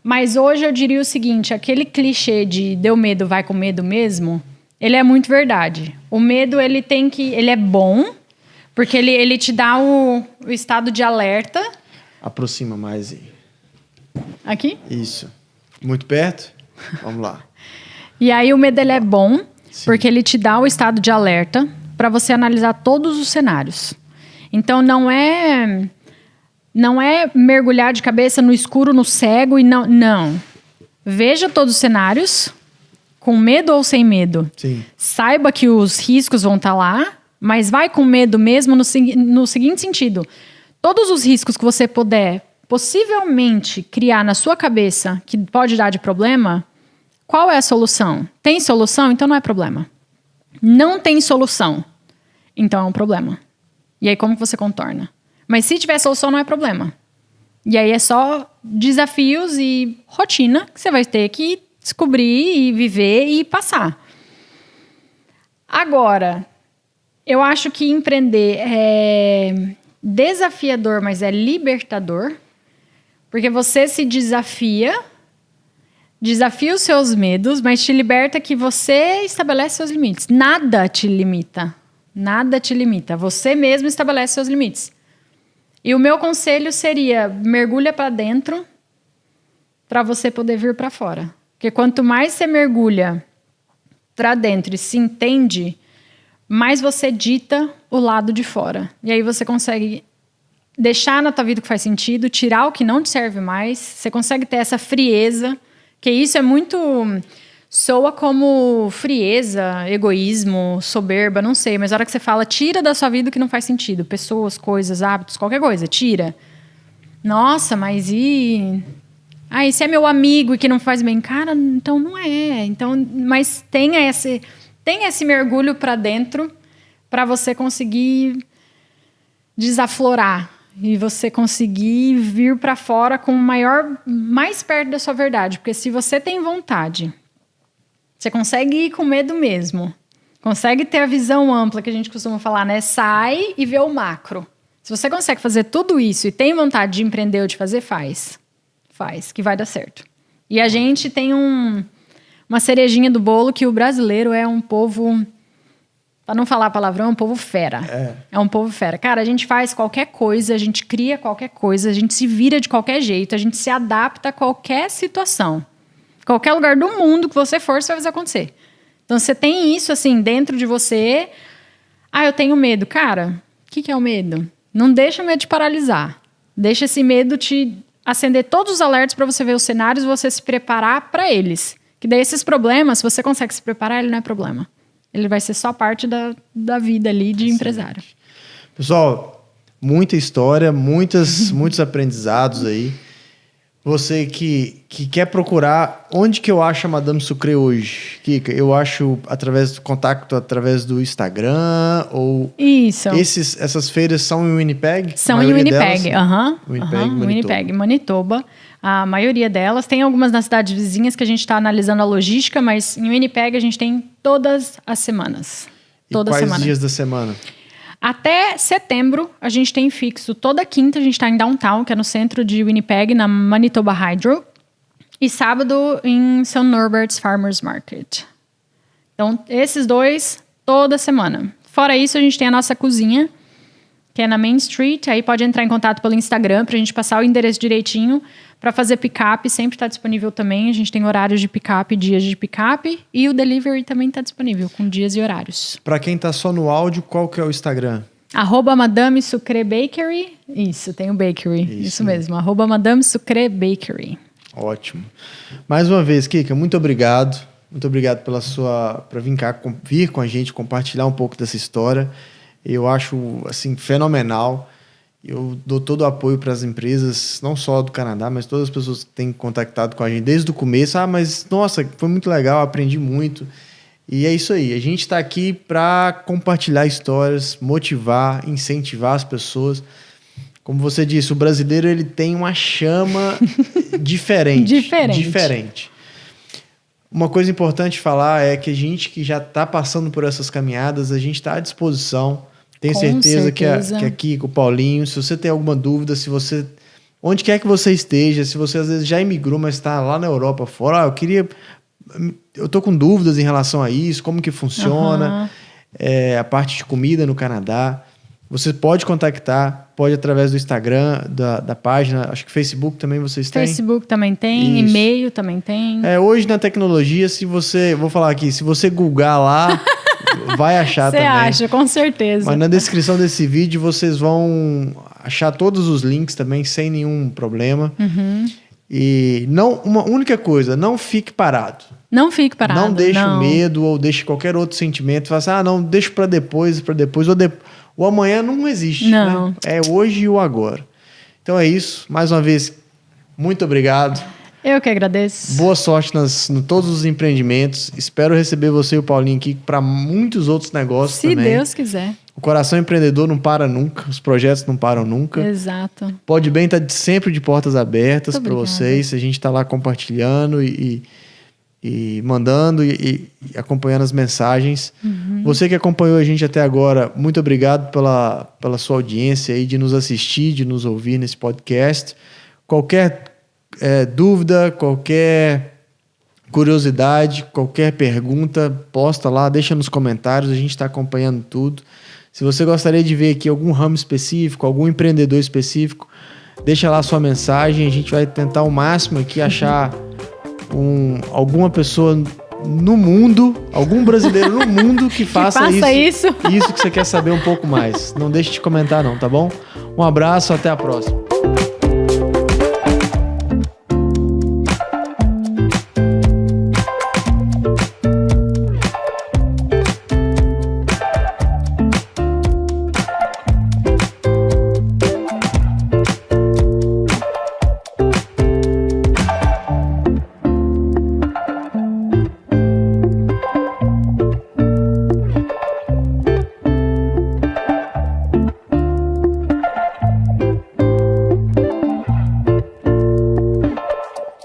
Mas hoje eu diria o seguinte, aquele clichê de deu medo, vai com medo mesmo, ele é muito verdade. O medo, ele é bom, porque ele te dá o estado de alerta. Aproxima mais aí. Aqui? Isso. Muito perto? Vamos lá. E aí o medo, ele é bom, porque ele te dá o estado de alerta para você analisar todos os cenários. Então, não é mergulhar de cabeça no escuro, no cego e não. Veja todos os cenários, com medo ou sem medo. Sim. Saiba que os riscos vão estar lá, mas vai com medo mesmo no seguinte sentido. Todos os riscos que você puder possivelmente criar na sua cabeça que pode dar de problema, qual é a solução? Tem solução? Então não é problema. Não tem solução, então é um problema. E aí como que você contorna? Mas se tiver solução, não é problema. E aí é só desafios e rotina que você vai ter que descobrir e viver e passar. Agora, eu acho que empreender é desafiador, mas é libertador. Porque você se desafia os seus medos, mas te liberta que você estabelece seus limites. Nada te limita. Nada te limita. Você mesmo estabelece seus limites. E o meu conselho seria, mergulha para dentro para você poder vir para fora. Porque quanto mais você mergulha para dentro e se entende, mais você dita o lado de fora. E aí você consegue deixar na tua vida o que faz sentido, tirar o que não te serve mais. Você consegue ter essa frieza, que isso é muito... soa como frieza, egoísmo, soberba, não sei. Mas a hora que você fala, tira da sua vida o que não faz sentido. Pessoas, coisas, hábitos, qualquer coisa, tira. Nossa, mas e... Ah, esse é meu amigo e que não faz bem. Cara, então não é. Então, mas tenha esse mergulho para dentro para você conseguir desaflorar. E você conseguir vir para fora com mais perto da sua verdade. Porque se você tem vontade, você consegue ir com medo mesmo. Consegue ter a visão ampla que a gente costuma falar, né? Sai e vê o macro. Se você consegue fazer tudo isso e tem vontade de empreender ou de fazer, faz. Faz, que vai dar certo. E a gente tem uma cerejinha do bolo que o brasileiro é um povo... Para não falar palavrão, é um povo fera. É um povo fera. Cara, a gente faz qualquer coisa, a gente cria qualquer coisa, a gente se vira de qualquer jeito, a gente se adapta a qualquer situação. Qualquer lugar do mundo que você for, você vai fazer acontecer. Então, você tem isso, assim, dentro de você. Ah, eu tenho medo. Cara, o que é o medo? Não deixa o medo te paralisar. Deixa esse medo te acender todos os alertas para você ver os cenários e você se preparar para eles. Que daí esses problemas, se você consegue se preparar, ele não é problema. Ele vai ser só parte da vida ali de empresário. Pessoal, muita história, muitos aprendizados aí. Você que quer procurar, onde que eu acho a Madame Sucre hoje, Kika? Eu acho através do contato, através do Instagram ou... Isso. Essas feiras são em Winnipeg? São em Winnipeg, Winnipeg, Manitoba. A maioria delas. Tem algumas nas cidades vizinhas que a gente está analisando a logística, mas em Winnipeg a gente tem todas as semanas. Quais dias da semana? Até setembro, a gente tem fixo. Toda quinta a gente está em Downtown, que é no centro de Winnipeg, na Manitoba Hydro. E sábado em St. Norbert's Farmers Market. Então, esses dois, toda semana. Fora isso, a gente tem a nossa cozinha, que é na Main Street. Aí pode entrar em contato pelo Instagram para a gente passar o endereço direitinho. Para fazer pick-up, sempre está disponível também. A gente tem horários de pick-up, dias de pick-up. E o delivery também está disponível, com dias e horários. Para quem está só no áudio, qual que é o Instagram? @Madame Sucre Bakery. Isso, tem o bakery. Isso mesmo, @Madame Sucre Bakery. Ótimo. Mais uma vez, Kika, muito obrigado. Muito obrigado para vir com a gente, compartilhar um pouco dessa história. Eu acho, assim, fenomenal. Eu dou todo o apoio para as empresas, não só do Canadá, mas todas as pessoas que têm contactado com a gente desde o começo. Ah, mas, nossa, foi muito legal, aprendi muito. E é isso aí. A gente está aqui para compartilhar histórias, motivar, incentivar as pessoas. Como você disse, o brasileiro ele tem uma chama diferente. Uma coisa importante falar é que a gente que já está passando por essas caminhadas, a gente está à disposição. Tenho certeza que aqui com o Paulinho, se você tem alguma dúvida, onde quer que você esteja, se você às vezes já imigrou, mas está lá na Europa fora, eu tô com dúvidas em relação a isso, como que funciona, a parte de comida no Canadá, você pode contactar, pode através do Instagram, da página, acho que Facebook também vocês têm. Facebook também tem, isso. E-mail também tem. Hoje na tecnologia, vou falar aqui, se você googlar lá... vai achar também. Você acha, com certeza. Mas na descrição desse vídeo vocês vão achar todos os links também, sem nenhum problema. E uma única coisa, não fique parado. Não fique parado. Não deixe o medo ou deixe qualquer outro sentimento. Faça assim, não, deixa para depois. O amanhã não existe. Não. Né? É hoje e o agora. Então é isso. Mais uma vez, muito obrigado. Eu que agradeço. Boa sorte em todos os empreendimentos. Espero receber você e o Paulinho aqui para muitos outros negócios também. Se Deus quiser. O coração empreendedor não para nunca, os projetos não param nunca. Exato. Pode bem estar sempre de portas abertas para vocês. A gente está lá compartilhando e mandando e acompanhando as mensagens. Você que acompanhou a gente até agora, muito obrigado pela sua audiência aí, de nos assistir, de nos ouvir nesse podcast. Qualquer dúvida, qualquer curiosidade, qualquer pergunta, posta lá, deixa nos comentários, a gente está acompanhando tudo. Se você gostaria de ver aqui algum ramo específico, algum empreendedor específico, deixa lá a sua mensagem, a gente vai tentar ao máximo aqui achar alguma pessoa no mundo, algum brasileiro no mundo que faça isso que você quer saber um pouco mais. Não deixe de comentar não, tá bom? Um abraço, até a próxima.